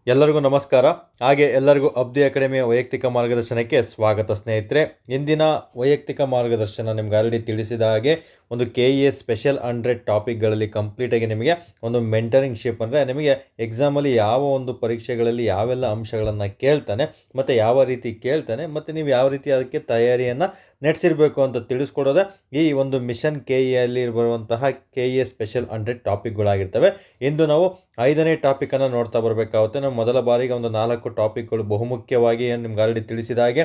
ಎಲ್ಲರಿಗೂ ನಮಸ್ಕಾರ. ಹಾಗೆ ಎಲ್ಲರಿಗೂ ಅಬ್ದಿ ಅಕಾಡೆಮಿಯ ವೈಯಕ್ತಿಕ ಮಾರ್ಗದರ್ಶನಕ್ಕೆ ಸ್ವಾಗತ ಸ್ನೇಹಿತರೆ. ಇಂದಿನ ವೈಯಕ್ತಿಕ ಮಾರ್ಗದರ್ಶನ ನಿಮ್ಗೆ ಆಲ್ರೆಡಿ ತಿಳಿಸಿದ ಹಾಗೆ ಒಂದು KE ಸ್ಪೆಷಲ್ 100 ಟಾಪಿಕ್ಗಳಲ್ಲಿ ಕಂಪ್ಲೀಟಾಗಿ ನಿಮಗೆ ಒಂದು ಮೆಂಟರಿಂಗ್ ಶಿಪ್ ಅಂದರೆ ನಿಮಗೆ ಎಕ್ಸಾಮಲ್ಲಿ ಯಾವ ಒಂದು ಪರೀಕ್ಷೆಗಳಲ್ಲಿ ಯಾವೆಲ್ಲ ಅಂಶಗಳನ್ನು ಕೇಳ್ತಾನೆ ಮತ್ತು ಯಾವ ರೀತಿ ಕೇಳ್ತಾನೆ ಮತ್ತು ನೀವು ಯಾವ ರೀತಿ ಅದಕ್ಕೆ ತಯಾರಿಯನ್ನು ನಡೆಸಿರಬೇಕು ಅಂತ ತಿಳಿಸ್ಕೊಡೋದೇ ಈ ಒಂದು ಮಿಷನ್ KEಯಲ್ಲಿ ಬರುವಂತಹ KE ಸ್ಪೆಷಲ್ 100 ಟಾಪಿಕ್ಗಳಾಗಿರ್ತವೆ. ಇಂದು ನಾವು 5ನೇ ಟಾಪಿಕನ್ನು ನೋಡ್ತಾ ಬರಬೇಕಾಗುತ್ತೆ. ನಾವು ಮೊದಲ ಬಾರಿಗೆ ಒಂದು 4 ಟಾಪಿಕ್ಗಳು ಬಹುಮುಖ್ಯವಾಗಿ ನಿಮ್ಗೆ ಆಲ್ರೆಡಿ ತಿಳಿಸಿದ ಹಾಗೆ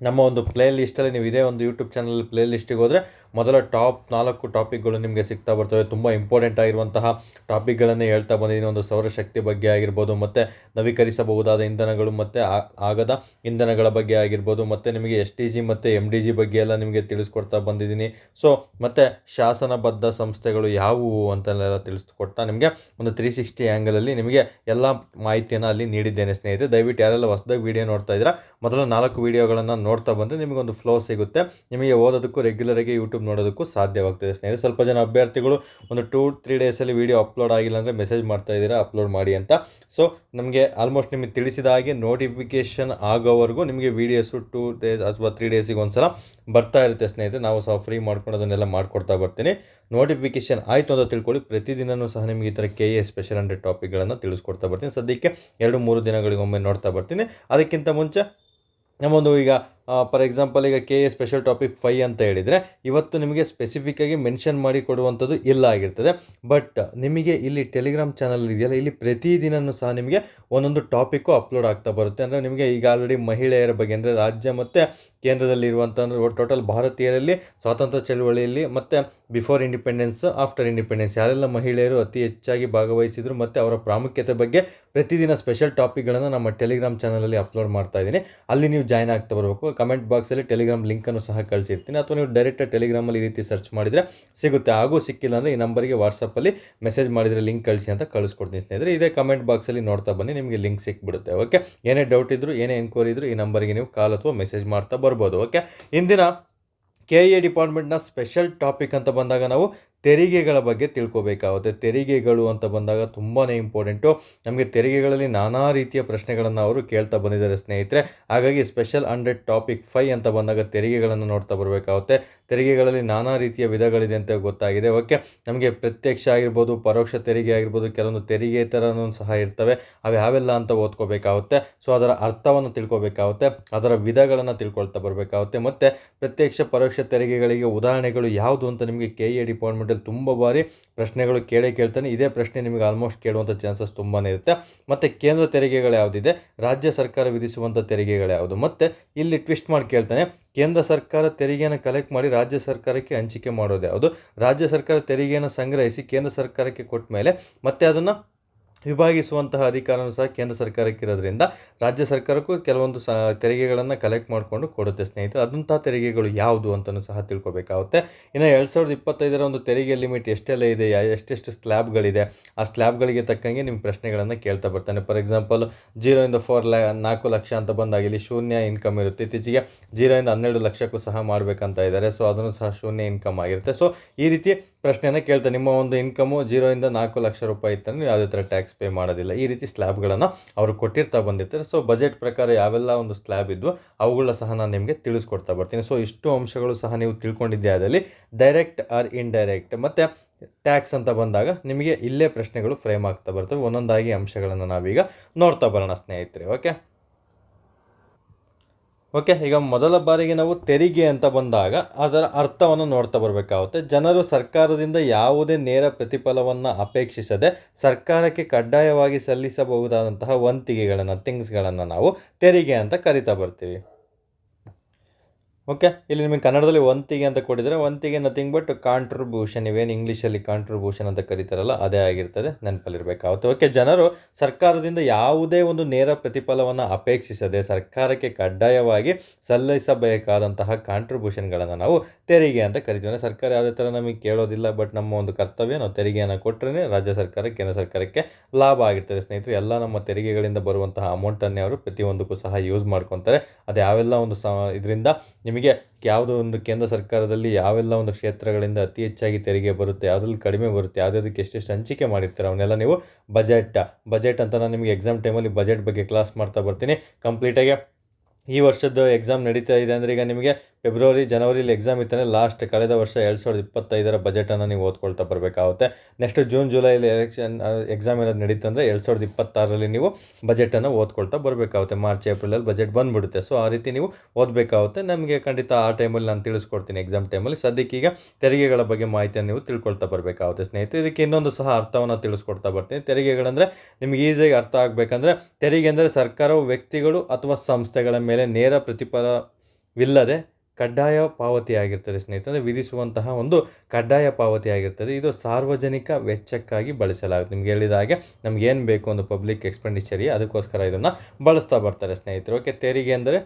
ನಮ್ಮ ಒಂದು ಪ್ಲೇ ಲಿಸ್ಟಲ್ಲಿ ನೀವು ಇದೇ ಒಂದು ಯೂಟ್ಯೂಬ್ ಚಾನಲ್ ಪ್ಲೇ ಲಿಸ್ಟಿಗೆ ಹೋದರೆ ಮೊದಲ ಟಾಪ್ 4 ಟಾಪಿಕ್ಗಳು ನಿಮಗೆ ಸಿಗ್ತಾ ಬರ್ತವೆ. ತುಂಬ ಇಂಪಾರ್ಟೆಂಟ್ ಆಗಿರುವಂತಹ ಟಾಪಿಕ್ಗಳನ್ನೇ ಹೇಳ್ತಾ ಬಂದಿದ್ದೀನಿ. ಒಂದು ಸೌರಶಕ್ತಿ ಬಗ್ಗೆ ಆಗಿರ್ಬೋದು, ಮತ್ತು ನವೀಕರಿಸಬಹುದಾದ ಇಂಧನಗಳು ಮತ್ತು ಆಗದ ಇಂಧನಗಳ ಬಗ್ಗೆ ಆಗಿರ್ಬೋದು, ಮತ್ತು ನಿಮಗೆ STG ಮತ್ತು MDG ಬಗ್ಗೆ ಎಲ್ಲ ನಿಮಗೆ ತಿಳಿಸ್ಕೊಡ್ತಾ ಬಂದಿದ್ದೀನಿ. ಸೊ ಮತ್ತು ಶಾಸನಬದ್ಧ ಸಂಸ್ಥೆಗಳು ಯಾವುವು ಅಂತೆಲ್ಲ ತಿಳಿಸ್ಕೊಡ್ತಾ ನಿಮಗೆ ಒಂದು 360 ಆ್ಯಂಗಲಲ್ಲಿ ನಿಮಗೆ ಎಲ್ಲ ಮಾಹಿತಿಯನ್ನು ಅಲ್ಲಿ ನೀಡಿದ್ದೇನೆ ಸ್ನೇಹಿತರೆ. ದಯವಿಟ್ಟು ಯಾರೆಲ್ಲ ಹೊಸದಾಗಿ ವೀಡಿಯೋ ನೋಡ್ತಾ ಇದ್ದೀರಾ ಮೊದಲ 4 ವೀಡಿಯೋಗಳನ್ನು ನೋಡ್ತಾ ಬಂದರೆ ನಿಮಗೊಂದು ಫ್ಲೋ ಸಿಗುತ್ತೆ. ನಿಮಗೆ ಓದೋದಕ್ಕೂ ರೆಗ್ಯುಲರಾಗಿ ಯೂಟ್ಯೂಬ್ ನೋಡೋದಕ್ಕೂ ಸಾಧ್ಯವಾಗ್ತದೆ ಸ್ನೇಹಿತರೆ. ಸ್ವಲ್ಪ ಜನ ಅಭ್ಯರ್ಥಿಗಳು ಒಂದು 2-3 ಡೇಸಲ್ಲಿ ವೀಡಿಯೋ ಅಪ್ಲೋಡ್ ಆಗಿಲ್ಲ ಅಂದರೆ ಮೆಸೇಜ್ ಮಾಡ್ತಾ ಇದ್ದೀರಾ ಅಪ್ಲೋಡ್ ಮಾಡಿ ಅಂತ. ಸೊ ನಮಗೆ ಆಲ್ಮೋಸ್ಟ್ ನಿಮಗೆ ತಿಳಿಸಿದ ಹಾಗೆ ನೋಟಿಫಿಕೇಷನ್ ಆಗೋವರೆಗೂ ನಿಮಗೆ ವೀಡಿಯೋಸು 2 ಡೇಸ್ ಅಥವಾ 3 ಡೇಸಿಗೆ ಒಂದ್ಸಲ ಬರ್ತಾ ಇರುತ್ತೆ ಸ್ನೇಹಿತರೆ. ನಾವು ಸಹ ಫ್ರೀ ಮಾಡ್ಕೊಂಡು ಅದನ್ನೆಲ್ಲ ಮಾಡ್ಕೊಡ್ತಾ ಬರ್ತೀನಿ. ನೋಟಿಫಿಕೇಷನ್ ಆಯಿತು ಅಂತ ತಿಳ್ಕೊಳ್ಳಿ. ಪ್ರತಿದಿನವೂ ಸಹ ನಿಮಗೆ ಈ ಥರ KE ಸ್ಪೆಷಲ್ 100 ಟಾಪಿಕ್ಗಳನ್ನು ತಿಳಿಸ್ಕೊಡ್ತಾ ಬರ್ತೀನಿ. ಸದ್ಯಕ್ಕೆ 2-3 ದಿನಗಳಿಗೊಮ್ಮೆ ನೋಡ್ತಾ ಬರ್ತೀನಿ. ಅದಕ್ಕಿಂತ ಮುಂಚೆ ನಮ್ಮೊಂದು ಈಗ ಫಾರ್ ಎಕ್ಸಾಂಪಲ್ ಈಗ KE ಸ್ಪೆಷಲ್ ಟಾಪಿಕ್ 5 ಅಂತ ಹೇಳಿದರೆ ಇವತ್ತು ನಿಮಗೆ ಸ್ಪೆಸಿಫಿಕ್ಕಾಗಿ ಮೆನ್ಷನ್ ಮಾಡಿ ಕೊಡುವಂಥದ್ದು ಇಲ್ಲ ಆಗಿರ್ತದೆ. ಬಟ್ ನಿಮಗೆ ಇಲ್ಲಿ ಟೆಲಿಗ್ರಾಮ್ ಚಾನಲ್ ಇದೆಯಲ್ಲ, ಇಲ್ಲಿ ಪ್ರತಿದಿನವೂ ಸಹ ನಿಮಗೆ ಒಂದೊಂದು ಟಾಪಿಕ್ಕು ಅಪ್ಲೋಡ್ ಆಗ್ತಾ ಬರುತ್ತೆ. ಅಂದರೆ ನಿಮಗೆ ಈಗ ಆಲ್ರೆಡಿ ಮಹಿಳೆಯರ ಬಗ್ಗೆ ಅಂದರೆ ರಾಜ್ಯ ಮತ್ತು ಕೇಂದ್ರದಲ್ಲಿರುವಂಥ ಅಂದರೆ ಟೋಟಲ್ ಭಾರತೀಯರಲ್ಲಿ ಸ್ವಾತಂತ್ರ್ಯ ಚಳವಳಿಯಲ್ಲಿ ಮತ್ತು ಬಿಫೋರ್ ಇಂಡಿಪೆಂಡೆನ್ಸ್, ಆಫ್ಟರ್ ಇಂಡಿಪೆಂಡೆನ್ಸ್ ಯಾರೆಲ್ಲ ಮಹಿಳೆಯರು ಅತಿ ಹೆಚ್ಚಾಗಿ ಭಾಗವಹಿಸಿದರು ಮತ್ತು ಅವರ ಪ್ರಾಮುಖ್ಯತೆ ಬಗ್ಗೆ ಪ್ರತಿದಿನ ಸ್ಪೆಷಲ್ ಟಾಪಿಕ್ಗಳನ್ನು ನಮ್ಮ ಟೆಲಿಗ್ರಾಮ್ ಚಾನಲಲ್ಲಿ ಅಪ್ಲೋಡ್ ಮಾಡ್ತಾ ಇದ್ದೀನಿ. ಅಲ್ಲಿ ನೀವು ಜಾಯ್ನ್ ಆಗ್ತಾ ಬರಬೇಕು. ಕಮೆಂಟ್ ಬಾಕ್ಸಲ್ಲಿ ಟೆಲಿಗ್ರಾಮ್ ಲಿಂಕನ್ನು ಸಹ ಕಳಿಸಿರ್ತೀನಿ, ಅಥವಾ ನೀವು ಡೈರೆಕ್ಟಾಗಿ ಟೆಲಿಗ್ರಾಮಲ್ಲಿ ಈ ರೀತಿ ಸರ್ಚ್ ಮಾಡಿದರೆ ಸಿಗುತ್ತೆ. ಹಾಗೂ ಸಿಕ್ಕಿಲ್ಲ ಅಂದರೆ ಈ ನಂಬರಿಗೆ ವಾಟ್ಸಪ್ಪಲ್ಲಿ ಮೆಸೇಜ್ ಮಾಡಿದರೆ ಲಿಂಕ್ ಕಳಿಸಿ ಅಂತ ಕಳಿಸ್ಕೊಡ್ತೀನಿ ಸ್ನೇಹಿತರೆ. ಇದೇ ಕಮೆಂಟ್ ಬಾಕ್ಸಲ್ಲಿ ನೋಡ್ತಾ ಬನ್ನಿ, ನಿಮಗೆ ಲಿಂಕ್ ಸಿಕ್ಬಿಡುತ್ತೆ. ಓಕೆ, ಏನೇ ಡೌಟ್ ಇದ್ದರೂ ಏನೇ ಎನ್ಕ್ವೈರಿ ಇದ್ದರೂ ಈ ನಂಬರಿಗೆ ನೀವು ಕಾಲ್ ಅಥವಾ ಮೆಸೇಜ್ ಮಾಡ್ತಾ ಬರ್ಬೋದು. ಓಕೆ, ಇಂದಿನ KE ಡಿಪಾರ್ಟ್ಮೆಂಟ್ನ ಸ್ಪೆಷಲ್ ಟಾಪಿಕ್ ಅಂತ ಬಂದಾಗ ನಾವು ತೆರಿಗೆಗಳ ಬಗ್ಗೆ ತಿಳ್ಕೊಬೇಕಾಗುತ್ತೆ. ತೆರಿಗೆಗಳು ಅಂತ ಬಂದಾಗ ತುಂಬಾ ಇಂಪಾರ್ಟೆಂಟು. ನಮಗೆ ತೆರಿಗೆಗಳಲ್ಲಿ ನಾನಾ ರೀತಿಯ ಪ್ರಶ್ನೆಗಳನ್ನು ಅವರು ಕೇಳ್ತಾ ಬಂದಿದ್ದಾರೆ ಸ್ನೇಹಿತರೆ. ಹಾಗಾಗಿ ಸ್ಪೆಷಲ್ 100 ಟಾಪಿಕ್ 5 ಅಂತ ಬಂದಾಗ ತೆರಿಗೆಗಳನ್ನು ನೋಡ್ತಾ ಬರಬೇಕಾಗುತ್ತೆ. ತೆರಿಗೆಗಳಲ್ಲಿ ನಾನಾ ರೀತಿಯ ವಿಧಗಳಿದೆ ಅಂತ ಗೊತ್ತಾಗಿದೆ. ಓಕೆ, ನಮಗೆ ಪ್ರತ್ಯಕ್ಷ ಆಗಿರ್ಬೋದು, ಪರೋಕ್ಷ ತೆರಿಗೆ ಆಗಿರ್ಬೋದು, ಕೆಲವೊಂದು ತೆರಿಗೆ ಥರನೂ ಸಹ ಇರ್ತವೆ. ಅವು ಯಾವೆಲ್ಲ ಅಂತ ಓದ್ಕೋಬೇಕಾಗುತ್ತೆ. ಸೊ ಅದರ ಅರ್ಥವನ್ನು ತಿಳ್ಕೊಬೇಕಾಗುತ್ತೆ, ಅದರ ವಿಧಗಳನ್ನು ತಿಳ್ಕೊಳ್ತಾ ಬರಬೇಕಾಗುತ್ತೆ. ಮತ್ತು ಪ್ರತ್ಯಕ್ಷ ಪರೋಕ್ಷ ತೆರಿಗೆಗಳಿಗೆ ಉದಾಹರಣೆಗಳು ಯಾವುದು ಅಂತ ನಿಮಗೆ KE ಡಿಪಾರ್ಟ್ಮೆಂಟ್ ತುಂಬ ಬಾರಿ ಪ್ರಶ್ನೆಗಳು ಕೇಳ್ತಾನೆ. ಇದೇ ಪ್ರಶ್ನೆ ನಿಮಗೆ ಆಲ್ಮೋಸ್ಟ್ ಕೇಳುವಂಥ ಚಾನ್ಸಸ್ ತುಂಬಾ ಇರುತ್ತೆ. ಮತ್ತು ಕೇಂದ್ರ ತೆರಿಗೆಗಳು ಯಾವುದಿದೆ, ರಾಜ್ಯ ಸರ್ಕಾರ ವಿಧಿಸುವಂಥ ತೆರಿಗೆಗಳು ಯಾವುದು, ಮತ್ತು ಇಲ್ಲಿ ಟ್ವಿಸ್ಟ್ ಮಾಡಿ ಕೇಳ್ತಾನೆ ಕೇಂದ್ರ ಸರ್ಕಾರ ತೆರಿಗೆಯನ್ನು ಕಲೆಕ್ಟ್ ಮಾಡಿ ರಾಜ್ಯ ಸರ್ಕಾರಕ್ಕೆ ಹಂಚಿಕೆ ಮಾಡೋದು ಯಾವುದು, ರಾಜ್ಯ ಸರ್ಕಾರ ತೆರಿಗೆಯನ್ನು ಸಂಗ್ರಹಿಸಿ ಕೇಂದ್ರ ಸರ್ಕಾರಕ್ಕೆ ಕೊಟ್ಟ ಮೇಲೆ ಮತ್ತೆ ಅದನ್ನು ವಿಭಾಗಿಸುವಂತಹ ಅಧಿಕಾರನೂ ಸಹ ಕೇಂದ್ರ ಸರ್ಕಾರಕ್ಕೆ ಇರೋದ್ರಿಂದ ರಾಜ್ಯ ಸರ್ಕಾರಕ್ಕೂ ಕೆಲವೊಂದು ತೆರಿಗೆಗಳನ್ನು ಕಲೆಕ್ಟ್ ಮಾಡಿಕೊಂಡು ಕೊಡುತ್ತೆ ಸ್ನೇಹಿತರೆ. ಅದಂತಹ ತೆರಿಗೆಗಳು ಯಾವುದು ಅಂತಲೂ ಸಹ ತಿಳ್ಕೊಬೇಕಾಗುತ್ತೆ. ಇನ್ನು 2025ರ ಒಂದು ತೆರಿಗೆ ಲಿಮಿಟ್ ಎಷ್ಟೆಲ್ಲ ಇದೆ, ಎಷ್ಟೆಷ್ಟು ಸ್ಲ್ಯಾಬ್ಗಳಿದೆ, ಆ ಸ್ಲ್ಯಾಬ್ಗಳಿಗೆ ತಕ್ಕಂಗೆ ನಿಮ್ಮ ಪ್ರಶ್ನೆಗಳನ್ನು ಕೇಳ್ತಾ ಬರ್ತಾನೆ. ಫಾರ್ ಎಕ್ಸಾಂಪಲ್ 0 4 ಲಕ್ಷ ಅಂತ ಬಂದಾಗ ಇಲ್ಲಿ ಶೂನ್ಯ ಇನ್ಕಮ್ ಇರುತ್ತೆ. ಇತ್ತೀಚೆಗೆ 0 12 ಲಕ್ಷಕ್ಕೂ ಸಹ ಮಾಡಬೇಕಂತ ಇದ್ದಾರೆ. ಸೊ ಅದನ್ನು ಸಹ ಶೂನ್ಯ ಇನ್ಕಮ್ ಆಗಿರುತ್ತೆ. ಸೊ ಈ ರೀತಿ ಪ್ರಶ್ನೆಯನ್ನು ಕೇಳ್ತಾರೆ. ನಿಮ್ಮ ಒಂದು ಇನ್ಕಮು 0 4 ಲಕ್ಷ ರೂಪಾಯಿ ಇತ್ತಂದರೆ ನೀವು ಯಾವುದೇ ಥರ ಟ್ಯಾಕ್ಸ್ ಪೇ ಮಾಡೋದಿಲ್ಲ. ಈ ರೀತಿ ಸ್ಲ್ಯಾಬ್ಗಳನ್ನು ಅವರು ಕೊಟ್ಟಿರ್ತಾ ಬಂದಿರ್ತಾರೆ. ಸೊ ಬಜೆಟ್ ಪ್ರಕಾರ ಯಾವೆಲ್ಲ ಒಂದು ಸ್ಲ್ಯಾಬ್ ಇದ್ವು ಅವುಗಳ ಸಹ ನಾನು ನಿಮಗೆ ತಿಳಿಸ್ಕೊಡ್ತಾ ಬರ್ತೀನಿ. ಸೊ ಇಷ್ಟು ಅಂಶಗಳು ಸಹ ನೀವು ತಿಳ್ಕೊಂಡಿದ್ದೆ ಅದರಲ್ಲಿ ಡೈರೆಕ್ಟ್ ಆರ್ ಇಂಡೈರೆಕ್ಟ್ ಮತ್ತು ಟ್ಯಾಕ್ಸ್ ಅಂತ ಬಂದಾಗ ನಿಮಗೆ ಇಲ್ಲೇ ಪ್ರಶ್ನೆಗಳು ಫ್ರೇಮ್ ಆಗ್ತಾ ಬರ್ತವೆ. ಒಂದೊಂದಾಗಿ ಅಂಶಗಳನ್ನು ನಾವೀಗ ನೋಡ್ತಾ ಬರೋಣ ಸ್ನೇಹಿತರೆ. ಓಕೆ, ಈಗ ಮೊದಲ ಬಾರಿಗೆ ನಾವು ತೆರಿಗೆ ಅಂತ ಬಂದಾಗ ಅದರ ಅರ್ಥವನ್ನು ನೋಡ್ತಾ ಬರಬೇಕಾಗುತ್ತೆ. ಜನರು ಸರ್ಕಾರದಿಂದ ಯಾವುದೇ ನೇರ ಪ್ರತಿಫಲವನ್ನು ಅಪೇಕ್ಷಿಸದೆ ಸರ್ಕಾರಕ್ಕೆ ಕಡ್ಡಾಯವಾಗಿ ಸಲ್ಲಿಸಬಹುದಾದಂತಹ ವಂತಿಗೆಗಳನ್ನು, ಥಿಂಗ್ಸ್ಗಳನ್ನು ನಾವು ತೆರಿಗೆ ಅಂತ ಕರಿತಾ ಬರ್ತೀವಿ. ಓಕೆ, ಇಲ್ಲಿ ನಿಮಗೆ ಕನ್ನಡದಲ್ಲಿ ವಂತಿಗೆ ಅಂತ ಕೊಟ್ಟಿದ್ದಾರೆ. ವಂತಿಗೆ ನಥಿಂಗ್ ಬಟ್ ಕಾಂಟ್ರಿಬ್ಯೂಷನ್. ಇವೇನು ಇಂಗ್ಲೀಷಲ್ಲಿ ಕಾಂಟ್ರಿಬ್ಯೂಷನ್ ಅಂತ ಕರೀತಾರಲ್ಲ ಅದೇ ಆಗಿರ್ತದೆ, ನೆನಪಲ್ಲಿರಬೇಕಾಗುತ್ತೆ. ಓಕೆ, ಜನರು ಸರ್ಕಾರದಿಂದ ಯಾವುದೇ ಒಂದು ನೇರ ಪ್ರತಿಫಲವನ್ನು ಅಪೇಕ್ಷಿಸದೆ ಸರ್ಕಾರಕ್ಕೆ ಕಡ್ಡಾಯವಾಗಿ ಸಲ್ಲಿಸಬೇಕಾದಂತಹ ಕಾಂಟ್ರಿಬ್ಯೂಷನ್ಗಳನ್ನು ನಾವು ತೆರಿಗೆ ಅಂತ ಕರಿತೀವಿ. ಸರ್ಕಾರ ಯಾವುದೇ ಥರ ನಮಗೆ ಕೇಳೋದಿಲ್ಲ, ಬಟ್ ನಮ್ಮ ಒಂದು ಕರ್ತವ್ಯ ನಾವು ತೆರಿಗೆಯನ್ನು ಕೊಟ್ಟರೆ ರಾಜ್ಯ ಸರ್ಕಾರ, ಕೇಂದ್ರ ಸರ್ಕಾರಕ್ಕೆ ಲಾಭ ಆಗಿರ್ತದೆ ಸ್ನೇಹಿತರೆ. ಎಲ್ಲ ನಮ್ಮ ತೆರಿಗೆಗಳಿಂದ ಬರುವಂತಹ ಅಮೌಂಟನ್ನೇ ಅವರು ಪ್ರತಿಯೊಂದಕ್ಕೂ ಸಹ ಯೂಸ್ ಮಾಡ್ಕೊತಾರೆ. ಅದು ಯಾವೆಲ್ಲ ಒಂದು ಇದರಿಂದ ನಿಮಗೆ ಯಾವುದೋ ಒಂದು ಕೇಂದ್ರ ಸರ್ಕಾರದಲ್ಲಿ ಯಾವೆಲ್ಲ ಒಂದು ಕ್ಷೇತ್ರಗಳಿಂದ ಅತಿ ಹೆಚ್ಚಾಗಿ ತೆರಿಗೆ ಬರುತ್ತೆ, ಯಾವುದ್ರಲ್ಲಿ ಕಡಿಮೆ ಬರುತ್ತೆ, ಯಾವುದಕ್ಕೆ ಎಷ್ಟೆಷ್ಟು ಹಂಚಿಕೆ ಮಾಡಿರ್ತಾರೆ ಅವನ್ನೆಲ್ಲ ನೀವು ಬಜೆಟ್ ಅಂತ ನಾನು ನಿಮಗೆ ಎಕ್ಸಾಮ್ ಟೈಮಲ್ಲಿ ಬಜೆಟ್ ಬಗ್ಗೆ ಕ್ಲಾಸ್ ಮಾಡ್ತಾ ಬರ್ತೀನಿ. ಕಂಪ್ಲೀಟಾಗಿ ಈ ವರ್ಷದ ಎಕ್ಸಾಮ್ ನಡೀತಾ ಇದೆ ಅಂದರೆ ಈಗ ನಿಮಗೆ ಫೆಬ್ರವರಿ ಜನವರಿಲಿ ಎಕ್ಸಾಮ್ ಇತ್ತಂದರೆ ಲಾಸ್ಟ್ ಕಳೆದ ವರ್ಷ 2025 ಬಜೆಟನ್ನು ನೀವು ಓದ್ಕೊಳ್ತಾ ಬರಬೇಕಾಗುತ್ತೆ. ನೆಕ್ಸ್ಟ್ ಜೂನ್ ಜುಲೈಲಿ ಎಕ್ಸಾಮ್ ಏನಾದ್ರು ನಡೀತಂದರೆ 2026ರಲ್ಲಿ ನೀವು ಬಜೆಟನ್ನು ಓದ್ಕೊಳ್ತಾ ಬರಬೇಕಾಗುತ್ತೆ. ಮಾರ್ಚ್ ಏಪ್ರಿಲಲ್ಲಿ ಬಜೆಟ್ ಬಂದುಬಿಡುತ್ತೆ. ಸೊ ಆ ರೀತಿ ನೀವು ಓದಬೇಕಾಗುತ್ತೆ. ನಮಗೆ ಖಂಡಿತ ಆ ಟೈಮಲ್ಲಿ ನಾನು ತಿಳಿಸ್ಕೊಡ್ತೀನಿ ಎಕ್ಸಾಮ್ ಟೈಮಲ್ಲಿ. ಸದ್ಯಕ್ಕೆ ಈಗ ತೆರಿಗೆಗಳ ಬಗ್ಗೆ ಮಾಹಿತಿಯನ್ನು ನೀವು ತಿಳ್ಕೊಳ್ತಾ ಬರಬೇಕಾಗುತ್ತೆ ಸ್ನೇಹಿತರೆ. ಇದಕ್ಕೆ ಇನ್ನೊಂದು ಸಹ ಅರ್ಥವನ್ನು ತಿಳಿಸ್ಕೊಡ್ತಾ ಬರ್ತೀನಿ. ತೆರಿಗೆಗಳಂದರೆ ನಿಮಗೆ ಈಸಿಯಾಗಿ ಅರ್ಥ ಆಗಬೇಕಂದ್ರೆ, ತೆರಿಗೆ ಅಂದರೆ ಸರ್ಕಾರವು ವ್ಯಕ್ತಿಗಳು ಅಥವಾ ಸಂಸ್ಥೆಗಳ ಮೇಲೆ ನೇರ ಪ್ರತಿಫಲವಿಲ್ಲದೆ ಕಡ್ಡಾಯ ಪಾವತಿಯಾಗಿರ್ತದೆ ಸ್ನೇಹಿತರೆ. ವಿಧಿಸುವಂತಹ ಒಂದು ಕಡ್ಡಾಯ ಪಾವತಿಯಾಗಿರ್ತದೆ. ಇದು ಸಾರ್ವಜನಿಕ ವೆಚ್ಚಕ್ಕಾಗಿ ಬಳಸಲಾಗುತ್ತೆ. ನಿಮ್ಗೆ ಹೇಳಿದ ಹಾಗೆ ನಮ್ಗೆ ಏನು ಬೇಕು ಒಂದು ಪಬ್ಲಿಕ್ ಎಕ್ಸ್ಪೆಂಡಿಚರ್, ಅದಕ್ಕೋಸ್ಕರ ಇದನ್ನು ಬಳಸ್ತಾ ಬರ್ತಾರೆ ಸ್ನೇಹಿತರು. ಓಕೆ, ತೆರಿಗೆ ಅಂದರೆ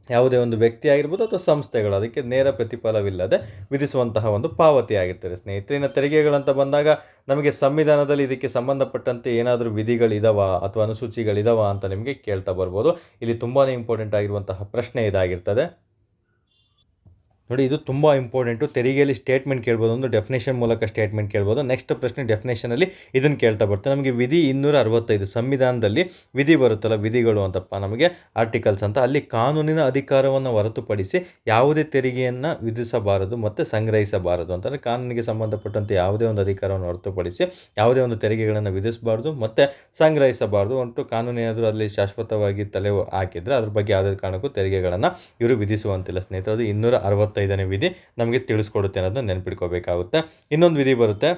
ಯಾವುದೇ ಒಂದು ವ್ಯಕ್ತಿ ಆಗಿರ್ಬೋದು ಅಥವಾ ಸಂಸ್ಥೆಗಳು ಅದಕ್ಕೆ ನೇರ ಪ್ರತಿಫಲವಿಲ್ಲದೆ ವಿಧಿಸುವಂತಹ ಒಂದು ಪಾವತಿ ಆಗಿರ್ತದೆ ಸ್ನೇಹಿತರೆ. ಇನ್ನು ತೆರಿಗೆಗಳಂತ ಬಂದಾಗ ನಮಗೆ ಸಂವಿಧಾನದಲ್ಲಿ ಇದಕ್ಕೆ ಸಂಬಂಧಪಟ್ಟಂತೆ ಏನಾದರೂ ವಿಧಿಗಳಿದಾವ ಅಥವಾ ಅನುಸೂಚಿಗಳಿದಾವ ಅಂತ ನಿಮಗೆ ಕೇಳ್ತಾ ಬರ್ಬೋದು. ಇಲ್ಲಿ ತುಂಬಾ ಇಂಪಾರ್ಟೆಂಟ್ ಆಗಿರುವಂತಹ ಪ್ರಶ್ನೆ ಇದಾಗಿರ್ತದೆ ನೋಡಿ. ಇದು ತುಂಬ ಇಂಪಾರ್ಟೆಂಟು. ತೆರಿಗೆಯಲ್ಲಿ ಸ್ಟೇಟ್ಮೆಂಟ್ ಕೇಳ್ಬೋದು, ಒಂದು ಡೆಫಿನೇಷನ್ ಮೂಲಕ ಸ್ಟೇಟ್ಮೆಂಟ್ ಕೇಳ್ಬೋದು. ನೆಕ್ಸ್ಟ್ ಪ್ರಶ್ನೆ ಡೆಫಿನೇಷನಲ್ಲಿ ಇದನ್ನು ಕೇಳ್ತಾ ಬರ್ತಾರೆ. ನಮಗೆ ವಿಧಿ 265 ಸಂವಿಧಾನದಲ್ಲಿ ವಿಧಿ ಬರುತ್ತಲ್ಲ, ವಿಧಿಗಳು ಅಂತಪ್ಪ ನಮಗೆ ಆರ್ಟಿಕಲ್ಸ್ ಅಂತ, ಅಲ್ಲಿ ಕಾನೂನಿನ ಅಧಿಕಾರವನ್ನು ಹೊರತುಪಡಿಸಿ ಯಾವುದೇ ತೆರಿಗೆಯನ್ನು ವಿಧಿಸಬಾರದು ಮತ್ತು ಸಂಗ್ರಹಿಸಬಾರದು ಅಂತಂದರೆ ಕಾನೂನಿಗೆ ಸಂಬಂಧಪಟ್ಟಂತೆ ಯಾವುದೇ ಒಂದು ಅಧಿಕಾರವನ್ನು ಹೊರತುಪಡಿಸಿ ಯಾವುದೇ ಒಂದು ತೆರಿಗೆಗಳನ್ನು ವಿಧಿಸಬಾರ್ದು ಮತ್ತು ಸಂಗ್ರಹಿಸಬಾರ್ದು. ಒಟ್ಟು ಕಾನೂನು ಏನಾದರೂ ಅಲ್ಲಿ ಶಾಶ್ವತವಾಗಿ ತಲೆ ಹಾಕಿದರೆ ಅದ್ರ ಬಗ್ಗೆ ಯಾವುದೇ ಕಾರಣಕ್ಕೂ ತೆರಿಗೆಗಳನ್ನು ಇವರು ವಿಧಿಸುವಂತಿಲ್ಲ ಸ್ನೇಹಿತರೆ. ಅದು 265ನೇ ವಿಧಿ ನಮಗೆ ತಿಳಿಸ್ಕೊಡುತ್ತೆ ಅನ್ನೋದನ್ನ ನೆನ್ಪಿಟ್ಕೋಬೇಕಾಗುತ್ತೆ. ಇನ್ನೊಂದು ವಿಧಿ ಬರುತ್ತೆ,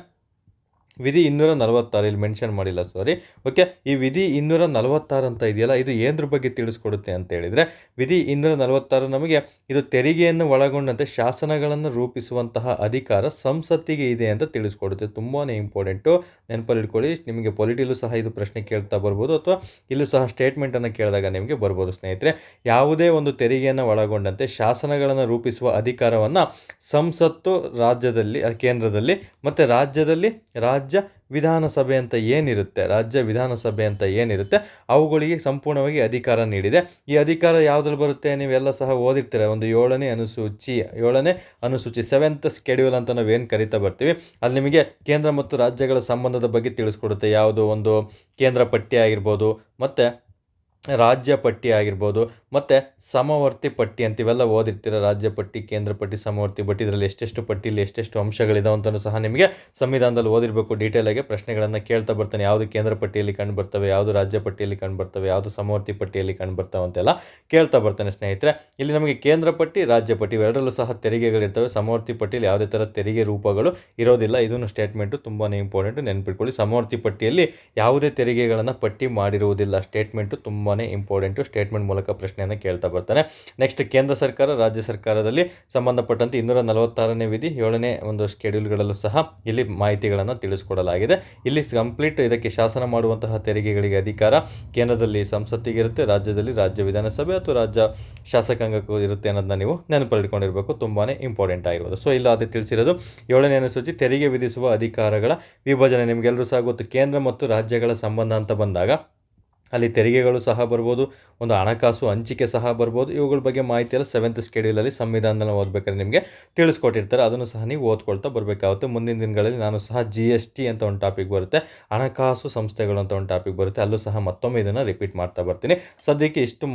ವಿಧಿ 246, ಇಲ್ಲಿ ಮೆನ್ಷನ್ ಮಾಡಿಲ್ಲ ಸಾರಿ. ಓಕೆ, ಈ ವಿಧಿ 246 ಅಂತ ಇದೆಯಲ್ಲ, ಇದು ಏನರ ಬಗ್ಗೆ ತಿಳಿಸ್ಕೊಡುತ್ತೆ ಅಂತ ಹೇಳಿದರೆ, ವಿಧಿ 246 ನಮಗೆ ಇದು ತೆರಿಗೆಯನ್ನು ಒಳಗೊಂಡಂತೆ ಶಾಸನಗಳನ್ನು ರೂಪಿಸುವಂತಹ ಅಧಿಕಾರ ಸಂಸತ್ತಿಗೆ ಇದೆ ಅಂತ ತಿಳಿಸ್ಕೊಡುತ್ತೆ. ತುಂಬಾ ಇಂಪಾರ್ಟೆಂಟು, ನೆನಪಲ್ಲಿ ಇಟ್ಕೊಳ್ಳಿ. ನಿಮಗೆ ಪೊಲಿಟಿಲೂ ಸಹ ಇದು ಪ್ರಶ್ನೆ ಕೇಳ್ತಾ ಬರ್ಬೋದು ಅಥವಾ ಇಲ್ಲೂ ಸಹ ಸ್ಟೇಟ್ಮೆಂಟನ್ನು ಕೇಳಿದಾಗ ನಿಮಗೆ ಬರ್ಬೋದು ಸ್ನೇಹಿತರೆ. ಯಾವುದೇ ಒಂದು ತೆರಿಗೆಯನ್ನು ಒಳಗೊಂಡಂತೆ ಶಾಸನಗಳನ್ನು ರೂಪಿಸುವ ಅಧಿಕಾರವನ್ನು ಸಂಸತ್ತು ರಾಜ್ಯದಲ್ಲಿ, ಕೇಂದ್ರದಲ್ಲಿ ಮತ್ತು ರಾಜ್ಯದಲ್ಲಿ ರಾಜ್ಯ ವಿಧಾನಸಭೆ ಅಂತ ಏನಿರುತ್ತೆ ಅವುಗಳಿಗೆ ಸಂಪೂರ್ಣವಾಗಿ ಅಧಿಕಾರ ನೀಡಿದೆ. ಈ ಅಧಿಕಾರ ಯಾವುದ್ರಲ್ಲಿ ಬರುತ್ತೆ ನೀವೆಲ್ಲ ಸಹ ಓದಿರ್ತೀರ. ಒಂದು 7ನೇ ಅನುಸೂಚಿ 7th ಸ್ಕೆಡ್ಯೂಲ್ ಅಂತ ನಾವೇನು ಕರಿತಾ ಬರ್ತೀವಿ, ಅಲ್ಲಿ ನಿಮಗೆ ಕೇಂದ್ರ ಮತ್ತು ರಾಜ್ಯಗಳ ಸಂಬಂಧದ ಬಗ್ಗೆ ತಿಳಿಸ್ಕೊಡುತ್ತೆ. ಯಾವುದೋ ಒಂದು ಕೇಂದ್ರ ಪಟ್ಟಿ ಆಗಿರ್ಬೋದು ಮತ್ತು ರಾಜ್ಯ ಪಟ್ಟಿ ಆಗಿರ್ಬೋದು ಮತ್ತು ಸಮವರ್ತಿ ಪಟ್ಟಿ ಅಂತಿವೆಲ್ಲ ಓದಿರ್ತೀರ. ರಾಜ್ಯ ಪಟ್ಟಿ, ಕೇಂದ್ರ ಪಟ್ಟಿ, ಸಮವರ್ತಿ ಪಟ್ಟಿ, ಇದರಲ್ಲಿ ಎಷ್ಟೆಷ್ಟು ಪಟ್ಟಿಲಿ ಎಷ್ಟೆಷ್ಟು ಅಂಶಗಳಿದಾವೆ ಅಂತಲೂ ಸಹ ನಿಮಗೆ ಸಂವಿಧಾನದಲ್ಲಿ ಓದಿರಬೇಕು. ಡೀಟೇಲಾಗಿ ಪ್ರಶ್ನೆಗಳನ್ನು ಕೇಳ್ತಾ ಬರ್ತಾನೆ. ಯಾವುದು ಕೇಂದ್ರ ಪಟ್ಟಿಯಲ್ಲಿ ಕಂಡು ಬರ್ತವೆ, ಯಾವುದು ರಾಜ್ಯ ಪಟ್ಟಿಯಲ್ಲಿ ಕಂಡು ಬರ್ತವೆ, ಯಾವುದು ಸಮವರ್ತಿ ಪಟ್ಟಿಯಲ್ಲಿ ಕಂಡು ಬರ್ತವೆ ಅಂತೆಲ್ಲ ಕೇಳ್ತಾ ಬರ್ತಾನೆ ಸ್ನೇಹಿತರೆ. ಇಲ್ಲಿ ನಮಗೆ ಕೇಂದ್ರ ಪಟ್ಟಿ, ರಾಜ್ಯ ಪಟ್ಟಿ ಇವೆರಡರಲ್ಲೂ ಸಹ ತೆರಿಗೆಗಳಿರ್ತವೆ. ಸಮವರ್ತಿ ಪಟ್ಟಿಯಲ್ಲಿ ಯಾವುದೇ ಥರ ತೆರಿಗೆ ರೂಪಗಳು ಇರೋದಿಲ್ಲ. ಇದನ್ನು ಸ್ಟೇಟ್ಮೆಂಟು ತುಂಬಾ ಇಂಪಾರ್ಟೆಂಟು, ನೆನ್ಪಿಟ್ಕೊಳ್ಳಿ. ಸಮವರ್ತಿ ಪಟ್ಟಿಯಲ್ಲಿ ಯಾವುದೇ ತೆರಿಗೆಗಳನ್ನು ಪಟ್ಟಿ ಮಾಡಿರುವುದಿಲ್ಲ. ಸ್ಟೇಟ್ಮೆಂಟು ತುಂಬಾ ಇಂಪಾರ್ಟೆಂಟು. ಸ್ಟೇಟ್ಮೆಂಟ್ ಮೂಲಕ ಪ್ರಶ್ನೆಯನ್ನು ಕೇಳ್ತಾ ಬರ್ತಾನೆ. ನೆಕ್ಸ್ಟ್ ಕೇಂದ್ರ ಸರ್ಕಾರ, ರಾಜ್ಯ ಸರ್ಕಾರದಲ್ಲಿ ಸಂಬಂಧಪಟ್ಟಂತೆ 246ನೇ ವಿಧಿ 7ನೇ ಒಂದು ಸ್ಕೆಡ್ಯೂಲ್ಗಳಲ್ಲೂ ಸಹ ಇಲ್ಲಿ ಮಾಹಿತಿಗಳನ್ನು ತಿಳಿಸ್ಕೊಡಲಾಗಿದೆ. ಇಲ್ಲಿ ಕಂಪ್ಲೀಟ್ ಇದಕ್ಕೆ ಶಾಸನ ಮಾಡುವಂತಹ ತೆರಿಗೆಗಳಿಗೆ ಅಧಿಕಾರ ಕೇಂದ್ರದಲ್ಲಿ ಸಂಸತ್ತಿಗೆ ಇರುತ್ತೆ, ರಾಜ್ಯದಲ್ಲಿ ರಾಜ್ಯ ವಿಧಾನಸಭೆ ಅಥವಾ ರಾಜ್ಯ ಶಾಸಕಾಂಗಕ್ಕೂ ಇರುತ್ತೆ ಅನ್ನೋದನ್ನ ನೀವು ನೆನಪಲ್ಲಿಟ್ಕೊಂಡಿರಬೇಕು. ತುಂಬಾ ಇಂಪಾರ್ಟೆಂಟ್ ಆಗಿರೋದು. ಸೊ ಇಲ್ಲ ಅದೇ ತಿಳಿಸಿರೋದು 7ನೇ ಅನುಸೂಚಿ ತೆರಿಗೆ ವಿಧಿಸುವ ಅಧಿಕಾರಗಳ ವಿಭಜನೆ. ನಿಮಗೆಲ್ಲರೂ ಸಹ ಗೊತ್ತು, ಕೇಂದ್ರ ಮತ್ತು ರಾಜ್ಯಗಳ ಸಂಬಂಧ ಅಂತ ಬಂದಾಗ ಅಲ್ಲಿ ತೆರಿಗೆಗಳು ಸಹ ಬರ್ಬೋದು, ಒಂದು ಹಣಕಾಸು ಹಂಚಿಕೆ ಸಹ ಬರ್ಬೋದು. ಇವುಗಳ ಬಗ್ಗೆ ಮಾಹಿತಿ ಎಲ್ಲ 7th ಸ್ಕೆಡ್ಯೂಲಲ್ಲಿ ಸಂವಿಧಾನದಲ್ಲಿ ಓದಬೇಕಾದ್ರೆ ನಿಮಗೆ ತಿಳಿಸ್ಕೊಟ್ಟಿರ್ತಾರೆ. ಅದನ್ನು ಸಹ ನೀವು ಓದ್ಕೊಳ್ತಾ ಬರಬೇಕಾಗುತ್ತೆ. ಮುಂದಿನ ದಿನಗಳಲ್ಲಿ ನಾನು ಸಹ GST ಅಂತ ಒಂದು ಟಾಪಿಕ್ ಬರುತ್ತೆ, ಹಣಕಾಸು ಸಂಸ್ಥೆಗಳು ಅಂತ ಒಂದು ಟಾಪಿಕ್ ಬರುತ್ತೆ, ಅಲ್ಲೂ ಸಹ ಮತ್ತೊಮ್ಮೆ ಇದನ್ನು ರಿಪೀಟ್ ಮಾಡ್ತಾ ಬರ್ತೀನಿ. ಸದ್ಯಕ್ಕೆ ಇಷ್ಟು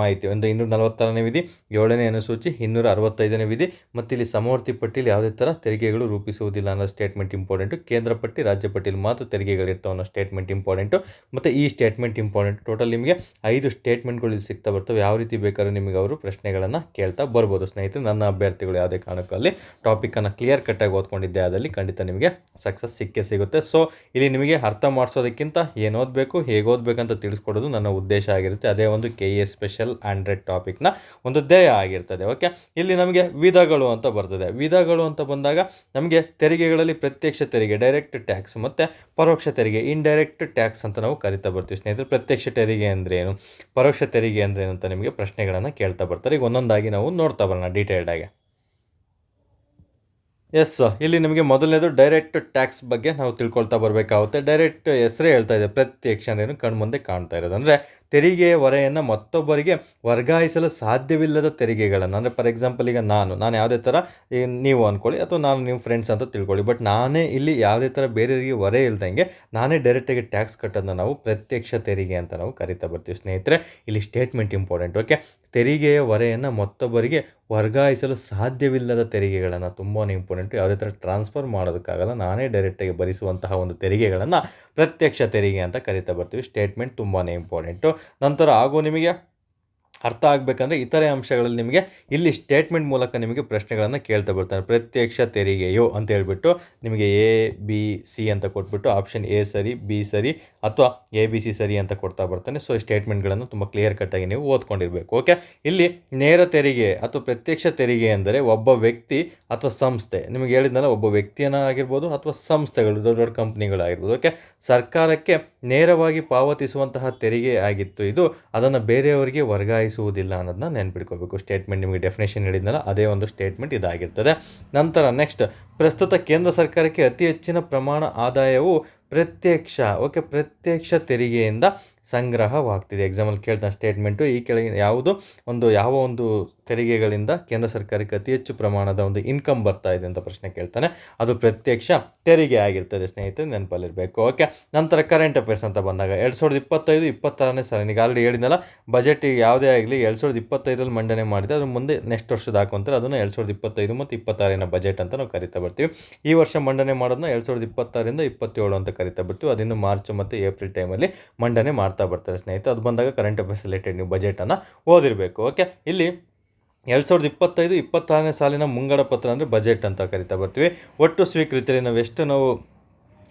ಮಾಹಿತಿ, ಒಂದು 246ನೇ ವಿಧಿ, 7ನೇ ಅನುಸೂಚಿ, 265ನೇ ವಿಧಿ ಮತ್ತು ಇಲ್ಲಿ ಸಮವರ್ತಿ ಪಟ್ಟಿಯಲ್ಲಿ ಯಾವುದೇ ಥರ ತೆರಿಗೆಗಳು ರೂಪಿಸುವುದಿಲ್ಲ ಅನ್ನೋ ಸ್ಟೇಟ್ಮೆಂಟ್ ಇಂಪಾರ್ಟೆಂಟು. ಕೇಂದ್ರ ಪಟ್ಟಿ, ರಾಜ್ಯ ಪಟ್ಟಿಯಲ್ಲಿ ಮಾತ್ರ ತೆರಿಗೆಗಳಿರ್ತಾವೆ ಅನ್ನೋ ಸ್ಟೇಟ್ಮೆಂಟ್ ಇಂಪಾರ್ಟೆಂಟು. ಮತ್ತು ಈ ಸ್ಟೇಟ್ಮೆಂಟ್ ಇಂಪಾರ್ಟೆಂಟ್. ಟೋಟಲ್ ನಿಮಗೆ 5 ಸ್ಟೇಟ್ಮೆಂಟ್ಗಳು ಇಲ್ಲಿ ಸಿಗ್ತಾ ಬರ್ತವೆ. ಯಾವ ರೀತಿ ಬೇಕಾದ್ರೂ ನಿಮಗೆ ಅವರು ಪ್ರಶ್ನೆಗಳನ್ನು ಕೇಳ್ತಾ ಬರ್ಬೋದು ಸ್ನೇಹಿತರೆ. ನನ್ನ ಅಭ್ಯರ್ಥಿಗಳು ಯಾವುದೇ ಕಾರಣಕ್ಕಲ್ಲಿ ಟಾಪಿಕನ್ನು ಕ್ಲಿಯರ್ ಕಟ್ಟಾಗಿ ಓದ್ಕೊಂಡಿದ್ದೆ ಆದಲ್ಲಿ ಖಂಡಿತ ನಿಮಗೆ ಸಕ್ಸಸ್ ಸಿಗುತ್ತೆ. ಸೊ ಇಲ್ಲಿ ನಿಮಗೆ ಅರ್ಥ ಮಾಡಿಸೋದಕ್ಕಿಂತ ಏನು ಓದಬೇಕು, ಹೇಗೆ ಓದಬೇಕಂತ ತಿಳಿಸ್ಕೊಡೋದು ನನ್ನ ಉದ್ದೇಶ ಆಗಿರುತ್ತೆ. ಅದೇ ಒಂದು KE ಸ್ಪೆಷಲ್ 100 ಟಾಪಿಕ್ನ ಒಂದು ಧ್ಯೇಯ ಆಗಿರ್ತದೆ. ಓಕೆ, ಇಲ್ಲಿ ನಮಗೆ ವಿಧಗಳು ಅಂತ ಬರ್ತದೆ. ವಿಧಗಳು ಅಂತ ಬಂದಾಗ ನಮಗೆ ತೆರಿಗೆಗಳಲ್ಲಿ ಪ್ರತ್ಯಕ್ಷ ತೆರಿಗೆ, ಡೈರೆಕ್ಟ್ ಟ್ಯಾಕ್ಸ್ ಮತ್ತು ಪರೋಕ್ಷ ತೆರಿಗೆ, ಇಂಡೈರೆಕ್ಟ್ ಟ್ಯಾಕ್ಸ್ ಅಂತ ನಾವು ಕರಿತಾ ಬರ್ತೀವಿ ಸ್ನೇಹಿತರೆ. ಪ್ರತ್ಯಕ್ಷ ತೆರಿಗೆ ಅಂದ್ರೇನು, ಪರೋಕ್ಷ ತೆರಿಗೆ ಅಂದ್ರೇನು ಅಂತ ನಿಮಗೆ ಪ್ರಶ್ನೆಗಳನ್ನು ಕೇಳ್ತಾ ಬರ್ತಾರೆ. ಈಗ ಒಂದೊಂದಾಗಿ ನಾವು ನೋಡ್ತಾ ಬರೋಣ ಡೀಟೇಲ್ಡಾಗಿ. ಎಸ್, ಇಲ್ಲಿ ನಿಮಗೆ ಮೊದಲನೇದು ಡೈರೆಕ್ಟ್ ಟ್ಯಾಕ್ಸ್ ಬಗ್ಗೆ ನಾವು ತಿಳ್ಕೊಳ್ತಾ ಬರಬೇಕಾಗುತ್ತೆ. ಡೈರೆಕ್ಟ್ ಹೆಸರೇ ಹೇಳ್ತಾ ಇದೆ, ಪ್ರತ್ಯಕ್ಷ ಅಂದ್ರೇನು ಕಣ್ಮುಂದೆ ಕಾಣ್ತಾ ಇರೋದು. ಅಂದರೆ ತೆರಿಗೆಯ ಹೊರೆಯನ್ನು ಮತ್ತೊಬ್ಬರಿಗೆ ವರ್ಗಾಯಿಸಲು ಸಾಧ್ಯವಿಲ್ಲದ ತೆರಿಗೆಗಳನ್ನು, ಅಂದರೆ ಫಾರ್ ಎಕ್ಸಾಂಪಲ್ ಈಗ ನಾನು ಯಾವುದೇ ಥರ ನೀವು ಅಂದ್ಕೊಳ್ಳಿ, ಅಥವಾ ನಾನು ನಿಮ್ಮ ಫ್ರೆಂಡ್ಸ್ ಅಂತ ತಿಳ್ಕೊಳ್ಳಿ, ಬಟ್ ನಾನೇ ಇಲ್ಲಿ ಯಾವುದೇ ಥರ ಬೇರೆಯವರಿಗೆ ಹೊರೆ ಇಲ್ದಂಗೆ ನಾನೇ ಡೈರೆಕ್ಟಾಗಿ ಟ್ಯಾಕ್ಸ್ ಕಟ್ಟೋದನ್ನ ನಾವು ಪ್ರತ್ಯಕ್ಷ ತೆರಿಗೆ ಅಂತ ನಾವು ಕರಿತಾ ಬರ್ತೀವಿ ಸ್ನೇಹಿತರೆ. ಇಲ್ಲಿ ಸ್ಟೇಟ್ಮೆಂಟ್ ಇಂಪಾರ್ಟೆಂಟ್. ಓಕೆ, ತೆರಿಗೆಯ ಹೊರೆಯನ್ನು ಮತ್ತೊಬ್ಬರಿಗೆ ವರ್ಗಾಯಿಸಲು ಸಾಧ್ಯವಿಲ್ಲದ ತೆರಿಗೆಗಳನ್ನು, ತುಂಬಾ ಇಂಪಾರ್ಟೆಂಟು. ಯಾವುದೇ ಥರ ಟ್ರಾನ್ಸ್ಫರ್ ಮಾಡೋದಕ್ಕಾಗಲ್ಲ, ನಾನೇ ಡೈರೆಕ್ಟಾಗಿ ಭರಿಸುವಂತಹ ಒಂದು ತೆರಿಗೆಗಳನ್ನು ಪ್ರತ್ಯಕ್ಷ ತೆರಿಗೆ ಅಂತ ಕರಿತಾ ಬರ್ತೀವಿ. ಸ್ಟೇಟ್ಮೆಂಟ್ ತುಂಬಾ ಇಂಪಾರ್ಟೆಂಟು. ನಂತರ ಹಾಗೂ ನಿಮಗೆ ಅರ್ಥ ಆಗಬೇಕಂದ್ರೆ ಇತರೆ ಅಂಶಗಳಲ್ಲಿ ನಿಮಗೆ ಇಲ್ಲಿ ಸ್ಟೇಟ್ಮೆಂಟ್ ಮೂಲಕ ನಿಮಗೆ ಪ್ರಶ್ನೆಗಳನ್ನು ಕೇಳ್ತಾ ಬರ್ತಾರೆ. ಪ್ರತ್ಯಕ್ಷ ತೆರಿಗೆಯೋ ಅಂತ ಹೇಳ್ಬಿಟ್ಟು ನಿಮಗೆ ABC ಅಂತ ಕೊಟ್ಬಿಟ್ಟು ಆಪ್ಷನ್ A ಸರಿ, B ಸರಿ ಅಥವಾ ABC ಸರಿ ಅಂತ ಕೊಡ್ತಾ ಬರ್ತಾನೆ. ಸೊ ಈ ಸ್ಟೇಟ್ಮೆಂಟ್ಗಳನ್ನು ತುಂಬ ಕ್ಲಿಯರ್ ಕಟ್ಟಾಗಿ ನೀವು ಓದ್ಕೊಂಡಿರಬೇಕು. ಓಕೆ, ಇಲ್ಲಿ ನೇರ ತೆರಿಗೆ ಅಥವಾ ಪ್ರತ್ಯಕ್ಷ ತೆರಿಗೆ ಅಂದರೆ ಒಬ್ಬ ವ್ಯಕ್ತಿ ಅಥವಾ ಸಂಸ್ಥೆ, ನಿಮಗೆ ಹೇಳಿದ್ನಲ್ಲ, ಒಬ್ಬ ವ್ಯಕ್ತಿಯನ್ನು ಆಗಿರ್ಬೋದು ಅಥವಾ ಸಂಸ್ಥೆಗಳು, ದೊಡ್ಡ ದೊಡ್ಡ ಕಂಪ್ನಿಗಳಾಗಿರ್ಬೋದು, ಓಕೆ, ಸರ್ಕಾರಕ್ಕೆ ನೇರವಾಗಿ ಪಾವತಿಸುವಂತಹ ತೆರಿಗೆ ಆಗಿತ್ತು ಇದು, ಅದನ್ನು ಬೇರೆಯವರಿಗೆ ವರ್ಗಾಯಿಸುವುದಿಲ್ಲ ಅನ್ನೋದನ್ನ ನೆನ್ಪಿಟ್ಕೋಬೇಕು. ಸ್ಟೇಟ್ಮೆಂಟ್ ನಿಮಗೆ ಡೆಫಿನೇಷನ್ ಹೇಳಿದ್ನಲ್ಲ, ಅದೇ ಒಂದು ಸ್ಟೇಟ್ಮೆಂಟ್ ಇದಾಗಿರ್ತದೆ. ನಂತರ ನೆಕ್ಸ್ಟ್, ಪ್ರಸ್ತುತ ಕೇಂದ್ರ ಸರ್ಕಾರಕ್ಕೆ ಅತಿ ಹೆಚ್ಚಿನ ಪ್ರಮಾಣ ಆದಾಯವು ಪ್ರತ್ಯಕ್ಷ ತೆರಿಗೆಯಿಂದ ಸಂಗ್ರಹವಾಗ್ತಿದೆ. ಎಕ್ಸಾಂಪಲ್ ಕೇಳ್ತಾನೆ ಸ್ಟೇಟ್ಮೆಂಟು, ಈ ಕೆಳಗಿನ ಯಾವ ಒಂದು ತೆರಿಗೆಗಳಿಂದ ಕೇಂದ್ರ ಸರ್ಕಾರಕ್ಕೆ ಅತಿ ಹೆಚ್ಚು ಪ್ರಮಾಣದ ಒಂದು ಇನ್ಕಮ್ ಬರ್ತಾ ಇದೆ ಅಂತ ಪ್ರಶ್ನೆ ಕೇಳ್ತಾನೆ, ಅದು ಪ್ರತ್ಯಕ್ಷ ತೆರಿಗೆ ಆಗಿರ್ತದೆ ಸ್ನೇಹಿತರೆ, ನೆನಪಲ್ಲಿರಬೇಕು. ಓಕೆ, ನಂತರ ಕರೆಂಟ್ ಅಫೇರ್ಸ್ ಅಂತ ಬಂದಾಗ 2025-26ನೇ ಸಾಲಿನ, ಈಗ ಆಲ್ರೆಡಿ ಹೇಳಿದ್ನಲ್ಲ, ಬಜೆಟ್ ಯಾವುದೇ ಆಗಲಿ 2025ರಲ್ಲಿ ಮಂಡನೆ ಮಾಡಿದೆ, ಅದ್ರ ಮುಂದೆ ನೆಕ್ಸ್ಟ್ ವರ್ಷದ ಹಾಕೊಂತಾರೆ, ಅದನ್ನು 2025 ಮತ್ತು 26ನ ಬಜೆಟ್ ಅಂತ ನಾವು ಕರಿತಾ ಬರ್ತೀವಿ. ಈ ವರ್ಷ ಮಂಡನೆ ಮಾಡೋದನ್ನ 2026ರಿಂದ 27 ಅಂತ ಕರಿತಾ ಬರ್ತೀವಿ. ಅದಿನ್ನು ಮಾರ್ಚ್ ಮತ್ತು ಏಪ್ರಿಲ್ ಟೈಮಲ್ಲಿ ಮಂಡನೆ ಮಾಡ್ತಾ ಬರ್ತಾರೆ ಸ್ನೇಹಿತರೆ. ಅದು ಬಂದಾಗ ಕರೆಂಟ್ ಅಫೇರ್ಸ್ ರಿಲೇಟೆಡ್ ನೀವು ಬಜೆಟನ್ನು ಓದಿರಬೇಕು. ಓಕೆ, ಇಲ್ಲಿ 2025-26ನೇ ಸಾಲಿನ ಮುಂಗಡ ಪತ್ರ ಅಂದರೆ ಬಜೆಟ್ ಅಂತ ಕರಿತಾ ಬರ್ತೀವಿ. ಒಟ್ಟು ಸ್ವೀಕೃತಿಯಲ್ಲಿ ನಾವು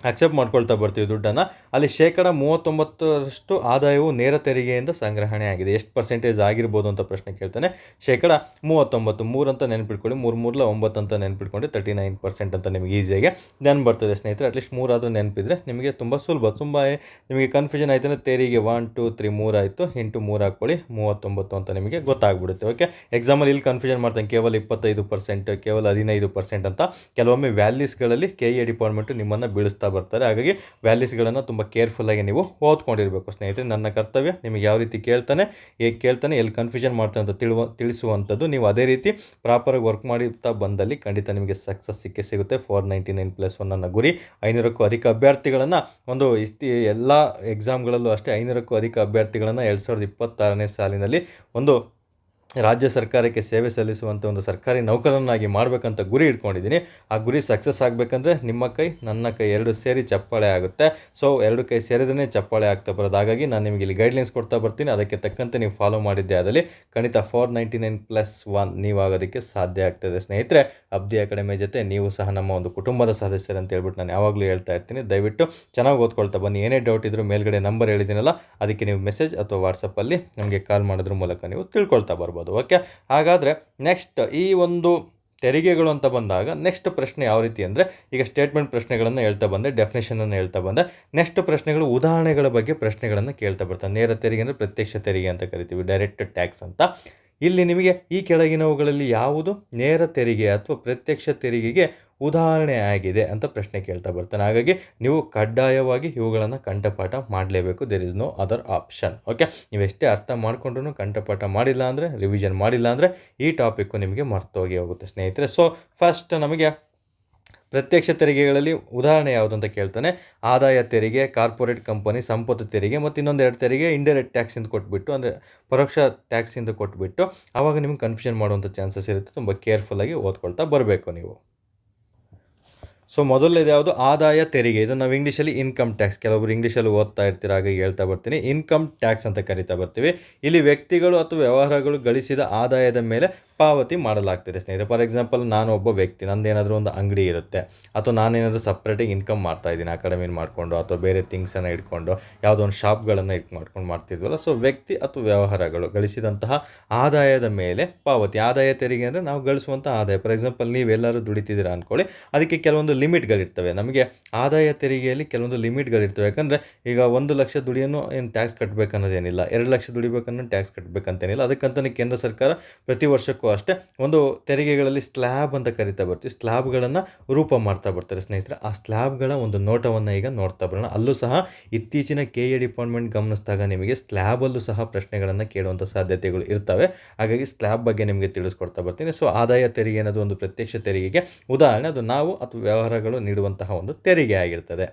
ಅಕ್ಸೆಪ್ಟ್ ಮಾಡ್ಕೊಳ್ತಾ ಬರ್ತೀವಿ ದುಡ್ಡನ್ನು, ಅಲ್ಲಿ 39% ಆದಾಯವು ನೇರ ತೆರಿಗೆಯಿಂದ ಸಂಗ್ರಹಣೆ ಆಗಿದೆ. ಎಷ್ಟು ಪರ್ಸೆಂಟೇಜ್ ಆಗಿರ್ಬೋದು ಅಂತ ಪ್ರಶ್ನೆ ಕೇಳ್ತಾನೆ. 39%, 3 ಅಂತ ನೆನ್ಪಿಟ್ಕೊಳ್ಳಿ, 3 ಅಂತ ನೆನ್ಪಿಟ್ಕೊಂಡ್ರೆ 39% ಅಂತ ನಿಮಗೆ ಈಸಿಯಾಗಿ ನೆನ್ಪು ಬರ್ತದೆ ಸ್ನೇಹಿತರೆ. ಅಟ್ಲೀಸ್ಟ್ 3 ಆದರೂ ನೆನಪಿದ್ರೆ ನಿಮಗೆ ತುಂಬ ಸುಲಭ. ನಿಮಗೆ ಕನ್ಫ್ಯೂಷನ್ ಆಯ್ತಾನೆ, ತೆರಿಗೆ 1 2 3 3 ಆಯಿತು, ಇಂಟು 3 ಹಾಕ್ಕೊಳ್ಳಿ, 39 ಅಂತ ನಿಮಗೆ ಗೊತ್ತಾಗ್ಬಿಡುತ್ತೆ. ಓಕೆ, ಎಕ್ಸಾಮಲ್ಲಿ ಇಲ್ಲಿ ಕನ್ಫ್ಯೂಷನ್ ಮಾಡ್ತಾನೆ, ಕೇವಲ 25%, ಕೇವಲ 15% ಅಂತ. ಕೆಲವೊಮ್ಮೆ ವ್ಯಾಲ್ಯೂಸ್ಗಳಲ್ಲಿ KE ಡಿಪಾರ್ಟ್ಮೆಂಟು ನಿಮ್ಮನ್ನು ಬೀಳಿಸ್ತಾ ಬರ್ತಾರೆ. ಹಾಗಾಗಿ ವ್ಯಾಲ್ಯೂಸ್ಗಳನ್ನು ತುಂಬ ಕೇರ್ಫುಲ್ಲಾಗಿ ನೀವು ಓದ್ಕೊಂಡಿರಬೇಕು ಸ್ನೇಹಿತರೆ. ನನ್ನ ಕರ್ತವ್ಯ ನಿಮಗೆ ಯಾವ ರೀತಿ ಕೇಳ್ತಾನೆ, ಹೇಗೆ ಕೇಳ್ತಾನೆ, ಎಲ್ಲಿ ಕನ್ಫ್ಯೂಷನ್ ಮಾಡ್ತಾನೆ ಅಂತ ತಿಳಿಸುವಂಥದ್ದು. ನೀವು ಅದೇ ರೀತಿ ಪ್ರಾಪರಾಗಿ ವರ್ಕ್ ಮಾಡುತ್ತಾ ಬಂದಲ್ಲಿ ಖಂಡಿತ ನಿಮಗೆ ಸಕ್ಸಸ್ ಸಿಗುತ್ತೆ. 499+1 ಅನ್ನೋ ಗುರಿ. 500ಕ್ಕೂ ಅಧಿಕ ಅಭ್ಯರ್ಥಿಗಳನ್ನು ಎಲ್ಲ ಎಕ್ಸಾಮ್ಗಳಲ್ಲೂ ಅಷ್ಟೇ 500ಕ್ಕೂ ಅಧಿಕ ಅಭ್ಯರ್ಥಿಗಳನ್ನು 2026ನೇ ಸಾಲಿನಲ್ಲಿ ಒಂದು ರಾಜ್ಯ ಸರ್ಕಾರಕ್ಕೆ ಸೇವೆ ಸಲ್ಲಿಸುವಂಥ ಒಂದು ಸರ್ಕಾರಿ ನೌಕರನಾಗಿ ಮಾಡಬೇಕಂತ ಗುರಿ ಇಟ್ಕೊಂಡಿದ್ದೀನಿ. ಆ ಗುರಿ ಸಕ್ಸಸ್ ಆಗಬೇಕಂದ್ರೆ ನಿಮ್ಮ ಕೈ ನನ್ನ ಕೈ 2 ಸೇರಿ ಚಪ್ಪಾಳೆ ಆಗುತ್ತೆ. ಸೊ 2 ಕೈ ಸೇರಿದ್ರೆ ಚಪ್ಪಾಳೆ ಆಗ್ತಾ ಬರೋದು. ಹಾಗಾಗಿ ನಾನು ನಿಮಗೆ ಇಲ್ಲಿ ಗೈಡ್ಲೈನ್ಸ್ ಕೊಡ್ತಾ ಬರ್ತೀನಿ, ಅದಕ್ಕೆ ತಕ್ಕಂತೆ ನೀವು ಫಾಲೋ ಮಾಡಿದ್ದೆ ಆದಲ್ಲಿ ಖಂಡಿತ 499+1 ನೀವು ಆಗೋದಕ್ಕೆ ಸಾಧ್ಯ ಆಗ್ತದೆ ಸ್ನೇಹಿತರೆ. ಅಬ್ದಿ ಅಕಾಡೆಮಿ ಜೊತೆ ನೀವು ಸಹ ನಮ್ಮ ಒಂದು ಕುಟುಂಬದ ಸದಸ್ಯರು ಅಂತ ಹೇಳ್ಬಿಟ್ಟು ನಾನು ಯಾವಾಗಲೂ ಹೇಳ್ತಾ ಇರ್ತೀನಿ. ದಯವಿಟ್ಟು ಚೆನ್ನಾಗಿ ಓದ್ಕೊಳ್ತಾ ಬನ್ನಿ. ಏನೇ ಡೌಟ್ ಇದ್ರೂ ಮೇಲ್ಗಡೆ ನಂಬರ್ ಹೇಳಿದ್ದೀನಲ್ಲ, ಅದಕ್ಕೆ ನೀವು ಮೆಸೇಜ್ ಅಥವಾ ವಾಟ್ಸಪ್ಪಲ್ಲಿ ನಮಗೆ ಕಾಲ್ ಮಾಡೋದ್ರ ಮೂಲಕ ನೀವು ತಿಳ್ಕೊಳ್ತಾ ಬರ್ಬೋದು. ಓಕೆ, ಹಾಗಾದರೆ ನೆಕ್ಸ್ಟ್ ಈ ಒಂದು ತೆರಿಗೆಗಳು ಅಂತ ಬಂದಾಗ ನೆಕ್ಸ್ಟ್ ಪ್ರಶ್ನೆ ಯಾವ ರೀತಿ ಅಂದರೆ, ಈಗ ಸ್ಟೇಟ್ಮೆಂಟ್ ಪ್ರಶ್ನೆಗಳನ್ನು ಹೇಳ್ತಾ ಬಂದೆ, ಡೆಫಿನೇಷನನ್ನು ಹೇಳ್ತಾ ಬಂದೆ. ನೆಕ್ಸ್ಟ್ ಪ್ರಶ್ನೆಗಳು ಉದಾಹರಣೆಗಳ ಬಗ್ಗೆ ಪ್ರಶ್ನೆಗಳನ್ನು ಕೇಳ್ತಾ ಬರ್ತಾರೆ. ನೇರ ತೆರಿಗೆ ಅಂದರೆ ಪ್ರತ್ಯಕ್ಷ ತೆರಿಗೆ ಅಂತ ಕರಿತೀವಿ, ಡೈರೆಕ್ಟ್ ಟ್ಯಾಕ್ಸ್ ಅಂತ. ಇಲ್ಲಿ ನಿಮಗೆ ಈ ಕೆಳಗಿನವುಗಳಲ್ಲಿ ಯಾವುದು ನೇರ ತೆರಿಗೆ ಅಥವಾ ಪ್ರತ್ಯಕ್ಷ ತೆರಿಗೆಗೆ ಉದಾಹರಣೆ ಆಗಿದೆ ಅಂತ ಪ್ರಶ್ನೆ ಕೇಳ್ತಾ ಬರ್ತಾನೆ. ಹಾಗಾಗಿ ನೀವು ಕಡ್ಡಾಯವಾಗಿ ಇವುಗಳನ್ನು ಕಂಠಪಾಠ ಮಾಡಲೇಬೇಕು. There is no other option. Okay, ನೀವೆಷ್ಟೇ ಅರ್ಥ ಮಾಡ್ಕೊಂಡ್ರೂ ಕಂಠಪಾಠ ಮಾಡಿಲ್ಲ ಅಂದರೆ, ರಿವಿಷನ್ ಮಾಡಿಲ್ಲ ಅಂದರೆ ಈ ಟಾಪಿಕ್ಕು ನಿಮಗೆ ಮರ್ತೋಗಿ ಹೋಗುತ್ತೆ ಸ್ನೇಹಿತರೆ. ಸೊ ಫಸ್ಟ್ ನಮಗೆ ಪ್ರತ್ಯಕ್ಷ ತೆರಿಗೆಗಳಲ್ಲಿ ಉದಾಹರಣೆ ಯಾವುದು ಅಂತ ಕೇಳ್ತಾನೆ. ಆದಾಯ ತೆರಿಗೆ, ಕಾರ್ಪೊರೇಟ್ ಕಂಪನಿ, ಸಂಪತ್ತು ತೆರಿಗೆ ಮತ್ತು ಇನ್ನೊಂದು 2 ತೆರಿಗೆ ಇಂಡೈರೆಕ್ಟ್ ಟ್ಯಾಕ್ಸಿಂದ ಕೊಟ್ಬಿಟ್ಟು, ಅಂದರೆ ಪರೋಕ್ಷ ಟ್ಯಾಕ್ಸಿಂದ ಕೊಟ್ಬಿಟ್ಟು, ಆವಾಗ ನಿಮ್ಗೆ ಕನ್ಫ್ಯೂಷನ್ ಮಾಡುವಂಥ ಚಾನ್ಸಸ್ ಇರುತ್ತೆ. ತುಂಬ ಕೇರ್ಫುಲ್ಲಾಗಿ ಓದ್ಕೊಳ್ತಾ ಬರಬೇಕು ನೀವು. ಸೊ ಮೊದಲನೇದು ಯಾವುದು? ಆದಾಯ ತೆರಿಗೆ. ಇದು ನಾವು ಇಂಗ್ಲೀಷಲ್ಲಿ ಇನ್ಕಮ್ ಟ್ಯಾಕ್ಸ್, ಕೆಲವೊಬ್ರು ಇಂಗ್ಲೀಷಲ್ಲಿ ಓದ್ತಾ ಇರ್ತೀರ, ಹಾಗಾಗಿ ಹೇಳ್ತಾ ಬರ್ತೀನಿ. ಇನ್ಕಮ್ ಟ್ಯಾಕ್ಸ್ ಅಂತ ಕರಿತಾ ಬರ್ತೀವಿ. ಇಲ್ಲಿ ವ್ಯಕ್ತಿಗಳು ಅಥವಾ ವ್ಯವಹಾರಗಳು ಗಳಿಸಿದ ಆದಾಯದ ಮೇಲೆ ಪಾವತಿ ಮಾಡಲಾಗ್ತಿದೆ ಸ್ನೇಹಿತರೆ. ಫಾರ್ ಎಕ್ಸಾಂಪಲ್, ನಾನು ಒಬ್ಬ ವ್ಯಕ್ತಿ, ನಂದೇನಾದರೂ ಒಂದು ಅಂಗಡಿ ಇರುತ್ತೆ, ಅಥವಾ ನಾನೇನಾದರೂ ಸಪ್ರೇಟಾಗಿ ಇನ್ಕಮ್ ಮಾಡ್ತಾಯಿದ್ದೀನಿ ಅಕಾಡೆಮಿನ ಮಾಡಿಕೊಂಡು, ಅಥವಾ ಬೇರೆ ಥಿಂಗ್ಸನ್ನು ಇಟ್ಕೊಂಡು ಯಾವುದೋ ಒಂದು ಶಾಪ್ಗಳನ್ನು ಮಾಡ್ಕೊಂಡು ಮಾಡ್ತಿದ್ವಲ್ಲ. ಸೊ ವ್ಯಕ್ತಿ ಅಥವಾ ವ್ಯವಹಾರಗಳು ಗಳಿಸಿದಂತಹ ಆದಾಯದ ಮೇಲೆ ಪಾವತಿ. ಆದಾಯ ತೆರಿಗೆ ಅಂದರೆ ನಾವು ಗಳಿಸುವಂಥ ಆದಾಯ. ಫಾರ್ ಎಕ್ಸಾಂಪಲ್, ನೀವೆಲ್ಲರೂ ದುಡಿತಿದ್ದೀರಾ ಅಂದ್ಕೊಳ್ಳಿ, ಅದಕ್ಕೆ ಕೆಲವೊಂದು ಲಿಮಿಟ್ಗಳಿರ್ತವೆ. ನಮಗೆ ಆದಾಯ ತೆರಿಗೆಯಲ್ಲಿ ಕೆಲವೊಂದು ಲಿಮಿಟ್ಗಳಿರ್ತವೆ. ಯಾಕಂದರೆ ಈಗ 1,00,000 ದುಡಿಯೋನು ಏನು ಟ್ಯಾಕ್ಸ್ ಕಟ್ಟಬೇಕನ್ನೋದೇನಿಲ್ಲ, 2,00,000 ದುಡಿಬೇಕನ್ನೋ ಟ್ಯಾಕ್ಸ್ ಕಟ್ಟಬೇಕಂತೇನಿಲ್ಲ. ಅದಕ್ಕಂತಲೇ ಕೇಂದ್ರ ಸರ್ಕಾರ ಪ್ರತಿ ವರ್ಷಕ್ಕೂ ಅಷ್ಟೇ ಒಂದು ತೆರಿಗೆಗಳಲ್ಲಿ ಸ್ಲ್ಯಾಬ್ ಅಂತ ಕರಿತಾ ಬರ್ತೀವಿ, ಸ್ಲ್ಯಾಬ್ಗಳನ್ನು ರೂಪ ಮಾಡ್ತಾ ಬರ್ತಾರೆ ಸ್ನೇಹಿತರೆ. ಆ ಸ್ಲ್ಯಾಬ್ಗಳ ಒಂದು ನೋಟವನ್ನು ಈಗ ನೋಡ್ತಾ ಬರೋಣ. ಅಲ್ಲೂ ಸಹ ಇತ್ತೀಚಿನ KA ಡಿಪಾರ್ಟ್ಮೆಂಟ್ ಗಮನಿಸಿದಾಗ ನಿಮಗೆ ಸ್ಲ್ಯಾಬಲ್ಲೂ ಸಹ ಪ್ರಶ್ನೆಗಳನ್ನು ಕೇಳುವಂಥ ಸಾಧ್ಯತೆಗಳು ಇರ್ತವೆ. ಹಾಗಾಗಿ ಸ್ಲ್ಯಾಬ್ ಬಗ್ಗೆ ನಿಮಗೆ ತಿಳಿಸ್ಕೊಡ್ತಾ ಬರ್ತೀನಿ. ಸೊ ಆದಾಯ ತೆರಿಗೆ ಅನ್ನೋದು ಒಂದು ಪ್ರತ್ಯಕ್ಷ ತೆರಿಗೆಗೆ ಉದಾಹರಣೆ. ಅದು ನಾವು ಅಥವಾ ವ್ಯವಹಾರಗಳು ನೀಡುವಂತಹ ಒಂದು ತೆರಿಗೆ ಆಗಿರ್ತದೆ.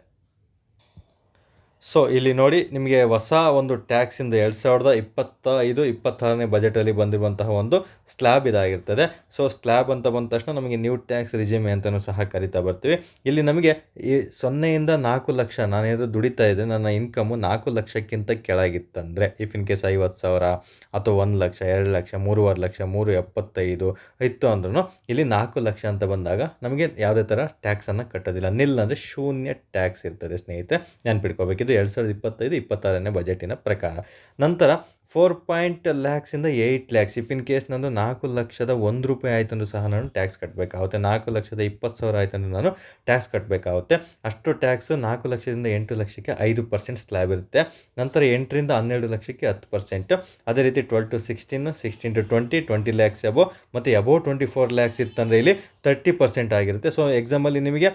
ಸೊ ಇಲ್ಲಿ ನೋಡಿ, ನಿಮಗೆ ಹೊಸ ಒಂದು ಟ್ಯಾಕ್ಸಿಂದ 2025-26ನೇ ಬಜೆಟಲ್ಲಿ ಬಂದಿರುವಂತಹ ಒಂದು ಸ್ಲ್ಯಾಬ್ ಇದಾಗಿರ್ತದೆ. ಸೊ ಸ್ಲ್ಯಾಬ್ ಅಂತ ಬಂದ ತಕ್ಷಣ ನಮಗೆ ನ್ಯೂ ಟ್ಯಾಕ್ಸ್ ರಿಜಿಮೆ ಅಂತಲೂ ಸಹ ಕರಿತಾ ಬರ್ತೀವಿ. ಇಲ್ಲಿ ನಮಗೆ ಈ 0ಯಿಂದ 4 ಲಕ್ಷ ನಾನೇನಾದರೂ ದುಡಿತಾ ಇದ್ದರೆ, ನನ್ನ ಇನ್ಕಮು 4 ಲಕ್ಷಕ್ಕಿಂತ ಕೆಳಗಿತ್ತಂದರೆ, ಇಫ್ ಇನ್ ಕೇಸ್ 50,000 ಅಥವಾ 1 ಲಕ್ಷ, 2 ಲಕ್ಷ, 3.5 ಲಕ್ಷ, 3.75 ಇತ್ತು ಅಂದ್ರೂ ಇಲ್ಲಿ 4 ಲಕ್ಷ ಅಂತ ಬಂದಾಗ ನಮಗೆ ಯಾವುದೇ ಥರ ಟ್ಯಾಕ್ಸನ್ನು ಕಟ್ಟೋದಿಲ್ಲ. ನಿಲ್ ಅಂದರೆ ಶೂನ್ಯ ಟ್ಯಾಕ್ಸ್ ಇರ್ತದೆ ಸ್ನೇಹಿತರೆ, ನೆನ್ಪಿಟ್ಕೋಬೇಕು. 2025-26ನೇ ಬಜೆಟಿನ ಪ್ರಕಾರ. ನಂತರ 4 ಲ್ಯಾಕ್ಸಿಂದ 8 ಲ್ಯಾಕ್ಸ್, ಇಫ್ ಇನ್ ಕೇಸ್ ನಂದು 4,01,000 ಆಯಿತು ಅಂದರೂ ಸಹ ನಾನು ಟ್ಯಾಕ್ಸ್ ಕಟ್ಟಬೇಕಾಗುತ್ತೆ. 4,20,000 ಆಯಿತು ಅಂದರೆ ನಾನು ಟ್ಯಾಕ್ಸ್ ಕಟ್ಟಬೇಕಾಗುತ್ತೆ. ಅಷ್ಟು ಟ್ಯಾಕ್ಸ್ 4 ಲಕ್ಷದಿಂದ 8 ಲಕ್ಷಕ್ಕೆ 5% ಸ್ಲ್ಯಾಬ್ ಇರುತ್ತೆ. ನಂತರ 8ರಿಂದ 12 ಲಕ್ಷಕ್ಕೆ 10%. ಅದೇ ರೀತಿ 12-16, 16-20, 20 ಲ್ಯಾಕ್ಸ್ ಅಬೋ ಮತ್ತು ಅಬೋ 24 ಲ್ಯಾಕ್ಸ್ ಇತ್ತಂದರೆ ಇಲ್ಲಿ 30% ಆಗಿರುತ್ತೆ. ಸೊ ಎಕ್ಸಾಮಲ್ಲಿ ನಿಮಗೆ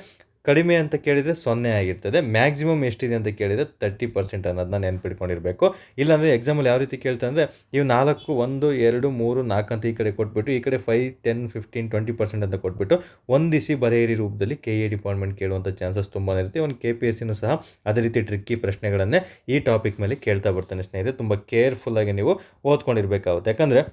ಕಡಿಮೆ ಅಂತ ಕೇಳಿದರೆ 0 ಆಗಿರ್ತದೆ, ಮ್ಯಾಕ್ಸಿಮಮ್ ಎಷ್ಟಿದೆ ಅಂತ ಕೇಳಿದರೆ 30% ಅನ್ನೋದನ್ನ ನೆನ್ಪಿಟ್ಕೊಂಡಿರಬೇಕು. ಇಲ್ಲಾಂದರೆ ಎಕ್ಸಾಮಲ್ಲಿ ಯಾವ ರೀತಿ ಕೇಳ್ತಾರೆ ಅಂದರೆ, ಇವು 4, 1, 2, 3, 4 ಅಂತ ಈ ಕಡೆ ಕೊಟ್ಬಿಟ್ಟು ಈ ಕಡೆ 5, 10, 15, 20% ಅಂತ ಕೊಟ್ಬಿಟ್ಟು ಹೊಂದಿಸಿ ಬರೆಯಿರಿ ರೂಪದಲ್ಲಿ KA ಡಿಪಾರ್ಟ್ಮೆಂಟ್ ಕೇಳುವಂಥ ಚಾನ್ಸಸ್ ತುಂಬಾ ಇರುತ್ತೆ. ಒಂದು KPSCನೂ ಸಹ ಅದೇ ರೀತಿ ಟ್ರಿಕ್ಕಿ ಪ್ರಶ್ನೆಗಳನ್ನೇ ಈ ಟಾಪಿಕ್ ಮೇಲೆ ಕೇಳ್ತಾ ಬರ್ತಾನೆ ಸ್ನೇಹಿತರೆ. ತುಂಬ ಕೇರ್ಫುಲ್ಲಾಗಿ ನೀವು ಓದ್ಕೊಂಡಿರಬೇಕಾಗುತ್ತೆ. ಯಾಕಂದರೆ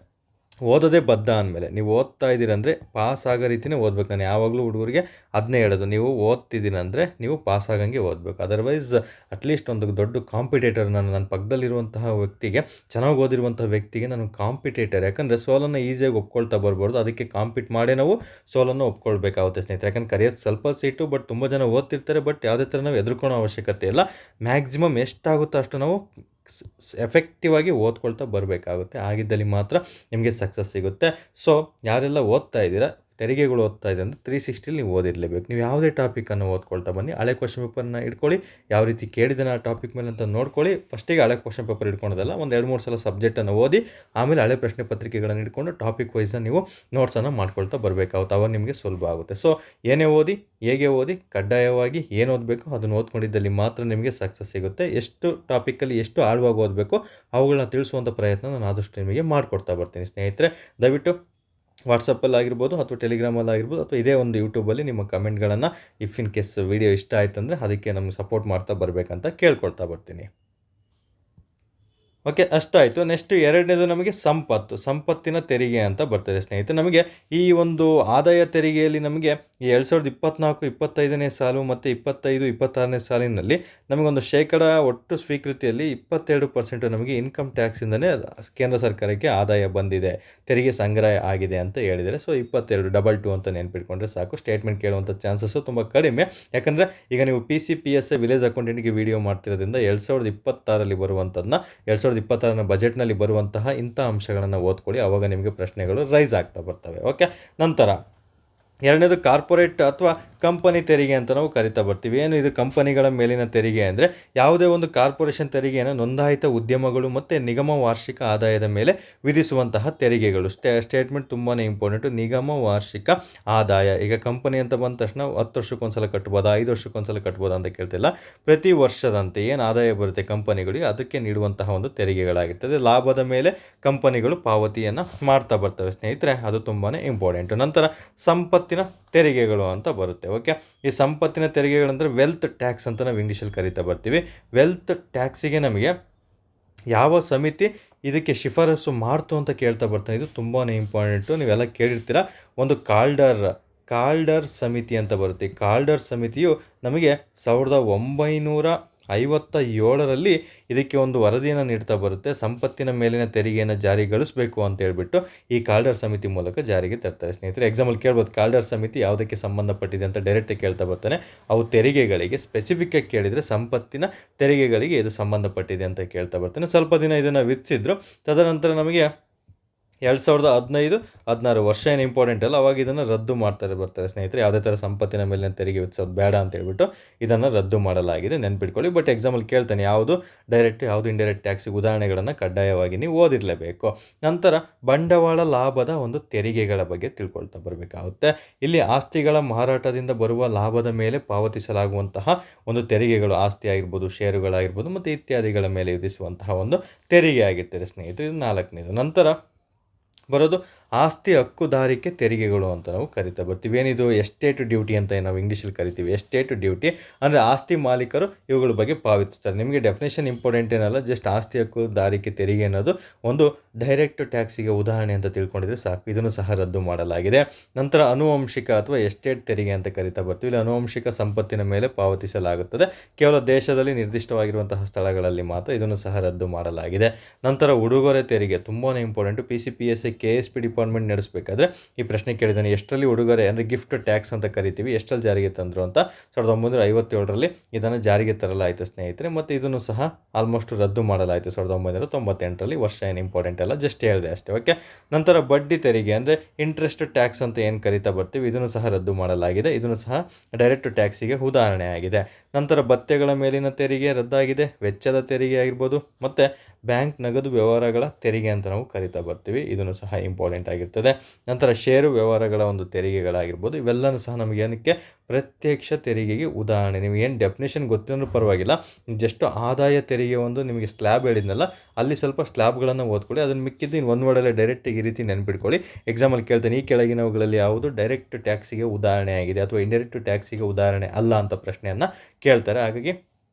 ಓದೋದೇ ಬದ್ಧ ಅಂದಮೇಲೆ ನೀವು ಓದ್ತಾ ಇದ್ದೀರಂದರೆ ಪಾಸ್ ಆಗೋ ರೀತಿಯೇ ಓದಬೇಕು. ನಾನು ಯಾವಾಗಲೂ ಹುಡುಗರಿಗೆ ಅದನ್ನೇ ಹೇಳೋದು, ನೀವು ಓದ್ತಿದ್ದೀನಂದರೆ ನೀವು ಪಾಸ್ ಆಗಂಗೆ ಓದಬೇಕು. ಅದರ್ವೈಸ್ ಅಟ್ಲೀಸ್ಟ್ ಒಂದು ದೊಡ್ಡ ಕಾಂಪಿಟೇಟರ್, ನನ್ನ ಪಕ್ಕದಲ್ಲಿರುವಂತಹ ವ್ಯಕ್ತಿಗೆ, ಚೆನ್ನಾಗಿ ಓದಿರುವಂಥ ವ್ಯಕ್ತಿಗೆ ನಾನು ಕಾಂಪಿಟೇಟರ್. ಯಾಕಂದರೆ ಸೋಲನ್ನು ಈಸಿಯಾಗಿ ಒಪ್ಕೊಳ್ತಾ ಬರ್ಬಾರ್ದು, ಅದಕ್ಕೆ ಕಾಂಪೀಟ್ ಮಾಡೇ ನಾವು ಸೋಲನ್ನು ಒಪ್ಕೊಳ್ಬೇಕಾಗುತ್ತೆ ಸ್ನೇಹಿತರೆ. ಯಾಕಂದ್ರೆ ಕರಿಯೋದು ಸ್ವಲ್ಪ ಸೀಟು, ಬಟ್ ತುಂಬ ಜನ ಓದ್ತಿರ್ತಾರೆ, ಬಟ್ ಯಾವುದೇ ಥರ ನಾವು ಹೆದರ್ಕೊಳ್ಳೋ ಅವಶ್ಯಕತೆ ಇಲ್ಲ. ಮ್ಯಾಕ್ಸಿಮಮ್ ಎಷ್ಟಾಗುತ್ತೋ ಅಷ್ಟು ನಾವು ಎಫೆಕ್ಟಿವ್ ಆಗಿ ಓದ್ಕೊಳ್ತಾ ಬರಬೇಕಾಗುತ್ತೆ. ಆಗಿದ್ದಲ್ಲಿ ಮಾತ್ರ ನಿಮಗೆ ಸಕ್ಸಸ್ ಸಿಗುತ್ತೆ. ಸೊ ಯಾರೆಲ್ಲ ಓದ್ತಾ ಇದ್ದೀರಾ, ತೆರಿಗೆಗಳು ಓದ್ತಾ ಇದೆ ಅಂದರೆ 360 ನೀವು ಓದಿರಲೇಬೇಕು. ನೀವು ಯಾವುದೇ ಟಾಪಿಕನ್ನು ಓದ್ಕೊಳ್ತಾ ಬನ್ನಿ. ಹಳೆ ಕ್ವಶನ್ ಪೇಪರ್ನ ಇಟ್ಕೊಳ್ಳಿ, ಯಾವ ರೀತಿ ಕೇಳಿದ್ದಾನೆ ಆ ಟಾಪಿಕ್ ಮೇಲೆ ಅಂತ ನೋಡ್ಕೊಳ್ಳಿ. ಫಸ್ಟಿಗೆ ಹಳೆ ಕ್ವಶನ್ ಪೇಪರ್ ಇಟ್ಕೊಳೋದಲ್ಲ, ಒಂದು 2-3 ಸಲ ಸಬ್ಜೆಕ್ಟನ್ನು ಓದಿ ಆಮೇಲೆ ಹಳೆ ಪ್ರಶ್ನೆ ಪತ್ರಿಕೆಗಳನ್ನು ಇಟ್ಕೊಂಡು ಟಾಪಿಕ್ ವೈಸ್ ನೀವು ನೋಟ್ಸನ್ನು ಮಾಡ್ಕೊಳ್ತಾ ಬರಬೇಕಾಗುತ್ತೆ. ಅವಾಗ ನಿಮಗೆ ಸುಲಭ ಆಗುತ್ತೆ. ಸೊ ಏನೇ ಓದಿ, ಹೇಗೆ ಓದಿ, ಕಡ್ಡಾಯವಾಗಿ ಏನು ಓದಬೇಕು ಅದನ್ನು ಓದ್ಕೊಂಡಿದ್ದಲ್ಲಿ ಮಾತ್ರ ನಿಮಗೆ ಸಕ್ಸಸ್ ಸಿಗುತ್ತೆ. ಎಷ್ಟು ಟಾಪಿಕಲ್ಲಿ ಎಷ್ಟು ಆಳವಾಗಿ ಓದಬೇಕು ಅವುಗಳನ್ನ ತಿಳಿಸುವಂಥ ಪ್ರಯತ್ನ ನಾನು ಆದಷ್ಟು ನಿಮಗೆ ಮಾಡಿಕೊಡ್ತಾ ಬರ್ತೀನಿ ಸ್ನೇಹಿತರೆ. ದಯವಿಟ್ಟು ವಾಟ್ಸಪ್ಪಲ್ಲಿ ಆಗಿರ್ಬೋದು ಅಥವಾ ಟೆಲಿಗ್ರಾಮಲ್ಲಿ ಆಗಿರ್ಬೋದು ಅಥವಾ ಇದೇ ಒಂದು ಯೂಟ್ಯೂಬಲ್ಲಿ ನಿಮ್ಮ ಕಮೆಂಟ್ಗಳನ್ನು ಇಫ್ ಇನ್ ಕೇಸ್ ವಿಡಿಯೋ ಇಷ್ಟ ಆಯಿತು ಅಂದರೆ ಅದಕ್ಕೆ ನಮಗೆ ಸಪೋರ್ಟ್ ಮಾಡ್ತಾ ಬರಬೇಕಂತ ಕೇಳ್ಕೊಳ್ತಾ ಬರ್ತೀನಿ. ಓಕೆ, ಅಷ್ಟಾಯಿತು. ನೆಕ್ಸ್ಟ್ ಎರಡನೇದು ನಮಗೆ ಸಂಪತ್ತಿನ ತೆರಿಗೆ ಅಂತ ಬರ್ತದೆ ಸ್ನೇಹಿತರೆ. ನಮಗೆ ಈ ಒಂದು ಆದಾಯ ತೆರಿಗೆಯಲ್ಲಿ ನಮಗೆ ಈ 2024-25ನೇ ಸಾಲು ಮತ್ತು 25-26ನೇ ಸಾಲಿನಲ್ಲಿ ನಮಗೊಂದು ಶೇಕಡ ಒಟ್ಟು ಸ್ವೀಕೃತಿಯಲ್ಲಿ 22% ನಮಗೆ ಇನ್ಕಮ್ ಟ್ಯಾಕ್ಸಿಂದನೇ ಕೇಂದ್ರ ಸರ್ಕಾರಕ್ಕೆ ಆದಾಯ ಬಂದಿದೆ, ತೆರಿಗೆ ಸಂಗ್ರಹ ಆಗಿದೆ ಅಂತ ಹೇಳಿದರೆ. ಸೊ 22 2 ಅಂತ ನೆನ್ಪಿಟ್ಕೊಂಡ್ರೆ ಸಾಕು. ಸ್ಟೇಟ್ಮೆಂಟ್ ಕೇಳುವಂಥ ಚಾನ್ಸಸ್ಸು ತುಂಬ ಕಡಿಮೆ. ಯಾಕಂದರೆ ಈಗ ನೀವು PCPSA ವಿಲೇಜ್ ಅಕೌಂಟೆಂಟ್ಗೆ ವಿಡಿಯೋ ಮಾಡ್ತಿರೋದ್ರಿಂದ 2026ರಲ್ಲಿ ಬರುವಂಥದ್ದನ್ನ 2026ರ ಬಜೆಟ್ನಲ್ಲಿ ಬರುವಂತಹ ಇಂಥ ಅಂಶಗಳನ್ನು ಓದ್ಕೊಳ್ಳಿ. ಆವಾಗ ನಿಮಗೆ ಪ್ರಶ್ನೆಗಳು ರೈಸ್ ಆಗ್ತಾ ಬರ್ತವೆ. ಓಕೆ, ನಂತರ ಎರಡನೇದು ಕಾರ್ಪೊರೇಟ್ ಅಥವಾ ಕಂಪನಿ ತೆರಿಗೆ ಅಂತ ನಾವು ಕರಿತಾ ಬರ್ತೀವಿ. ಏನು ಇದು ಕಂಪನಿಗಳ ಮೇಲಿನ ತೆರಿಗೆ ಅಂದರೆ, ಯಾವುದೇ ಒಂದು ಕಾರ್ಪೊರೇಷನ್ ತೆರಿಗೆಯನ್ನು ನೋಂದಾಯಿತ ಉದ್ಯಮಗಳು ಮತ್ತು ನಿಗಮ ವಾರ್ಷಿಕ ಆದಾಯದ ಮೇಲೆ ವಿಧಿಸುವಂತಹ ತೆರಿಗೆಗಳು. ಸ್ಟೇಟ್ಮೆಂಟ್ ತುಂಬಾ ಇಂಪಾರ್ಟೆಂಟು. ನಿಗಮ ವಾರ್ಷಿಕ ಆದಾಯ, ಈಗ ಕಂಪನಿ ಅಂತ ಬಂದ ತಕ್ಷಣ 10 ವರ್ಷಕ್ಕೊಂದ್ಸಲ ಕಟ್ಬೋದಾ, 5 ವರ್ಷಕ್ಕೊಂದ್ಸಲ ಕಟ್ಬೋದಾ ಅಂತ ಕೇಳ್ತಿಲ್ಲ. ಪ್ರತಿ ವರ್ಷದಂತೆ ಏನು ಆದಾಯ ಬರುತ್ತೆ ಕಂಪನಿಗಳಿಗೆ ಅದಕ್ಕೆ ನೀಡುವಂತಹ ಒಂದು ತೆರಿಗೆಗಳಾಗಿರ್ತದೆ. ಲಾಭದ ಮೇಲೆ ಕಂಪನಿಗಳು ಪಾವತಿಯನ್ನು ಮಾಡ್ತಾ ಬರ್ತವೆ ಸ್ನೇಹಿತರೆ, ಅದು ತುಂಬಾ ಇಂಪಾರ್ಟೆಂಟು. ನಂತರ ಸಂಪತ್ತಿನ ತೆರಿಗೆಗಳು ಅಂತ ಬರುತ್ತೆ. ಓಕೆ, ಈ ಸಂಪತ್ತಿನ ತೆರಿಗೆಗಳಂದರೆ ವೆಲ್ತ್ ಟ್ಯಾಕ್ಸ್ ಅಂತ ನಾವು ಇಂಗ್ಲೀಷಲ್ಲಿ ಕರಿತಾ ಬರ್ತೀವಿ. ವೆಲ್ತ್ ಟ್ಯಾಕ್ಸಿಗೆ ನಮಗೆ ಯಾವ ಸಮಿತಿ ಇದಕ್ಕೆ ಶಿಫಾರಸು ಮಾಡ್ತು ಅಂತ ಕೇಳ್ತಾ ಬರ್ತಾನೆ. ಇದು ತುಂಬಾ ಇಂಪಾರ್ಟೆಂಟು, ನೀವೆಲ್ಲ ಕೇಳಿರ್ತೀರ. ಒಂದು ಕಾಲ್ಡರ್ ಸಮಿತಿ ಅಂತ ಬರುತ್ತೆ. ಕಾಲ್ಡರ್ ಸಮಿತಿಯು ನಮಗೆ 1957ರಲ್ಲಿ ಇದಕ್ಕೆ ಒಂದು ವರದಿಯನ್ನು ನೀಡ್ತಾ ಬರುತ್ತೆ. ಸಂಪತ್ತಿನ ಮೇಲಿನ ತೆರಿಗೆಯನ್ನು ಜಾರಿಗೊಳಿಸಬೇಕು ಅಂತ ಹೇಳ್ಬಿಟ್ಟು ಈ ಕಾಲ್ಡರ್ ಸಮಿತಿ ಮೂಲಕ ಜಾರಿಗೆ ತರ್ತಾರೆ ಸ್ನೇಹಿತರೆ. ಎಕ್ಸಾಂಪಲ್ ಕೇಳ್ಬೋದು, ಕಾಲ್ಡರ್ ಸಮಿತಿ ಯಾವುದಕ್ಕೆ ಸಂಬಂಧಪಟ್ಟಿದೆ ಅಂತ ಡೈರೆಕ್ಟಾಗಿ ಕೇಳ್ತಾ ಬರ್ತಾನೆ. ಅವು ತೆರಿಗೆಗಳಿಗೆ ಸ್ಪೆಸಿಫಿಕ್ಕಾಗಿ ಕೇಳಿದರೆ ಸಂಪತ್ತಿನ ತೆರಿಗೆಗಳಿಗೆ ಇದು ಸಂಬಂಧಪಟ್ಟಿದೆ ಅಂತ ಕೇಳ್ತಾ ಬರ್ತಾನೆ. ಸ್ವಲ್ಪ ದಿನ ಇದನ್ನು ವಿಧಿಸಿದ್ರು. ತದನಂತರ ನಮಗೆ 2015, 16 ವರ್ಷ ಏನು ಇಂಪಾರ್ಟೆಂಟ್ ಅಲ್ಲ, ಅವಾಗ ಇದನ್ನು ರದ್ದು ಬರ್ತಾರೆ ಸ್ನೇಹಿತರೆ. ಯಾವುದೇ ಥರ ಸಂಪತ್ತಿನ ಮೇಲಿನ ತೆರಿಗೆ ವಿಧಿಸೋದು ಬೇಡ ಅಂತ ಹೇಳ್ಬಿಟ್ಟು ಇದನ್ನು ರದ್ದು ಮಾಡಲಾಗಿದೆ, ನೆನ್ಪಿಟ್ಕೊಳ್ಳಿ. ಬಟ್ ಎಕ್ಸಾಮಲ್ಲಿ ಕೇಳ್ತಾನೆ ಯಾವುದು ಡೈರೆಕ್ಟ್ ಯಾವುದು ಇಂಡೈರೆಕ್ಟ್ ಟ್ಯಾಕ್ಸಿಗೆ ಉದಾಹರಣೆಗಳನ್ನು ಕಡ್ಡಾಯವಾಗಿ ನೀವು ಓದಿರಲೇಬೇಕು. ನಂತರ ಬಂಡವಾಳ ಲಾಭದ ಒಂದು ತೆರಿಗೆಗಳ ಬಗ್ಗೆ ತಿಳ್ಕೊಳ್ತಾ ಬರಬೇಕಾಗುತ್ತೆ. ಇಲ್ಲಿ ಆಸ್ತಿಗಳ ಮಾರಾಟದಿಂದ ಬರುವ ಲಾಭದ ಮೇಲೆ ಪಾವತಿಸಲಾಗುವಂತಹ ಒಂದು ತೆರಿಗೆಗಳು, ಆಸ್ತಿ ಆಗಿರ್ಬೋದು, ಷೇರುಗಳಾಗಿರ್ಬೋದು ಮತ್ತು ಇತ್ಯಾದಿಗಳ ಮೇಲೆ ವಿಧಿಸುವಂತಹ ಒಂದು ತೆರಿಗೆ ಆಗಿರ್ತದೆ ಸ್ನೇಹಿತರೆ. ಇದು 4ನೇದು. ನಂತರ ಬರೋದು ಆಸ್ತಿ ಹಕ್ಕುದಾರಿಕೆ ತೆರಿಗೆಗಳು ಅಂತ ನಾವು ಕರಿತಾ ಬರ್ತೀವಿ. ಏನಿದು ಎಸ್ಟೇಟ್ ಡ್ಯೂಟಿ ಅಂತ ನಾವು ಇಂಗ್ಲೀಷಲ್ಲಿ ಕರಿತೀವಿ. ಎಸ್ಟೇಟ್ ಡ್ಯೂಟಿ ಅಂದರೆ ಆಸ್ತಿ ಮಾಲೀಕರು ಇವುಗಳ ಬಗ್ಗೆ ಪಾವತಿಸ್ತಾರೆ. ನಿಮಗೆ ಡೆಫಿನೇಷನ್ ಇಂಪಾರ್ಟೆಂಟ್ ಏನಲ್ಲ, ಜಸ್ಟ್ ಆಸ್ತಿ ಹಕ್ಕುದಾರಿಕೆ ತೆರಿಗೆ ಅನ್ನೋದು ಒಂದು ಡೈರೆಕ್ಟ್ ಟ್ಯಾಕ್ಸಿಗೆ ಉದಾಹರಣೆ ಅಂತ ತಿಳ್ಕೊಂಡಿದ್ರೆ ಸಾಕು. ಇದನ್ನು ಸಹ ರದ್ದು ಮಾಡಲಾಗಿದೆ. ನಂತರ ಆನುವಂಶಿಕ ಅಥವಾ ಎಸ್ಟೇಟ್ ತೆರಿಗೆ ಅಂತ ಕರಿತಾ ಬರ್ತೀವಿ. ಇಲ್ಲಿ ಆನುವಂಶಿಕ ಸಂಪತ್ತಿನ ಮೇಲೆ ಪಾವತಿಸಲಾಗುತ್ತದೆ, ಕೇವಲ ದೇಶದಲ್ಲಿ ನಿರ್ದಿಷ್ಟವಾಗಿರುವಂತಹ ಸ್ಥಳಗಳಲ್ಲಿ ಮಾತ್ರ. ಇದನ್ನು ಸಹ ರದ್ದು ಮಾಡಲಾಗಿದೆ. ನಂತರ ಉಡುಗೊರೆ ತೆರಿಗೆ ತುಂಬಾ ಇಂಪಾರ್ಟೆಂಟು. PCPSI KSP ಡಿಪಾರ್ಟ್ಮೆಂಟ್ ನಡೆಸಬೇಕಾದ್ರೆ ಈ ಪ್ರಶ್ನೆ ಕೇಳಿದ್ದಾನೆ, ಎಷ್ಟರಲ್ಲಿ ಉಡುಗೊರೆ ಅಂದರೆ ಗಿಫ್ಟ್ ಟ್ಯಾಕ್ಸ್ ಅಂತ ಕರಿತೀವಿ, ಎಷ್ಟರಲ್ಲಿ ಜಾರಿಗೆ ತಂದರು ಅಂತ. 1957ರಲ್ಲಿ ಇದನ್ನು ಜಾರಿಗೆ ತರಲಾಯಿತು ಸ್ನೇಹಿತರೆ. ಮತ್ತು ಇದನ್ನು ಸಹ ಆಲ್ಮೋಸ್ಟ್ ರದ್ದು ಮಾಡಲಾಯಿತು 1998ರಲ್ಲಿ. ವರ್ಷ ಏನು ಇಂಪಾರ್ಟೆಂಟ್ ಅಲ್ಲ, ಜಸ್ಟ್ ಹೇಳಿದೆ ಅಷ್ಟೇ. ಓಕೆ. ನಂತರ ಬಡ್ಡಿ ತೆರಿಗೆ ಅಂದರೆ ಇಂಟ್ರೆಸ್ಟ್ ಟ್ಯಾಕ್ಸ್ ಅಂತ ಏನು ಕರಿತಾ ಬರ್ತೀವಿ, ಇದನ್ನು ಸಹ ರದ್ದು ಮಾಡಲಾಗಿದೆ. ಇದನ್ನು ಸಹ ಡೈರೆಕ್ಟ್ ಟ್ಯಾಕ್ಸಿಗೆ ಉದಾಹರಣೆ ಆಗಿದೆ. ನಂತರ ಭತ್ಯೆಗಳ ಮೇಲಿನ ತೆರಿಗೆ ರದ್ದಾಗಿದೆ. ವೆಚ್ಚದ ತೆರಿಗೆ ಆಗಿರ್ಬೋದು ಮತ್ತು ಬ್ಯಾಂಕ್ ನಗದು ವ್ಯವಹಾರಗಳ ತೆರಿಗೆ ಅಂತ ನಾವು ಕರಿತಾ ಬರ್ತೀವಿ, ಇದನ್ನು ಸಹ ಇಂಪಾರ್ಟೆಂಟ್ ಆಗಿರ್ತದೆ. ನಂತರ ಷೇರು ವ್ಯವಹಾರಗಳ ಒಂದು ತೆರಿಗೆಗಳಾಗಿರ್ಬೋದು, ಇವೆಲ್ಲನೂ ಸಹ ನಮಗೇನಕ್ಕೆ ಪ್ರತ್ಯಕ್ಷ ತೆರಿಗೆಗೆ ಉದಾಹರಣೆ. ನಿಮಗೆ ಏನು ಡೆಫಿನೇಷನ್ ಗೊತ್ತಿರೋ ಪರವಾಗಿಲ್ಲ, ಜಸ್ಟ್ ಆದಾಯ ತೆರಿಗೆ ಒಂದು ನಿಮಗೆ ಸ್ಲ್ಯಾಬ್ ಹೇಳಿದ್ನಲ್ಲ, ಅಲ್ಲಿ ಸ್ವಲ್ಪ ಸ್ಲ್ಯಾಬ್ಗಳನ್ನು ಓದ್ಕೊಳ್ಳಿ. ಅದನ್ನು ಮಿಕ್ಕಿದ್ದು ಇನ್ನು ಒಂದು ವರ್ಡಲ್ಲೇ ಡೈರೆಕ್ಟಾಗಿ ಈ ರೀತಿ ನೆನ್ಪಿಟ್ಕೊಳ್ಳಿ. ಎಕ್ಸಾಮಲ್ಲಿ ಕೇಳ್ತಾನೆ, ಈ ಕೆಳಗಿನವುಗಳಲ್ಲಿ ಯಾವುದು ಡೈರೆಕ್ಟ್ ಟ್ಯಾಕ್ಸಿಗೆ ಉದಾಹರಣೆ ಆಗಿದೆ ಅಥವಾ ಇಂಡೈರೆಕ್ಟ್ ಟ್ಯಾಕ್ಸಿಗೆ ಉದಾಹರಣೆ ಅಲ್ಲ ಅಂತ ಪ್ರಶ್ನೆಯನ್ನು ಕೇಳ್ತಾರೆ. ಹಾಗಾಗಿ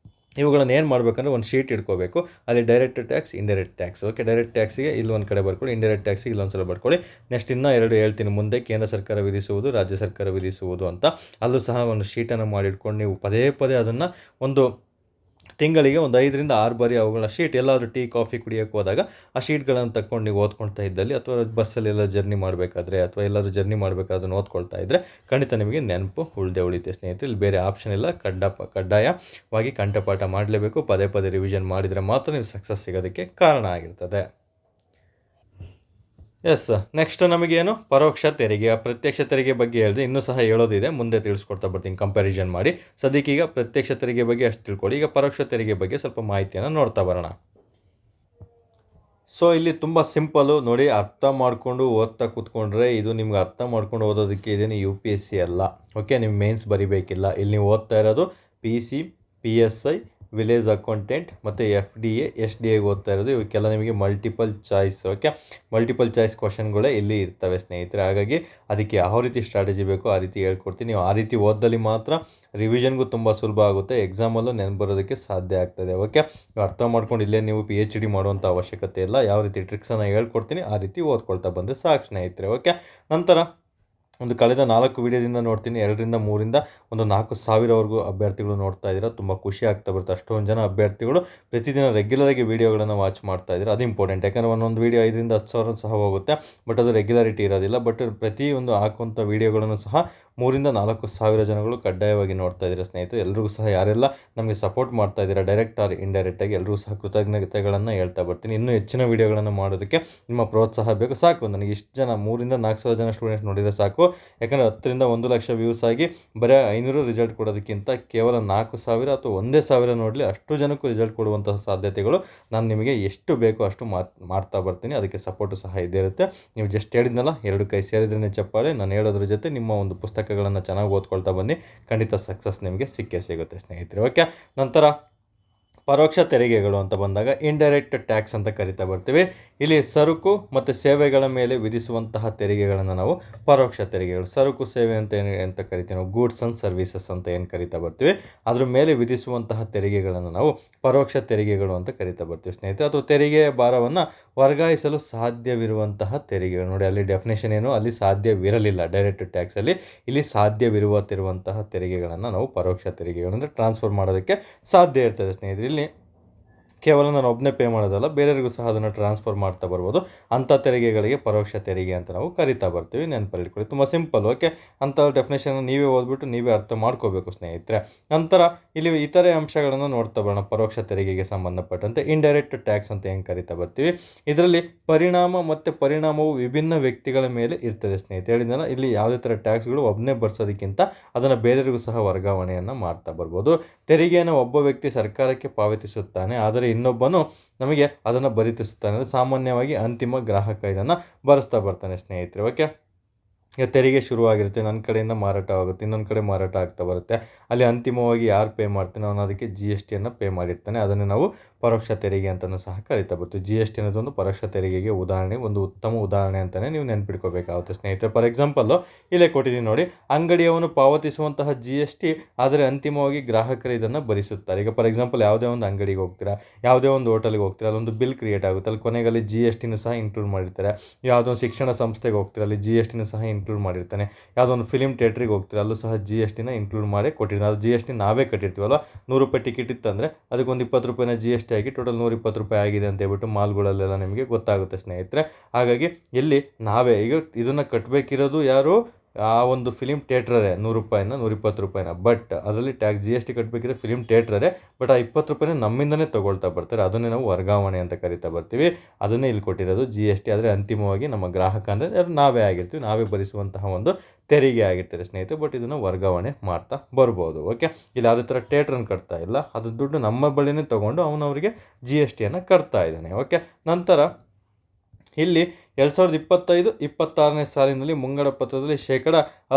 ಇವುಗಳನ್ನು ಏನು ಮಾಡಬೇಕಂದ್ರೆ ಒಂದು ಶೀಟ್ ಇಟ್ಕೋಬೇಕು, ಅಲ್ಲಿ direct tax, indirect tax. Okay, direct ಟ್ಯಾಕ್ಸಿಗೆ ಇಲ್ಲಿ ಒಂದು ಕಡೆ ಬರ್ಕೊಳ್ಳಿ, ಇಂಡೈರೆಕ್ಟ್ ಟ್ಯಾಕ್ಸಿಗೆ ಇಲ್ಲೊಂದು ಸಲ ಬರ್ಕೊಳ್ಳಿ. ನೆಕ್ಸ್ಟ್ ಇನ್ನೂ 2 ಹೇಳ್ತೀನಿ ಮುಂದೆ, ಕೇಂದ್ರ ಸರ್ಕಾರ ವಿಧಿಸುವುದು, ರಾಜ್ಯ ಸರ್ಕಾರ ವಿಧಿಸುವುದು ಅಂತ. ಅಲ್ಲೂ ಸಹ ಒಂದು ಶೀಟನ್ನು ಮಾಡಿಟ್ಕೊಂಡು ನೀವು ಪದೇ ಪದೇ ಅದನ್ನು ಒಂದು ತಿಂಗಳಿಗೆ ಒಂದು 5ರಿಂದ 6 ಬಾರಿ ಅವುಗಳ ಶೀಟ್, ಎಲ್ಲಾದರೂ ಟೀ ಕಾಫಿ ಕುಡಿಯೋಕ್ಕೆ ಹೋದಾಗ ಆ ಶೀಟ್ಗಳನ್ನು ತಗೊಂಡು ನೀವು ಓದ್ಕೊಳ್ತಾ ಇದ್ದಲ್ಲಿ, ಅಥವಾ ಬಸ್ಸಲ್ಲೆಲ್ಲ ಜರ್ನಿ ಮಾಡಬೇಕಾದ್ರೆ ಅಥವಾ ಎಲ್ಲಾದರೂ ಜರ್ನಿ ಮಾಡಬೇಕಾದ್ರೆ ಅದನ್ನು ಓದ್ಕೊಳ್ತಾ ಇದ್ದರೆ ಖಂಡಿತ ನಿಮಗೆ ನೆನಪು ಉಳಿಯುತ್ತೆ ಸ್ನೇಹಿತರೆ. ಇಲ್ಲಿ ಬೇರೆ ಆಪ್ಷನ್ ಇಲ್ಲ, ಕಡ್ಡಾಯವಾಗಿ ಕಂಠಪಾಠ ಮಾಡಲೇಬೇಕು. ಪದೇ ಪದೇ ರಿವಿಷನ್ ಮಾಡಿದರೆ ಮಾತ್ರ ನೀವು ಸಕ್ಸಸ್ ಸಿಗೋದಕ್ಕೆ ಕಾರಣ ಆಗಿರ್ತದೆ. ಎಸ್, ನೆಕ್ಸ್ಟ್ ನಮಗೇನು ಪರೋಕ್ಷ ತೆರಿಗೆ, ಪ್ರತ್ಯಕ್ಷ ತೆರಿಗೆ ಬಗ್ಗೆ ಹೇಳಿದೆ. ಇನ್ನೂ ಸಹ ಹೇಳೋದಿದೆ, ಮುಂದೆ ತಿಳಿಸ್ಕೊಡ್ತಾ ಬರ್ತೀನಿ ಕಂಪ್ಯಾರಿಸನ್ ಮಾಡಿ. ಸದ್ಯಕ್ಕೀಗ ಪ್ರತ್ಯಕ್ಷ ತೆರಿಗೆ ಬಗ್ಗೆ ಅಷ್ಟು ತಿಳ್ಕೊಳ್ಳಿ. ಈಗ ಪರೋಕ್ಷ ತೆರಿಗೆ ಬಗ್ಗೆ ಸ್ವಲ್ಪ ಮಾಹಿತಿಯನ್ನು ನೋಡ್ತಾ ಬರೋಣ. ಸೊ ಇಲ್ಲಿ ತುಂಬ ಸಿಂಪಲ್ಲು ನೋಡಿ, ಅರ್ಥ ಮಾಡಿಕೊಂಡು ಓದ್ತಾ ಕೂತ್ಕೊಂಡ್ರೆ ಇದು ನಿಮ್ಗೆ ಅರ್ಥ ಮಾಡ್ಕೊಂಡು ಓದೋದಕ್ಕೆ ಇದೇನು UPSC ಅಲ್ಲ. ಓಕೆ, ನೀವು ಮೇನ್ಸ್ ಬರಿಬೇಕಿಲ್ಲ. ಇಲ್ಲಿ ನೀವು ಓದ್ತಾ ಇರೋದು PC, PSI, ವಿಲೇಜ್ ಅಕೌಂಟೆಂಟ್ ಮತ್ತು FDA, SDA ಓದ್ತಾ ಇರೋದು. ಇವಕ್ಕೆಲ್ಲ ನಿಮಗೆ multiple choice. Okay, multiple choice ಕ್ವಶನ್ಗಳೇ ಇಲ್ಲಿ ಇರ್ತವೆ ಸ್ನೇಹಿತರೆ. ಹಾಗಾಗಿ ಅದಕ್ಕೆ ಯಾವ ರೀತಿ ಸ್ಟ್ರಾಟಜಿ ಬೇಕೋ ಆ ರೀತಿ ಹೇಳ್ಕೊಡ್ತೀನಿ. ನೀವು ಆ ರೀತಿ ಓದ್ದಲ್ಲಿ ಮಾತ್ರ ರಿವಿಷನ್ಗೂ ತುಂಬ ಸುಲಭ ಆಗುತ್ತೆ, ಎಕ್ಸಾಮಲ್ಲೂ ನೆನಪು ಬರೋದಕ್ಕೆ ಸಾಧ್ಯ ಆಗ್ತದೆ. ಓಕೆ, ಅರ್ಥ ಮಾಡ್ಕೊಂಡು ಇಲ್ಲೇ ನೀವು PhD ಮಾಡುವಂಥ ಅವಶ್ಯಕತೆ ಇಲ್ಲ. ಯಾವ ರೀತಿ ಟ್ರಿಕ್ಸನ್ನು ಹೇಳ್ಕೊಡ್ತೀನಿ ಆ ರೀತಿ ಓದ್ಕೊಳ್ತಾ ಬಂದರೆ ಸಾಕು ಸ್ನೇಹಿತರೆ. ಓಕೆ, ನಂತರ ಒಂದು ಕಳೆದ 4 ವೀಡಿಯೋದಿಂದ ನೋಡ್ತೀನಿ, 2ರಿಂದ 3ರಿಂದ ಒಂದು 4,000ವರೆಗೂ ಅಭ್ಯರ್ಥಿಗಳು ನೋಡ್ತಾ ಇದ್ದೀರಾ. ತುಂಬ ಖುಷಿ ಆಗ್ತಾ ಬರುತ್ತೆ. ಅಷ್ಟೊಂದು ಜನ ಅಭ್ಯರ್ಥಿಗಳು ಪ್ರತಿದಿನ ರೆಗ್ಯುಲರಾಗಿ ವೀಡಿಯೋಗಳನ್ನು ವಾಚ್ ಮಾಡ್ತಾ ಇದ್ದೀರಾ. ಅದು ಇಂಪಾರ್ಟೆಂಟ್, ಯಾಕಂದರೆ ಒಂದೊಂದು ವೀಡಿಯೋ 5ರಿಂದ 10,000 ಸಹ ಹೋಗುತ್ತೆ, ಬಟ್ ಅದು ರೆಗ್ಯುಲಾರಿಟಿ ಇರೋದಿಲ್ಲ. ಬಟ್ ಪ್ರತಿಯೊಂದು ಹಾಕುವಂಥ ವೀಡಿಯೋಗಳನ್ನು ಸಹ 3ರಿಂದ 4,000 ಜನಗಳು ಕಡ್ಡಾಯವಾಗಿ ನೋಡ್ತಾ ಇದ್ದೀರಾ ಸ್ನೇಹಿತರೆ. ಎಲ್ರಿಗೂ ಸಹ ಯಾರೆಲ್ಲ ನಮಗೆ ಸಪೋರ್ಟ್ ಮಾಡ್ತಾ ಇದ್ದೀರಾ ಡೈರೆಕ್ಟ್ ಆರ್ ಇಂಡೈರೆಕ್ಟಾಗಿ, ಎಲ್ರಿಗೂ ಸಹ ಕೃತಜ್ಞತೆಗಳನ್ನು ಹೇಳ್ತಾ ಬರ್ತೀನಿ. ಇನ್ನೂ ಹೆಚ್ಚಿನ ವೀಡಿಯೋಗಳನ್ನು ಮಾಡೋದಕ್ಕೆ ನಿಮ್ಮ ಪ್ರೋತ್ಸಾಹ ಬೇಕು. ಸಾಕು ನನಗೆ ಇಷ್ಟು ಜನ 3ರಿಂದ 4,000 ಜನ ಸ್ಟೂಡೆಂಟ್ಸ್ ನೋಡಿದರೆ ಸಾಕು. ಯಾಕಂದರೆ 10ರಿಂದ 1 ಲಕ್ಷ ವ್ಯೂಸ್ ಆಗಿ ಬರೀ 500 ರಿಸಲ್ಟ್ ಕೊಡೋದಕ್ಕಿಂತ ಕೇವಲ 4,000 ಅಥವಾ 1,000 ನೋಡಲಿ, ಅಷ್ಟು ಜನಕ್ಕೂ ರಿಸಲ್ಟ್ ಕೊಡುವಂತಹ ಸಾಧ್ಯತೆಗಳು ನಾನು ನಿಮಗೆ ಎಷ್ಟು ಬೇಕೋ ಅಷ್ಟು ಮಾಡ್ತಾ ಬರ್ತೀನಿ. ಅದಕ್ಕೆ ಸಪೋರ್ಟು ಸಹ ಇದ್ದೇ ಇರುತ್ತೆ. ನೀವು ಜಸ್ಟ್ ಹೇಳಿದ್ನಲ್ಲ, 2 ಕೈ ಸೇರಿದ್ರೇ ಚಪ್ಪಾಳೆ. ನಾನು ಹೇಳೋದ್ರ ಜೊತೆ ನಿಮ್ಮ ಒಂದು ಪುಸ್ತಕಗಳನ್ನು ಚೆನ್ನಾಗಿ ಓದ್ಕೊಳ್ತಾ ಬನ್ನಿ, ಖಂಡಿತ ಸಕ್ಸಸ್ ನಿಮಗೆ ಸಿಕ್ಕೇ ಸಿಗುತ್ತೆ ಸ್ನೇಹಿತರೆ. ಓಕೆ, ನಂತರ ಪರೋಕ್ಷ ತೆರಿಗೆಗಳು ಅಂತ ಬಂದಾಗ ಇಂಡೈರೆಕ್ಟ್ ಟ್ಯಾಕ್ಸ್ ಅಂತ ಕರಿತಾ ಬರ್ತೀವಿ. ಇಲ್ಲಿ ಸರಕು ಮತ್ತು ಸೇವೆಗಳ ಮೇಲೆ ವಿಧಿಸುವಂತಹ ತೆರಿಗೆಗಳನ್ನು ನಾವು ಪರೋಕ್ಷ ತೆರಿಗೆಗಳು, ಸರಕು ಸೇವೆ ಅಂತ ಕರಿತೀವಿ ನಾವು, ಗೂಡ್ಸ್ ಆ್ಯಂಡ್ ಸರ್ವಿಸಸ್ ಅಂತ ಏನು ಕರಿತಾ ಬರ್ತೀವಿ, ಅದ್ರ ಮೇಲೆ ವಿಧಿಸುವಂತಹ ತೆರಿಗೆಗಳನ್ನು ನಾವು ಪರೋಕ್ಷ ತೆರಿಗೆಗಳು ಅಂತ ಕರಿತಾ ಬರ್ತೀವಿ ಸ್ನೇಹಿತರೆ. ಅಥವಾ ತೆರಿಗೆಯ ಭಾರವನ್ನು ವರ್ಗಾಯಿಸಲು ಸಾಧ್ಯವಿರುವಂತಹ ತೆರಿಗೆಗಳು. ನೋಡಿ, ಅಲ್ಲಿ ಡೆಫಿನೇಷನ್ ಏನು, ಅಲ್ಲಿ ಸಾಧ್ಯವಿರಲಿಲ್ಲ ಡೈರೆಕ್ಟ್ ಟ್ಯಾಕ್ಸಲ್ಲಿ, ಇಲ್ಲಿ ಸಾಧ್ಯವಿರುವಂತಹ ತೆರಿಗೆಗಳನ್ನು ನಾವು ಪರೋಕ್ಷ ತೆರಿಗೆಗಳು ಅಂದರೆ ಟ್ರಾನ್ಸ್ಫರ್ ಮಾಡೋದಕ್ಕೆ ಸಾಧ್ಯ ಇರ್ತದೆ ಸ್ನೇಹಿತರೆ. ಇಲ್ಲಿ ಕೇವಲ ನಾನು ಒಬ್ಬನೇ ಪೇ ಮಾಡೋದಲ್ಲ, ಬೇರೆಯವರಿಗೂ ಸಹ ಅದನ್ನು ಟ್ರಾನ್ಸ್ಫರ್ ಮಾಡ್ತಾ ಬರ್ಬೋದು. ಅಂಥ ತೆರಿಗೆಗಳಿಗೆ ಪರೋಕ್ಷ ತೆರಿಗೆ ಅಂತ ನಾವು ಕರಿತಾ ಬರ್ತೀವಿ. ನೆನಪಲ್ಲಿ ಇಟ್ಕೊಳ್ಳಿ, ತುಂಬ ಸಿಂಪಲ್. ಓಕೆ, ಅಂಥ ಡೆಫಿನೇಷನ್ ನೀವೇ ಓದ್ಬಿಟ್ಟು ನೀವೇ ಅರ್ಥ ಮಾಡ್ಕೋಬೇಕು ಸ್ನೇಹಿತರೆ. ನಂತರ ಇಲ್ಲಿ ಇತರೆ ಅಂಶಗಳನ್ನು ನೋಡ್ತಾ ಬರೋಣ. ಪರೋಕ್ಷ ತೆರಿಗೆಗೆ ಸಂಬಂಧಪಟ್ಟಂತೆ ಇಂಡೈರೆಕ್ಟ್ ಟ್ಯಾಕ್ಸ್ ಅಂತ ಹೆಂಗೆ ಕರಿತಾ ಬರ್ತೀವಿ. ಇದರಲ್ಲಿ ಪರಿಣಾಮ ಮತ್ತು ಪರಿಣಾಮವು ವಿಭಿನ್ನ ವ್ಯಕ್ತಿಗಳ ಮೇಲೆ ಇರ್ತದೆ ಸ್ನೇಹಿತರೆ. ಹೇಳಿದ್ನಲ್ಲ, ಇಲ್ಲಿ ಯಾವುದೇ ಥರ ಟ್ಯಾಕ್ಸ್ಗಳು ಒಬ್ಬನೇ ಬರ್ಸೋದಕ್ಕಿಂತ ಅದನ್ನು ಬೇರೆಯವರಿಗೂ ಸಹ ವರ್ಗಾವಣೆಯನ್ನು ಮಾಡ್ತಾ ಬರ್ಬೋದು. ತೆರಿಗೆಯನ್ನು ಒಬ್ಬ ವ್ಯಕ್ತಿ ಸರ್ಕಾರಕ್ಕೆ ಪಾವತಿಸುತ್ತಾನೆ, ಆದರೆ ಇನ್ನೊಬ್ಬನು ನಮಗೆ ಅದನ್ನು ಭರಿಸುತ್ತಾನೆ. ಅಂದರೆ ಸಾಮಾನ್ಯವಾಗಿ ಅಂತಿಮ ಗ್ರಾಹಕ ಇದನ್ನು ಭರಿಸ್ತಾ ಬರ್ತಾನೆ ಸ್ನೇಹಿತರೆ. ಓಕೆ, ಈಗ ತೆರಿಗೆ ಶುರುವಾಗಿರುತ್ತೆ, ನನ್ನ ಕಡೆಯಿಂದ ಮಾರಾಟ ಆಗುತ್ತೆ, ಇನ್ನೊಂದು ಕಡೆ ಮಾರಾಟ ಆಗ್ತಾ ಬರುತ್ತೆ. ಅಲ್ಲಿ ಅಂತಿಮವಾಗಿ ಯಾರು ಪೇ ಮಾಡ್ತಾನೆ ಅವನು ಅದಕ್ಕೆ ಜಿ ಎಸ್ ಟಿಯನ್ನು ಪೇ ಮಾಡಿರ್ತಾನೆ. ಅದನ್ನು ನಾವು ಪರೋಕ್ಷ ತೆರಿಗೆ ಅಂತಲೂ ಸಹ ಕರಿತಾ ಬರ್ತೀವಿ. ಜಿ ಎಸ್ ಟಿ ಅನ್ನೋದೊಂದು ಪರೋಕ್ಷ ತೆರಿಗೆಗೆ ಉದಾಹರಣೆ, ಒಂದು ಉತ್ತಮ ಉದಾಹರಣೆ ಅಂತಲೇ ನೀವು ನೆನ್ಪಿಟ್ಕೋಬೇಕಾಗುತ್ತೆ ಸ್ನೇಹಿತರೆ. ಫಾರ್ ಎಕ್ಸಾಂಪಲ್ಲು ಇಲ್ಲೇ ಕೊಟ್ಟಿದ್ದೀನಿ ನೋಡಿ, ಅಂಗಡಿಯವನು ಪಾವತಿಸುವಂತಹ ಜಿ ಎಸ್ ಟಿ, ಆದರೆ ಅಂತಿಮವಾಗಿ ಗ್ರಾಹಕರು ಇದನ್ನು ಭರಿಸುತ್ತಾರೆ. ಈಗ ಫಾರ್ ಎಕ್ಸಾಂಪಲ್ ಯಾವುದೇ ಒಂದು ಅಂಗಡಿಗೆ ಹೋಗ್ತೀರಾ, ಯಾವುದೇ ಒಂದು ಹೋಟೆಲ್ಗೆ ಹೋಗ್ತೀರಾ, ಅಲ್ಲೊಂದು ಬಿಲ್ ಕ್ರಿಯೇಟ್ ಆಗುತ್ತೆ, ಅಲ್ಲಿ ಕೊನೆಗಲ್ಲಿ ಜಿ ಎಸ್ ಟಿನೂ ಸಹ ಇನ್ಕ್ಲೂಡ್ ಮಾಡಿರ್ತಾರೆ. ಯಾವುದೋ ಒಂದು ಶಿಕ್ಷಣ ಸಂಸ್ಥೆಗೆ ಹೋಗ್ತೀರಾ, ಅಲ್ಲಿ ಜಿ ಎಸ್ ಟಿನೂ ಸಹ ಇನ್ಕ್ಲೂಡ್ ಮಾಡಿರ್ತಾನೆ. ಯಾವುದೋ ಒಂದು ಫಿಲಿಮ್ ಥಿಯೇಟ್ರಿಗೆ ಹೋಗ್ತೀರಾ, ಅಲ್ಲೂ ಸಹ ಜಿ ಎಸ್ ಟಿನ ಇನ್ಕ್ಲೂಡ್ ಮಾಡಿ ಕೊಟ್ಟಿರ್ತಾರೆ. ಅದು ಜಿ ಎಸ್ ಟಿ ನಾವೇ ಕಟ್ಟಿರ್ತೀವಲ್ಲ, 100 ರೂಪಾಯಿ ಟಿಕೆಟ್ ಇತ್ತಂದರೆ ಅದಕ್ಕೊಂದು 20 ರೂಪಾಯಿನ ಜಿ ಎಸ್ ಟಿ ಆಗಿ ಟೋಟಲ್ 120 ರೂಪಾಯಿ ಆಗಿದೆ ಅಂತ ಹೇಳ್ಬಿಟ್ಟು ಮಾಲ್ಗಳಲ್ಲೆಲ್ಲ ನಿಮಗೆ ಗೊತ್ತಾಗುತ್ತೆ ಸ್ನೇಹಿತರೆ. ಹಾಗಾಗಿ ಇಲ್ಲಿ ನಾವೇ ಈಗ ಇದನ್ನು ಕಟ್ಟಬೇಕಿರೋದು ಯಾರು, ಆ ಒಂದು ಫಿಲಿಮ್ ಥಿಯೇಟ್ರರೇ 100 ರೂಪಾಯಿನ 120 ರೂಪಾಯಿನ. ಬಟ್ ಅದರಲ್ಲಿ ಟ್ಯಾಕ್ಸ್ ಜಿ ಎಸ್ ಟಿ ಕಟ್ಟಬೇಕಿದ್ರೆ ಫಿಲಿಮ್ ಥಿಯೇಟ್ರರೇ, ಬಟ್ ಆ 20 ರೂಪಾಯಿನ ನಮ್ಮಿಂದನೇ ತೊಗೊಳ್ತಾ ಬರ್ತಾರೆ. ಅದನ್ನೇ ನಾವು ವರ್ಗಾವಣೆ ಅಂತ ಕರಿತಾ ಬರ್ತೀವಿ. ಅದನ್ನೇ ಇಲ್ಲಿ ಕೊಟ್ಟಿರೋದು ಜಿ ಎಸ್ ಟಿ. ಆದರೆ ಅಂತಿಮವಾಗಿ ನಮ್ಮ ಗ್ರಾಹಕ ಅಂದರೆ ನಾವೇ ಆಗಿರ್ತೀವಿ, ನಾವೇ ಭರಿಸುವಂತಹ ಒಂದು ತೆರಿಗೆ ಆಗಿರ್ತಾರೆ ಸ್ನೇಹಿತರೆ. ಬಟ್ ಇದನ್ನು ವರ್ಗಾವಣೆ ಮಾಡ್ತಾ ಬರ್ಬೋದು. ಓಕೆ, ಇಲ್ಲಿ ಯಾವುದೇ ಥರ ಥಿಯೇಟ್ರನ್ನು ಕಟ್ತಾ ಇಲ್ಲ, ಅದು ದುಡ್ಡು ನಮ್ಮ ಬಳಿನೇ ತೊಗೊಂಡು ಅವನವರಿಗೆ ಜಿ ಎಸ್ ಟಿಯನ್ನು ಕಟ್ತಾ ಇದ್ದಾನೆ. ಓಕೆ, ನಂತರ ಇಲ್ಲಿ 2025-26ನೇ ಸಾಲಿನಲ್ಲಿ ಮುಂಗಡ ಪತ್ರದಲ್ಲಿ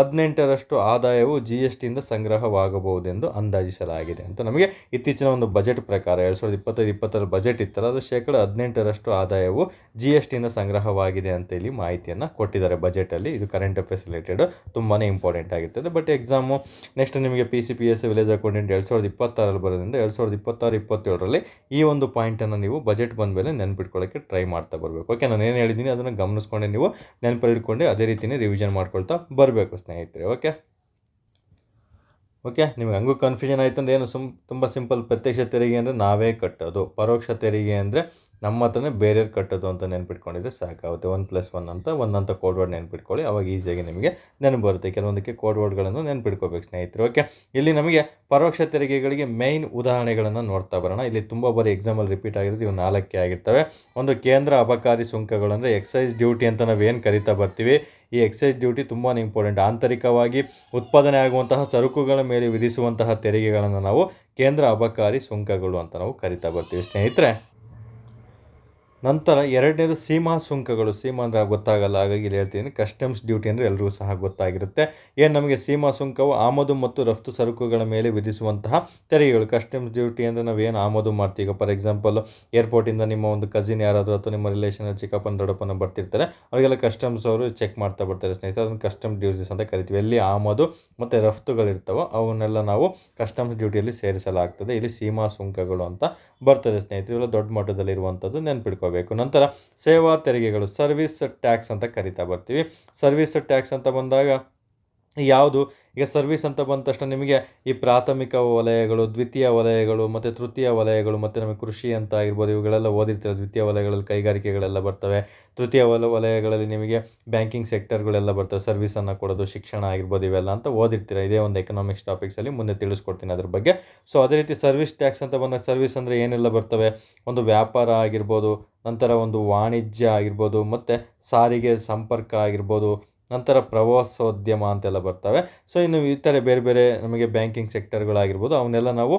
18% ಆದಾಯವು ಜಿ ಎಸ್ ಟಿಯಿಂದ ಸಂಗ್ರಹವಾಗಬಹುದೆಂದು ಅಂದಾಜಿಸಲಾಗಿದೆ ಅಂತ ನಮಗೆ ಇತ್ತೀಚಿನ ಒಂದು ಬಜೆಟ್ ಪ್ರಕಾರ 2025-26 ಬಜೆಟ್ ಇತ್ತಲ್ಲ, ಅದು 18% ಆದಾಯವು ಜಿ ಎಸ್ ಟಿಯಿಂದ ಸಂಗ್ರಹವಾಗಿದೆ ಅಂತ ಇಲ್ಲಿ ಮಾಹಿತಿಯನ್ನು ಕೊಟ್ಟಿದ್ದಾರೆ ಬಜೆಟಲ್ಲಿ. ಇದು ಕರೆಂಟ್ ಅಫೇರ್ಸ್ ರಿಲೇಟೆಡ್ ತುಂಬಾ ಇಂಪಾರ್ಟೆಂಟ್ ಆಗಿರ್ತದೆ. ಬಟ್ ಎಕ್ಸಾಮು ನೆಕ್ಸ್ಟ್ ನಿಮಗೆ P C P S village accountant 2026 ಬರೋದ್ರಿಂದ 2026-27ರಲ್ಲಿ ಈ ಒಂದು ಪಾಯಿಂಟನ್ನು ನೀವು ಬಜೆಟ್ ಬಂದ ಮೇಲೆ ನೆನ್ಪಿಟ್ಕೊಳ್ಳೋಕ್ಕೆ ಟ್ರೈ ಮಾಡ್ತಾ ಬರಬೇಕು. ಓಕೆ, ನಾನು ಏನು ಹೇಳಿದ್ದೀನಿ ಅದನ್ನು ಗಮನಿಸ್ಕೊಂಡೆ ನೀವು ನೆನಪಲ್ಲಿ ಇಟ್ಕೊಂಡು ಅದೇ ರೀತಿಯೇ ರಿವಿಷನ್ ಮಾಡ್ಕೊಳ್ತಾ ಬರಬೇಕು ಸ್ನೇಹಿತರೆ. ಓಕೆ, ನಿಮ್ಗೆ ಹಂಗೂ ಕನ್ಫ್ಯೂಷನ್ ಆಯಿತು ಅಂದರೆ ಏನು, ತುಂಬ ಸಿಂಪಲ್. ಪ್ರತ್ಯಕ್ಷ ತೆರಿಗೆ ಅಂದರೆ ನಾವೇ ಕಟ್ಟೋದು, ಪರೋಕ್ಷ ತೆರಿಗೆ ಅಂದರೆ ನಮ್ಮ ಹತ್ರನೇ ಬೇರೆಯವ್ರು ಕಟ್ಟೋದು ಅಂತ ನೆನ್ಪಿಟ್ಕೊಂಡಿದ್ರೆ ಸಾಕಾಗುತ್ತೆ. 1+1 ಅಂತ ಕೋಡ್ ವರ್ಡ್ ನೆನ್ಪಿಟ್ಕೊಳ್ಳಿ, ಅವಾಗ ಈಸಿಯಾಗಿ ನಿಮಗೆ ನೆನಪು ಬರುತ್ತೆ. ಕೆಲವೊಂದಕ್ಕೆ ಕೋಡ್ ವರ್ಡ್ಗಳನ್ನು ನೆನ್ಪಿಟ್ಕೋಬೇಕು ಸ್ನೇಹಿತರೆ. ಓಕೆ, ಇಲ್ಲಿ ನಮಗೆ ಪರೋಕ್ಷ ತೆರಿಗೆಗಳಿಗೆ ಮೇಯ್ನ್ ಉದಾಹರಣೆಗಳನ್ನು ನೋಡ್ತಾ ಬರೋಣ. ಇಲ್ಲಿ ತುಂಬ ಬಾರಿ ಎಕ್ಸಾಮಲ್ಲಿ ರಿಪೀಟ್ ಆಗಿರೋದು ಇವು 4 ಆಗಿರ್ತವೆ. ಒಂದು ಕೇಂದ್ರ ಅಬಕಾರಿ ಸುಂಕಗಳು ಅಂದರೆ ಎಕ್ಸೈಸ್ ಡ್ಯೂಟಿ ಅಂತ ನಾವೇನು ಕರಿತಾ ಬರ್ತೀವಿ. ಈ ಎಕ್ಸೈಸ್ ಡ್ಯೂಟಿ ತುಂಬಾ ಇಂಪಾರ್ಟೆಂಟ್. ಆಂತರಿಕವಾಗಿ ಉತ್ಪಾದನೆ ಆಗುವಂತಹ ಸರಕುಗಳ ಮೇಲೆ ವಿಧಿಸುವಂತಹ ತೆರಿಗೆಗಳನ್ನು ನಾವು ಕೇಂದ್ರ ಅಬಕಾರಿ ಸುಂಕಗಳು ಅಂತ ನಾವು ಕರಿತಾ ಬರ್ತೀವಿ ಸ್ನೇಹಿತರೆ. ನಂತರ ಎರಡನೇದು ಸೀಮಾ ಸುಂಕಗಳು. ಸೀಮಾ ಅಂದರೆ ಗೊತ್ತಾಗಲ್ಲ, ಹಾಗಾಗಿ ಇಲ್ಲಿ ಹೇಳ್ತೀನಿ. ಕಸ್ಟಮ್ಸ್ ಡ್ಯೂಟಿ ಅಂದರೆ ಎಲ್ಲರಿಗೂ ಸಹ ಗೊತ್ತಾಗಿರುತ್ತೆ. ಏನು ನಮಗೆ ಸೀಮಾ ಸುಂಕವು ಆಮದು ಮತ್ತು ರಫ್ತು ಸರಕುಗಳ ಮೇಲೆ ವಿಧಿಸುವಂತಹ ತೆರಿಗೆಗಳು. ಕಸ್ಟಮ್ಸ್ ಡ್ಯೂಟಿ ಅಂದರೆ ನಾವೇನು ಆಮದು ಮಾಡ್ತೀವಿ. ಈಗ ಫಾರ್ ಎಕ್ಸಾಂಪಲ್ ಏರ್ಪೋರ್ಟಿಂದ ನಿಮ್ಮ ಒಂದು ಕಸಿನ್ ಯಾರಾದರೂ ಅಥವಾ ನಿಮ್ಮ ರಿಲೇಷನ್ ಚಿಕ್ಕಪ್ಪನ ದೊಡ್ಡಪ್ಪನ ಬರ್ತಿರ್ತಾರೆ, ಅವರಿಗೆಲ್ಲ ಕಸ್ಟಮ್ಸ್ ಅವರು ಚೆಕ್ ಮಾಡ್ತಾ ಬರ್ತಾರೆ ಸ್ನೇಹಿತರೆ. ಅದನ್ನು ಕಸ್ಟಮ್ಸ್ ಡ್ಯೂಟೀಸ್ ಅಂತ ಕರಿತೀವಿ. ಎಲ್ಲಿ ಆಮದು ಮತ್ತು ರಫ್ತುಗಳಿರ್ತಾವೋ ಅವನ್ನೆಲ್ಲ ನಾವು ಕಸ್ಟಮ್ಸ್ ಡ್ಯೂಟಿಯಲ್ಲಿ ಸೇರಿಸಲಾಗ್ತದೆ. ಇಲ್ಲಿ ಸೀಮಾ ಸುಂಕಗಳು ಅಂತ ಬರ್ತದೆ ಸ್ನೇಹಿತರೆ. ಇವೆಲ್ಲ ದೊಡ್ಡ ಮಟ್ಟದಲ್ಲಿ ಇರುವಂಥದ್ದು ನೆನ್ಪಿಟ್ಕೋಬೇಕು. ನಂತರ ಸೇವಾ ತೆರಿಗೆಗಳು, ಸರ್ವಿಸ್ ಟ್ಯಾಕ್ಸ್ ಅಂತ ಕರಿತಾ ಬರ್ತೀವಿ. ಸರ್ವಿಸ್ ಟ್ಯಾಕ್ಸ್ ಅಂತ ಬಂದಾಗ ಯಾವುದು, ಈಗ ಸರ್ವಿಸ್ ಅಂತ ಬಂದ ತಕ್ಷಣ ನಿಮಗೆ ಈ ಪ್ರಾಥಮಿಕ ವಲಯಗಳು, ದ್ವಿತೀಯ ವಲಯಗಳು ಮತ್ತು ತೃತೀಯ ವಲಯಗಳು ಮತ್ತು ನಮಗೆ ಕೃಷಿ ಅಂತ ಇರ್ಬೋದು, ಇವುಗಳೆಲ್ಲ ಓದಿರ್ತೀರ. ದ್ವಿತೀಯ ವಲಯಗಳಲ್ಲಿ ಕೈಗಾರಿಕೆಗಳೆಲ್ಲ ಬರ್ತವೆ. ತೃತೀಯ ವಲಯಗಳಲ್ಲಿ ನಿಮಗೆ ಬ್ಯಾಂಕಿಂಗ್ ಸೆಕ್ಟರ್ಗಳೆಲ್ಲ ಬರ್ತವೆ, ಸರ್ವಿಸನ್ನು ಕೊಡೋದು, ಶಿಕ್ಷಣ ಆಗಿರ್ಬೋದು, ಇವೆಲ್ಲ ಅಂತ ಓದಿರ್ತೀರ. ಇದೇ ಒಂದು ಎಕನಾಮಿಕ್ಸ್ ಟಾಪಿಕ್ಸಲ್ಲಿ ಮುಂದೆ ತಿಳಿಸ್ಕೊಡ್ತೀನಿ ಅದ್ರ ಬಗ್ಗೆ. ಸೊ ಅದೇ ರೀತಿ ಸರ್ವಿಸ್ ಟ್ಯಾಕ್ಸ್ ಅಂತ ಬಂದಾಗ ಸರ್ವಿಸ್ ಅಂದರೆ ಏನೆಲ್ಲ ಬರ್ತವೆ, ಒಂದು ವ್ಯಾಪಾರ ಆಗಿರ್ಬೋದು, ನಂತರ ಒಂದು ವಾಣಿಜ್ಯ ಆಗಿರ್ಬೋದು, ಮತ್ತು ಸಾರಿಗೆ ಸಂಪರ್ಕ ಆಗಿರ್ಬೋದು, ನಂತರ ಪ್ರವಾಸೋದ್ಯಮ ಅಂತೆಲ್ಲ ಬರ್ತವೆ. ಸೊ ಇನ್ನು ಇತರೆ ಬೇರೆ ಬೇರೆ ನಮಗೆ ಬ್ಯಾಂಕಿಂಗ್ ಸೆಕ್ಟರ್ಗಳಾಗಿರ್ಬೋದು, ಅವನ್ನೆಲ್ಲ ನಾವು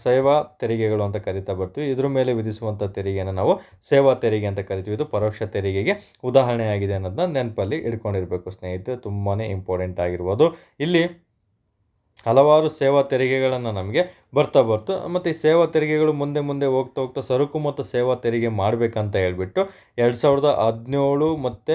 ಸೇವಾ ತೆರಿಗೆಗಳು ಅಂತ ಕರಿತಾ ಬರ್ತೀವಿ. ಇದ್ರ ಮೇಲೆ ವಿಧಿಸುವಂಥ ತೆರಿಗೆಯನ್ನು ನಾವು ಸೇವಾ ತೆರಿಗೆ ಅಂತ ಕರಿತೀವಿ. ಇದು ಪರೋಕ್ಷ ತೆರಿಗೆಗೆ ಉದಾಹರಣೆ ಆಗಿದೆ ಅನ್ನೋದನ್ನ ನೆನಪಲ್ಲಿ ಇಟ್ಕೊಂಡಿರಬೇಕು ಸ್ನೇಹಿತರೆ. ತುಂಬಾ ಇಂಪಾರ್ಟೆಂಟ್ ಆಗಿರ್ಬೋದು. ಇಲ್ಲಿ ಹಲವಾರು ಸೇವಾ ತೆರಿಗೆಗಳನ್ನು ನಮಗೆ ಬರ್ತಾ ಮತ್ತು ಈ ಸೇವಾ ತೆರಿಗೆಗಳು ಮುಂದೆ ಹೋಗ್ತಾ ಸರಕು ಮತ್ತು ಸೇವಾ ತೆರಿಗೆ ಮಾಡಬೇಕಂತ ಹೇಳ್ಬಿಟ್ಟು 2017 ಮತ್ತು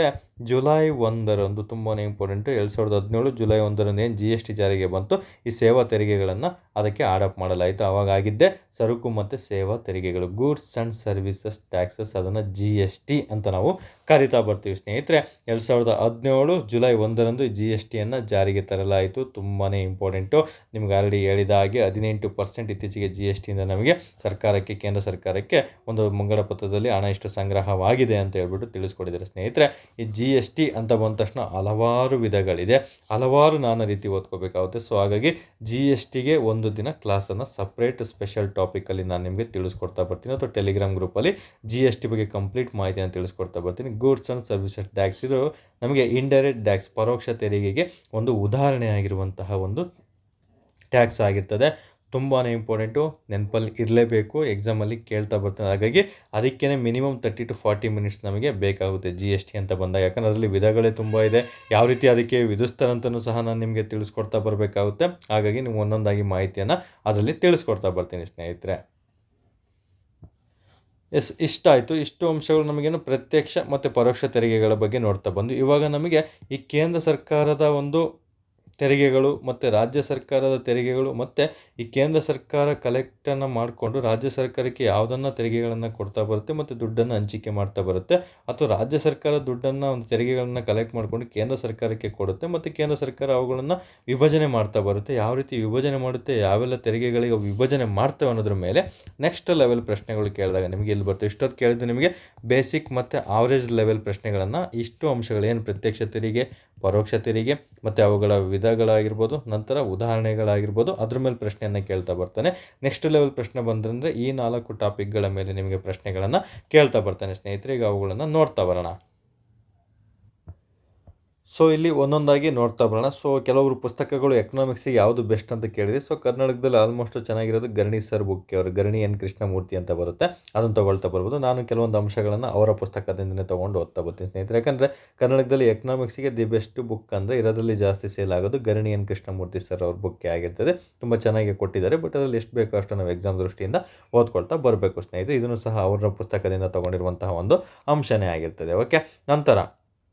ಜುಲೈ 1ರಂದು ತುಂಬಾ ಇಂಪಾರ್ಟೆಂಟು. 2017 ಜುಲೈ 1ರಂದು ಏನು ಜಿ ಎಸ್ ಟಿ ಜಾರಿಗೆ ಬಂತು, ಈ ಸೇವಾ ತೆರಿಗೆಗಳನ್ನು ಅದಕ್ಕೆ ಆಡಪ್ ಮಾಡಲಾಯಿತು. ಆವಾಗ ಆಗಿದ್ದೆ ಸರಕು ಮತ್ತು ಸೇವಾ ತೆರಿಗೆಗಳು, ಗೂಡ್ಸ್ ಆ್ಯಂಡ್ ಸರ್ವಿಸಸ್ ಟ್ಯಾಕ್ಸಸ್. ಅದನ್ನು ಜಿ ಎಸ್ ಟಿ ಅಂತ ನಾವು ಕರಿತಾ ಬರ್ತೀವಿ ಸ್ನೇಹಿತರೆ. 2017 ಜುಲೈ 1ರಂದು ಜಿ ಎಸ್ ಟಿಯನ್ನು ಜಾರಿಗೆ ತರಲಾಯಿತು. ತುಂಬಾ ಇಂಪಾರ್ಟೆಂಟು. ನಿಮ್ಗೆ ಆಲ್ರೆಡಿ ಹೇಳಿದ ಹಾಗೆ 18% ಪರ್ಸೆಂಟ್ ಇತ್ತೀಚೆಗೆ GST ಇಂದ ನಮಗೆ ಸರ್ಕಾರಕ್ಕೆ, ಕೇಂದ್ರ ಸರ್ಕಾರಕ್ಕೆ ಒಂದು ಮುಂಗಡ ಪತ್ರದಲ್ಲಿ ಹಣ ಎಷ್ಟು ಸಂಗ್ರಹವಾಗಿದೆ ಅಂತ ಹೇಳ್ಬಿಟ್ಟು ತಿಳಿಸ್ಕೊಟ್ಟಿದ್ದಾರೆ ಸ್ನೇಹಿತರೆ. ಈ GST ಅಂತ ಬಂದ ತಕ್ಷಣ ಹಲವಾರು ವಿಧಗಳಿದೆ, ಹಲವಾರು ನಾನಾ ರೀತಿ ಓದ್ಕೋಬೇಕಾಗುತ್ತೆ. ಸೊ ಹಾಗಾಗಿ GSTಗೆ ಒಂದು ದಿನ ಕ್ಲಾಸನ್ನು ಸಪ್ರೇಟ್ ಸ್ಪೆಷಲ್ ಟಾಪಿಕಲ್ಲಿ ನಾನು ನಿಮಗೆ ತಿಳಿಸ್ಕೊಡ್ತಾ ಬರ್ತೀನಿ, ಅಥವಾ ಟೆಲಿಗ್ರಾಮ್ ಗ್ರೂಪಲ್ಲಿ GST ಬಗ್ಗೆ ಕಂಪ್ಲೀಟ್ ಮಾಹಿತಿಯನ್ನು ತಿಳಿಸ್ಕೊಡ್ತಾ ಬರ್ತೀನಿ. ಗೂಡ್ಸ್ ಆ್ಯಂಡ್ ಸರ್ವಿಸಸ್ ಟ್ಯಾಕ್ಸ್ ಇದು ನಮಗೆ ಇಂಡೈರೆಕ್ಟ್ ಟ್ಯಾಕ್ಸ್, ಪರೋಕ್ಷ ತೆರಿಗೆಗೆ ಒಂದು ಉದಾಹರಣೆ ಆಗಿರುವಂತಹ ಒಂದು ಟ್ಯಾಕ್ಸ್ ಆಗಿರ್ತದೆ. ತುಂಬಾ ಇಂಪಾರ್ಟೆಂಟು, ನೆನಪಲ್ಲಿ ಇರಲೇಬೇಕು, ಎಕ್ಸಾಮಲ್ಲಿ ಕೇಳ್ತಾ ಬರ್ತಾನೆ. ಹಾಗಾಗಿ ಅದಕ್ಕೇ ಮಿನಿಮಮ್ 30 to 40 ಮಿನಿಟ್ಸ್ ನಮಗೆ ಬೇಕಾಗುತ್ತೆ GST ಅಂತ ಬಂದಾಗ. ಯಾಕಂದರೆ ಅದರಲ್ಲಿ ವಿಧಗಳೇ ತುಂಬ ಇದೆ, ಯಾವ ರೀತಿ ಅದಕ್ಕೆ ವಿಧಿಸ್ತಾರಂತಲೂ ಸಹ ನಾನು ನಿಮಗೆ ತಿಳಿಸ್ಕೊಡ್ತಾ ಬರಬೇಕಾಗುತ್ತೆ. ಹಾಗಾಗಿ ನೀವು ಒಂದೊಂದಾಗಿ ಮಾಹಿತಿಯನ್ನು ಅದರಲ್ಲಿ ತಿಳಿಸ್ಕೊಡ್ತಾ ಬರ್ತೀನಿ ಸ್ನೇಹಿತರೆ. ಇಷ್ಟಾಯಿತು. ಇಷ್ಟು ಅಂಶಗಳು ನಮಗೇನು ಪ್ರತ್ಯಕ್ಷ ಮತ್ತು ಪರೋಕ್ಷ ತೆರಿಗೆಗಳ ಬಗ್ಗೆ ನೋಡ್ತಾ ಬಂದು, ಇವಾಗ ನಮಗೆ ಈ ಕೇಂದ್ರ ಸರ್ಕಾರದ ಒಂದು ತೆರಿಗೆಗಳು ಮತ್ತು ರಾಜ್ಯ ಸರ್ಕಾರದ ತೆರಿಗೆಗಳು ಮತ್ತು ಈ ಕೇಂದ್ರ ಸರ್ಕಾರ ಕಲೆಕ್ಟನ್ನು ಮಾಡಿಕೊಂಡು ರಾಜ್ಯ ಸರ್ಕಾರಕ್ಕೆ ಯಾವುದನ್ನು ತೆರಿಗೆಗಳನ್ನು ಕೊಡ್ತಾ ಬರುತ್ತೆ ಮತ್ತು ದುಡ್ಡನ್ನು ಹಂಚಿಕೆ ಮಾಡ್ತಾ ಬರುತ್ತೆ, ಅಥವಾ ರಾಜ್ಯ ಸರ್ಕಾರ ದುಡ್ಡನ್ನು ಒಂದು ತೆರಿಗೆಗಳನ್ನು ಕಲೆಕ್ಟ್ ಮಾಡಿಕೊಂಡು ಕೇಂದ್ರ ಸರ್ಕಾರಕ್ಕೆ ಕೊಡುತ್ತೆ ಮತ್ತು ಕೇಂದ್ರ ಸರ್ಕಾರ ಅವುಗಳನ್ನು ವಿಭಜನೆ ಮಾಡ್ತಾ ಬರುತ್ತೆ. ಯಾವ ರೀತಿ ವಿಭಜನೆ ಮಾಡುತ್ತೆ, ಯಾವೆಲ್ಲ ತೆರಿಗೆಗಳಿಗೆ ವಿಭಜನೆ ಮಾಡ್ತೇವೆ ಅನ್ನೋದ್ರ ಮೇಲೆ ನೆಕ್ಸ್ಟ್ ಲೆವೆಲ್ ಪ್ರಶ್ನೆಗಳು ಕೇಳಿದಾಗ ನಿಮಗೆ ಇಲ್ಲಿ ಬರ್ತವೆ. ಇಷ್ಟೊತ್ತು ಕೇಳಿದ್ದು ನಿಮಗೆ ಬೇಸಿಕ್ ಮತ್ತು ಆವರೇಜ್ ಲೆವೆಲ್ ಪ್ರಶ್ನೆಗಳನ್ನು, ಇಷ್ಟು ಅಂಶಗಳೇನು ಪ್ರತ್ಯಕ್ಷ ತೆರಿಗೆ, ಪರೋಕ್ಷ ತೆರಿಗೆ ಮತ್ತು ಅವುಗಳ ವಿಧಗಳಾಗಿರ್ಬೋದು, ನಂತರ ಉದಾಹರಣೆಗಳಾಗಿರ್ಬೋದು, ಅದ್ರ ಮೇಲೆ ಪ್ರಶ್ನೆಯನ್ನು ಕೇಳ್ತಾ ಬರ್ತಾನೆ. ನೆಕ್ಸ್ಟ್ ಲೆವೆಲ್ ಪ್ರಶ್ನೆ ಬಂದರೆ ಈ 4 ಟಾಪಿಕ್ಗಳ ಮೇಲೆ ನಿಮಗೆ ಪ್ರಶ್ನೆಗಳನ್ನು ಕೇಳ್ತಾ ಬರ್ತಾನೆ ಸ್ನೇಹಿತರೆ. ಈಗ ಅವುಗಳನ್ನು ನೋಡ್ತಾ ಬರೋಣ. ಸೊ ಇಲ್ಲಿ ಒಂದೊಂದಾಗಿ ನೋಡ್ತಾ ಬರೋಣ. ಸೊ ಕೆಲವರು ಪುಸ್ತಕಗಳು ಎಕನಾಮಿಕ್ಸಿಗೆ ಯಾವುದು ಬೆಸ್ಟ್ ಅಂತ ಕೇಳಿದೆ. ಸೊ ಕರ್ನಾಟಕದಲ್ಲಿ ಆಲ್ಮೋಸ್ಟ್ ಚೆನ್ನಾಗಿರೋದು ಗರಣಿ ಸರ್ ಬುಕ್, ಅವರು ಗರಣಿ ಎನ್ ಕೃಷ್ಣಮೂರ್ತಿ ಅಂತ ಬರುತ್ತೆ, ಅದನ್ನು ತೊಗೊಳ್ತಾ ಬರ್ಬೋದು. ನಾನು ಕೆಲವೊಂದು ಅಂಶಗಳನ್ನು ಅವರ ಪುಸ್ತಕದಿಂದಲೇ ತೊಗೊಂಡು ಓದ್ತಾ ಬರ್ತೀನಿ ಸ್ನೇಹಿತರೆ. ಯಾಕಂದರೆ ಕನ್ನಡದಲ್ಲಿ ಎಕನಾಮಿಕ್ಸಿಗೆ ದಿ ಬೆಸ್ಟ್ ಬುಕ್ ಅಂದರೆ ಇರೋದ್ರಲ್ಲಿ ಜಾಸ್ತಿ ಸೇಲ್ ಆಗೋದು ಗರಣಿ ಎನ್ ಕೃಷ್ಣಮೂರ್ತಿ ಸರ್ ಅವ್ರ ಬುಕ್ಕೇ ಆಗಿರ್ತದೆ. ತುಂಬ ಚೆನ್ನಾಗಿ ಕೊಟ್ಟಿದ್ದಾರೆ, ಬಟ್ ಅದರಲ್ಲಿ ಎಷ್ಟು ಬೇಕೋ ಅಷ್ಟು ನಾವು ಎಕ್ಸಾಮ್ ದೃಷ್ಟಿಯಿಂದ ಓದ್ಕೊಳ್ತಾ ಬರಬೇಕು ಸ್ನೇಹಿತರೆ. ಇದನ್ನು ಸಹ ಅವರ ಪುಸ್ತಕದಿಂದ ತೊಗೊಂಡಿರುವಂತಹ ಒಂದು ಅಂಶನೇ ಆಗಿರ್ತದೆ. ಓಕೆ, ನಂತರ